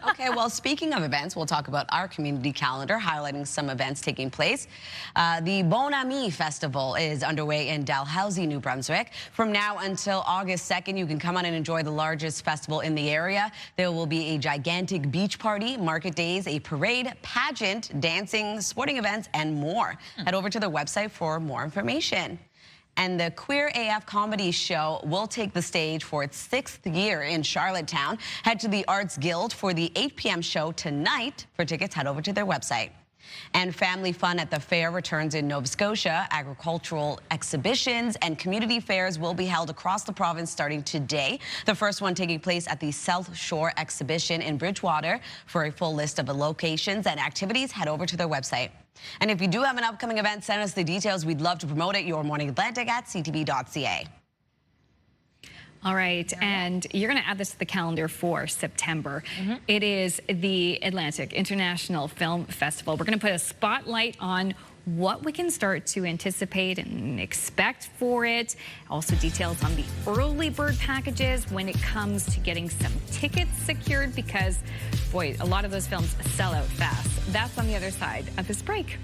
S3: Okay, well, speaking of events, we'll talk about our community calendar, highlighting some events taking place. The Bon Ami Festival is underway in Dalhousie, New Brunswick. From now until August 2nd, you can come on and enjoy the largest festival in the area. There will be a gigantic beach party, market days, a parade, pageant, dancing, sporting events, and more. Head over to their website for more information. And the Queer AF Comedy Show will take the stage for its 6th year in Charlottetown. Head to the Arts Guild for the 8 p.m. show tonight. For tickets, head over to their website. And family fun at the fair returns in Nova Scotia. Agricultural exhibitions and community fairs will be held across the province starting today. The first one taking place at the South Shore Exhibition in Bridgewater. For a full list of the locations and activities, head over to their website. And if you do have an upcoming event, send us the details. We'd love to promote it. Your Morning Atlantic at ctv.ca.
S1: All right, and you're going to add this to the calendar for September. It is the Atlantic International Film Festival. We're going to put a spotlight on what we can start to anticipate and expect for it. Also details on the early bird packages when it comes to getting some tickets secured because, boy, a lot of those films sell out fast. That's on the other side of this break.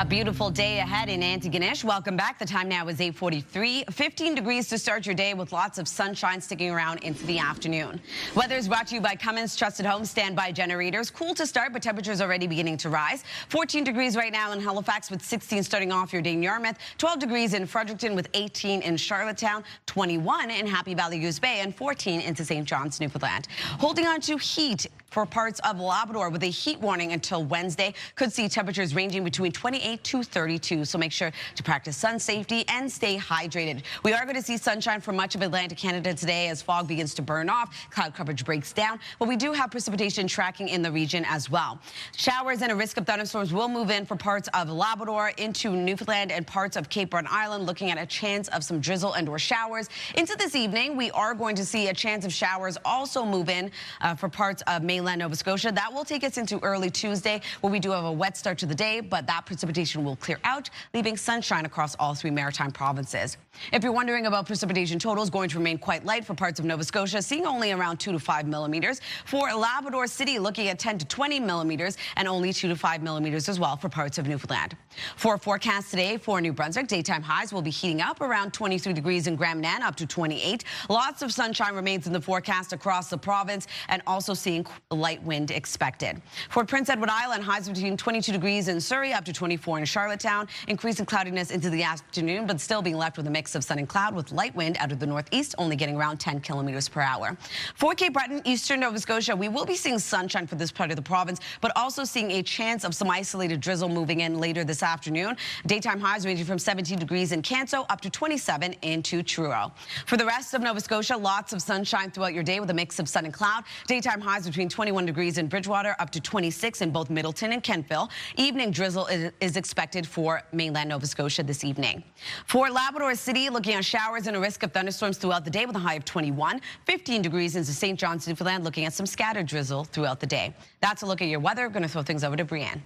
S3: A beautiful day ahead in Antigonish. Welcome back. The time now is 8:43. 15 degrees to start your day with lots of sunshine sticking around into the afternoon. Weather is brought to you by Cummins Trusted Home Standby Generators. Cool to start, but temperatures already beginning to rise. 14 degrees right now in Halifax with 16 starting off your day in Yarmouth. 12 degrees in Fredericton with 18 in Charlottetown. 21 in Happy Valley Goose Bay and 14 into St. John's, Newfoundland. Holding on to heat for parts of Labrador with a heat warning until Wednesday. Could see temperatures ranging between 28 to 32. So make sure to practice sun safety and stay hydrated. We are going to see sunshine for much of Atlantic Canada today as fog begins to burn off. Cloud coverage breaks down, but we do have precipitation tracking in the region as well. Showers and a risk of thunderstorms will move in for parts of Labrador into Newfoundland and parts of Cape Breton Island, looking at a chance of some drizzle and or showers. Into this evening, we are going to see a chance of showers also move in for parts of mainland Nova Scotia. That will take us into early Tuesday, where we do have a wet start to the day, but that precipitation will clear out, leaving sunshine across all 3 maritime provinces. If you're wondering about precipitation totals, going to remain quite light for parts of Nova Scotia, seeing only around 2 to 5 millimeters. For Labrador City, looking at 10 to 20 millimeters and only 2 to 5 millimeters as well for parts of Newfoundland. For forecast today for New Brunswick, daytime highs will be heating up around 23 degrees in Grand Manan, up to 28. Lots of sunshine remains in the forecast across the province and also seeing light wind expected. For Prince Edward Island, highs between 22 degrees in Surrey, up to 24 in Charlottetown. Increasing cloudiness into the afternoon, but still being left with a mix of sun and cloud with light wind out of the northeast, only getting around 10 kilometers per hour. For Cape Breton, eastern Nova Scotia, we will be seeing sunshine for this part of the province, but also seeing a chance of some isolated drizzle moving in later this afternoon. Daytime highs ranging from 17 degrees in Canso up to 27 into Truro. For the rest of Nova Scotia, lots of sunshine throughout your day with a mix of sun and cloud. Daytime highs between 21 degrees in Bridgewater, up to 26 in both Middleton and Kentville. Evening drizzle is expected for mainland Nova Scotia this evening. For Labrador City, looking at showers and a risk of thunderstorms throughout the day with a high of 21. 15 degrees into St. John's, Newfoundland, looking at some scattered drizzle throughout the day. That's a look at your weather. I'm going to throw things over to Brianne.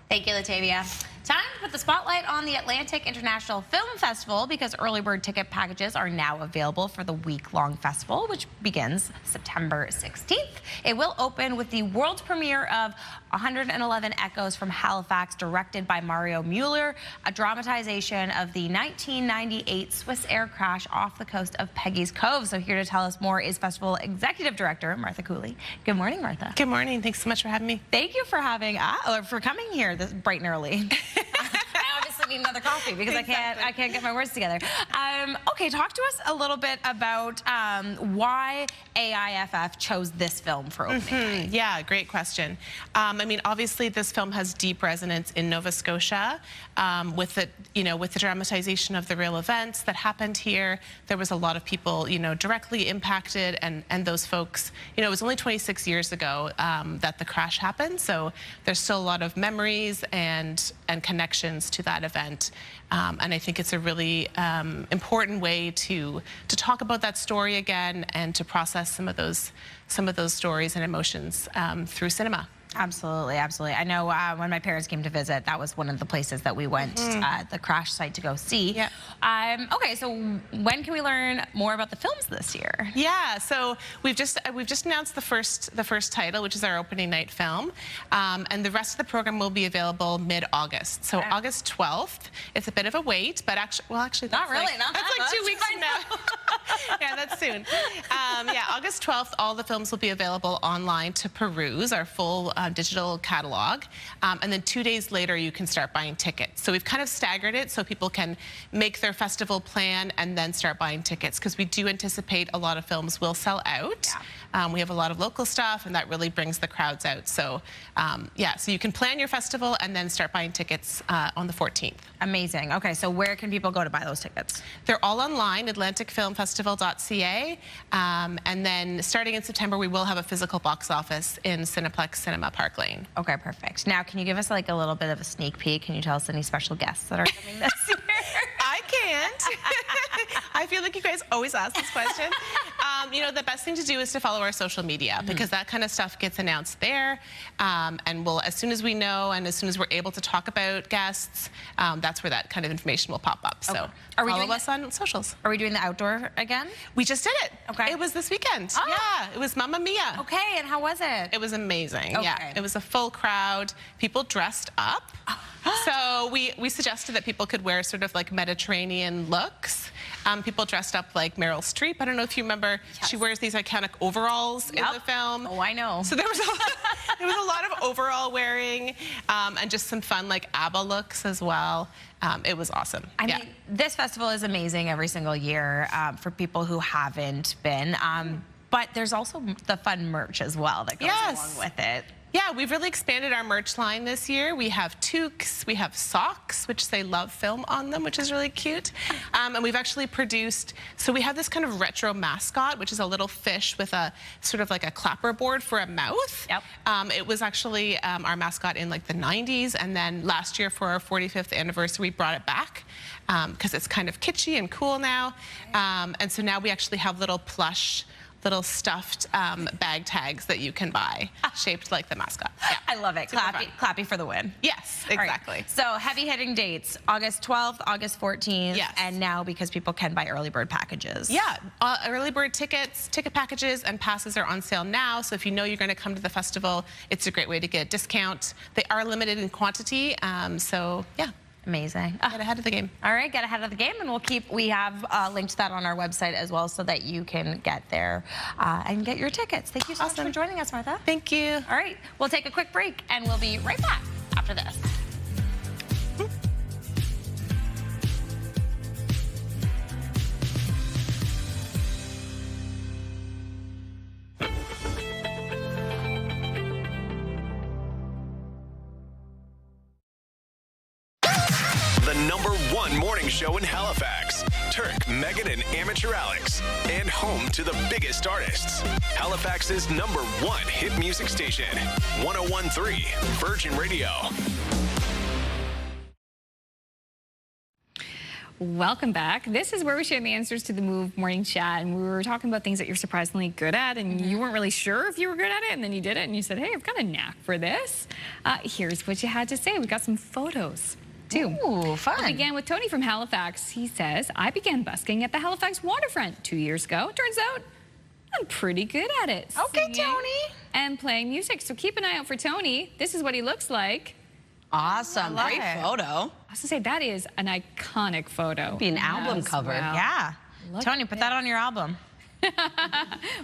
S2: Thank you, Latavia. Time to put the spotlight on the Atlantic International Film Festival because early bird ticket packages are now available for the week-long festival, which begins September 16th. It will open with the world premiere of 111 Echoes from Halifax, directed by Mario Mueller, a dramatization of the 1998 Swiss air crash off the coast of Peggy's Cove. So here to tell us more is Festival Executive Director Martha Cooley. Good morning, Martha.
S5: Good morning. Thanks so much for having me.
S2: Thank you for coming here this bright and early. I obviously need another coffee because
S5: Exactly.
S2: I can't get my words together. Okay, talk to us a little bit about why AIFF chose this film for opening night.
S5: Yeah, great question. I mean, obviously, this film has deep resonance in Nova Scotia with the dramatization of the real events that happened here. There was a lot of people, directly impacted, and those folks, it was only 26 years ago that the crash happened, so there's still a lot of memories and connections to that event. And I think it's a really important way to talk about that story again and to process some of those stories and emotions through cinema.
S2: Absolutely, absolutely. I know when my parents came to visit, that was one of the places that we went, the crash site, to go see.
S5: Yeah.
S2: Okay, so when can we learn more about the films this year?
S5: Yeah, so we've just announced the first title, which is our opening night film, and the rest of the program will be available mid-August. So August 12th. It's a bit of a wait, but actually,
S2: not really, not
S5: that's
S2: that
S5: like 2
S2: much.
S5: weeks from now. Yeah, that's soon. Yeah, August 12th, all the films will be available online to peruse, our full digital catalog, and then 2 days later you can start buying tickets. So we've kind of staggered it so people can make their festival plan and then start buying tickets, because we do anticipate a lot of films will sell out. Yeah. We have a lot of local stuff, and that really brings the crowds out. So yeah, so you can plan your festival and then start buying tickets on the 14th.
S2: Amazing. Okay, so where can people go to buy those tickets?
S5: They're all online, atlanticfilmfestival.ca, and then starting in September we will have a physical box office in Cineplex Cinema Park Lane.
S2: Okay, perfect. Now, can you give us like a little bit of a sneak peek? Can you tell us any special guests that are coming this year?
S5: I can't. I feel like you guys always ask this question. The best thing to do is to follow our social media, because that kind of stuff gets announced there. And we'll, as soon as we know and as soon as we're able to talk about guests, that's where that kind of information will pop up. So
S2: Are we
S5: follow
S2: doing
S5: us on socials.
S2: Are we doing the outdoor again?
S5: We just did it.
S2: Okay.
S5: It was this weekend.
S2: Oh.
S5: Yeah, it was Mamma Mia.
S2: Okay, and how was it?
S5: It was amazing.
S2: Okay.
S5: Yeah, it was a full crowd. People dressed up. So we suggested that people could wear sort of like Mediterranean looks. People dressed up like Meryl Streep. I don't know if you remember, she wears these iconic overalls in the film.
S2: Oh, I know.
S5: So there was a lot of overall wearing, and just some fun like ABBA looks as well. It was awesome.
S2: I mean, this festival is amazing every single year for people who haven't been. But there's also the fun merch as well that goes along with it.
S5: Yeah, we've really expanded our merch line this year. We have toques, we have socks, which say Love Film on them, which is really cute. And we've actually produced, so we have this kind of retro mascot, which is a little fish with a sort of like a clapperboard for a mouth.
S2: Yep.
S5: It was actually our mascot in like the 90s, and then last year for our 45th anniversary, we brought it back because it's kind of kitschy and cool now. And so now we actually have little plush, little stuffed bag tags that you can buy, shaped like the mascot. Yeah.
S2: I love it. Clappy for the win.
S5: Yes, exactly.
S2: Right. So heavy hitting dates, August 12th, August 14th.
S5: Yes.
S2: And now because people can buy early bird packages.
S5: Yeah, early bird tickets, ticket packages, and passes are on sale now. So if you know you're going to come to the festival, it's a great way to get a discount. They are limited in quantity, so yeah.
S2: Amazing.
S5: Get ahead of the game.
S2: All right, get ahead of the game, and we have linked to that on our website as well so that you can get there and get your tickets. Thank you so much for joining us, Martha.
S5: Thank you.
S2: All right, we'll take a quick break, and we'll be right back after this.
S21: The #1 #1 morning show in Halifax. Turk, Megan, and Amateur Alex. And home to the biggest artists. Halifax's #1 hit music station. 101.3 Virgin Radio.
S1: Welcome back. This is where we share the answers to the Move Morning Chat, and we were talking about things that you're surprisingly good at, and you weren't really sure if you were good at it, and then you did it, and you said, hey, I've got a knack for this. Here's what you had to say. We got some photos, too.
S2: Ooh, fun.
S1: We began with Tony from Halifax. He says, I began busking at the Halifax waterfront 2 years ago. Turns out I'm pretty good at it.
S2: Okay, Tony.
S1: And playing music. So keep an eye out for Tony. This is what he looks like.
S3: Awesome. Great photo.
S1: I was to say, that is an iconic photo.
S3: Be an album cover.
S1: Well.
S2: Yeah.
S1: Look
S2: Tony, put that on your album.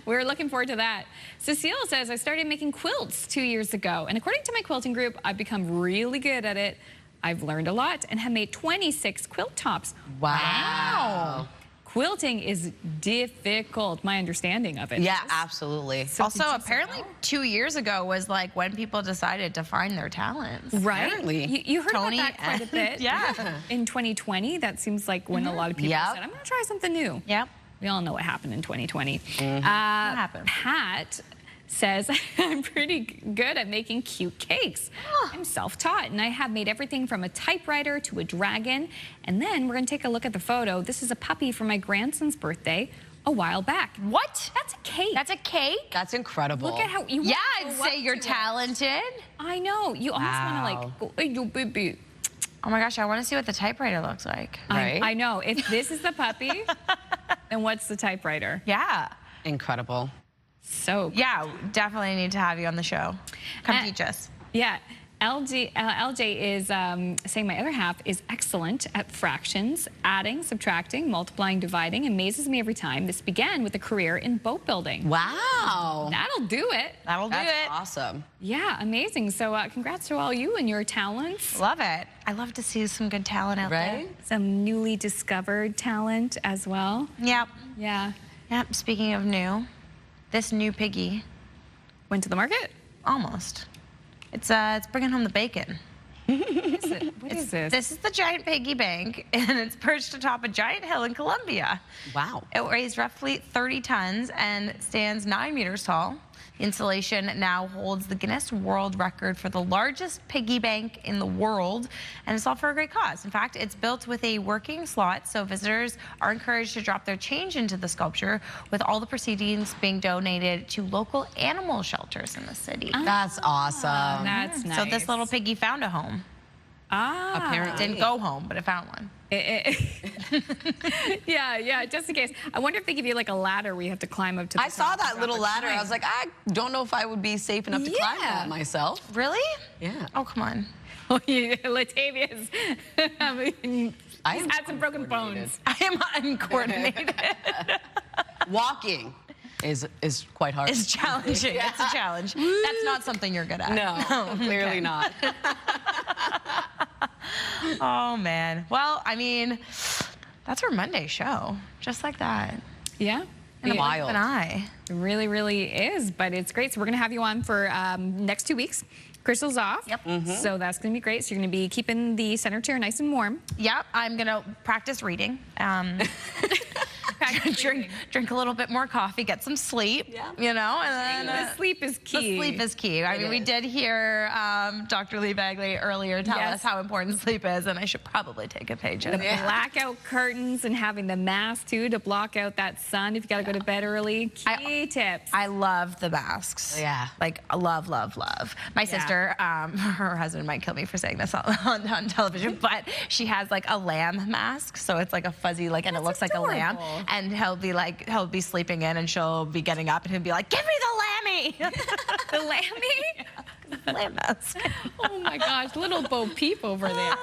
S1: We're looking forward to that. Cecile says, I started making quilts 2 years ago, and according to my quilting group, I've become really good at it. I've learned a lot and have made 26 quilt tops.
S3: Wow.
S1: Quilting is difficult, my understanding of it.
S3: Yeah, absolutely.
S1: So
S2: Also, apparently 2 years ago was like when people decided to find their talents.
S1: Right?
S3: Apparently.
S1: You heard
S2: Tony
S1: about that quite a bit.
S2: Yeah.
S1: In 2020, that seems like when a lot of people said, I'm going to try something new.
S2: Yep.
S1: We all know what happened in 2020.
S2: What happened?
S1: Pat says, I'm pretty good at making cute cakes. I'm self-taught, and I have made everything from a typewriter to a dragon. And then we're going to take a look at the photo. This is a puppy for my grandson's birthday a while back.
S2: What?
S1: That's a cake.
S2: That's a cake?
S3: That's incredible.
S1: Look at how you
S2: Yeah, I'd say you're talented.
S1: I know. You almost want to like go, hey, yo, baby.
S2: Oh my gosh, I want to see what the typewriter looks like.
S3: Right?
S1: I know. If this is the puppy, then what's the typewriter?
S2: Yeah.
S3: Incredible.
S1: So
S2: yeah, definitely need to have you on the show. Come teach us.
S1: Yeah. LJ is saying my other half is excellent at fractions, adding, subtracting, multiplying, dividing. Amazes me every time. This began with a career in boat building.
S3: Wow.
S1: That'll do it.
S2: That'll do
S3: That's
S2: it.
S3: awesome.
S1: Yeah, amazing. So congrats to all you and your talents.
S2: Love it. I love to see some good talent out there.
S1: Some newly discovered talent as well.
S2: Yep.
S1: Yeah.
S2: Yep. Speaking of new, this new piggy
S1: went to the market?
S2: Almost. It's bringing home the bacon.
S1: What is this?
S2: This is the giant piggy bank, and it's perched atop a giant hill in Colombia.
S3: Wow.
S2: It weighs roughly 30 tons and stands 9 meters tall. The installation now holds the Guinness World Record for the largest piggy bank in the world, and it's all for a great cause. In fact, it's built with a working slot, so visitors are encouraged to drop their change into the sculpture, with all the proceedings being donated to local animal shelters in the city.
S3: That's awesome.
S1: That's nice.
S2: So this little piggy found a home.
S3: Apparently.
S2: Didn't go home, but it found one.
S1: Yeah, just in case. I wonder if they give you like a ladder where you have to climb up to the
S3: I saw
S1: top
S3: that
S1: and
S3: little
S1: drop a
S3: ladder. I was like, I don't know if I would be safe enough to climb that myself.
S2: Really?
S3: Yeah.
S2: Oh, come on.
S1: Latavia's he's had some broken bones.
S2: I am uncoordinated.
S3: Walking is quite hard.
S2: It's challenging.
S3: Yeah.
S2: It's a challenge. That's not something you're good at.
S3: No, clearly not.
S2: Oh, man. Well, I mean, that's our Monday show. Just like that.
S1: Yeah.
S2: In a blink of an eye.
S1: It really, really is, but it's great. So we're going to have you on for next 2 weeks. Crystal's off.
S2: Yep.
S1: So that's going to be great. So you're going to be keeping the center chair nice and warm.
S2: Yep. I'm going to practice reading. Drink a little bit more coffee, get some sleep, you know, and then
S1: the sleep is key.
S2: The sleep is key. I mean, we did hear Dr. Lee Bagley earlier tell us how important sleep is, and I should probably take a page out
S1: The
S2: of it.
S1: blackout curtains and having the mask too to block out that sun if you got to go to bed early. Key tips.
S2: I love the masks.
S3: Yeah.
S2: Like, love, love, love. My sister, her husband might kill me for saying this on television, but she has like a lamb mask. So it's like a fuzzy, like, and it looks like a lamb. And he'll be sleeping in, and she'll be getting up, and he'll be like, "Give me the lammy."
S1: The lammy?
S2: Lamb mask.
S1: Oh my gosh, little Bo Peep over there.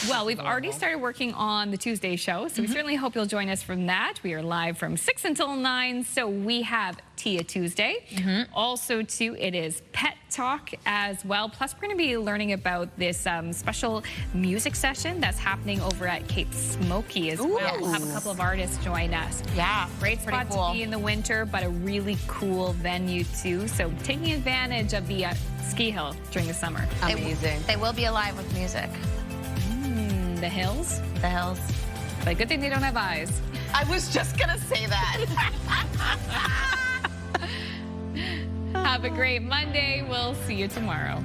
S1: Well, we've already started working on the Tuesday show, so we certainly hope you'll join us from that. We are live from 6 until 9, so we have Tia Tuesday. Also, too, it is Pet Talk as well. Plus, we're going to be learning about this special music session that's happening over at Cape Smoky as well. We'll have a couple of artists join us.
S2: Yeah,
S1: great spot to be in the winter, but a really cool venue, too. So taking advantage of the ski hill during the summer.
S3: Amazing.
S2: They will be alive with music.
S1: the hills.
S2: The hills.
S1: But good thing they don't have eyes.
S2: I was just going to say that.
S1: Have a great Monday. We'll see you tomorrow.